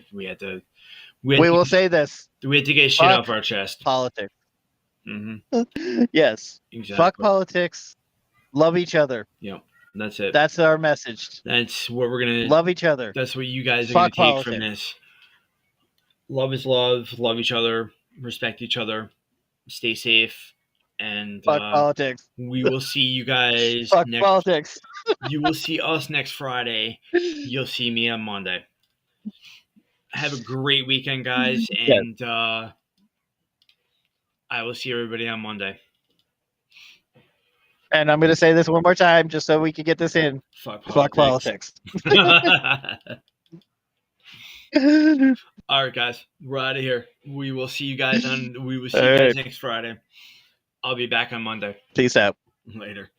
We will say this. We had to get shit off our chest. Politics. Mm-hmm. Yes. Exactly. Fuck politics. Love each other. Yep. That's it. That's our message. That's what we're gonna love each other. That's what you guys are gonna take from this. Love is love. Love each other. Respect each other. Stay safe. And fuck politics. We will see you guys. Fuck politics. You will see us next Friday. You'll see me on Monday. Have a great weekend, guys, and I will see everybody on Monday. And I'm going to say this one more time just so we can get this in. Fuck politics. All right, guys. We're out of here. We will see you guys next Friday. I'll be back on Monday. Peace out. Later.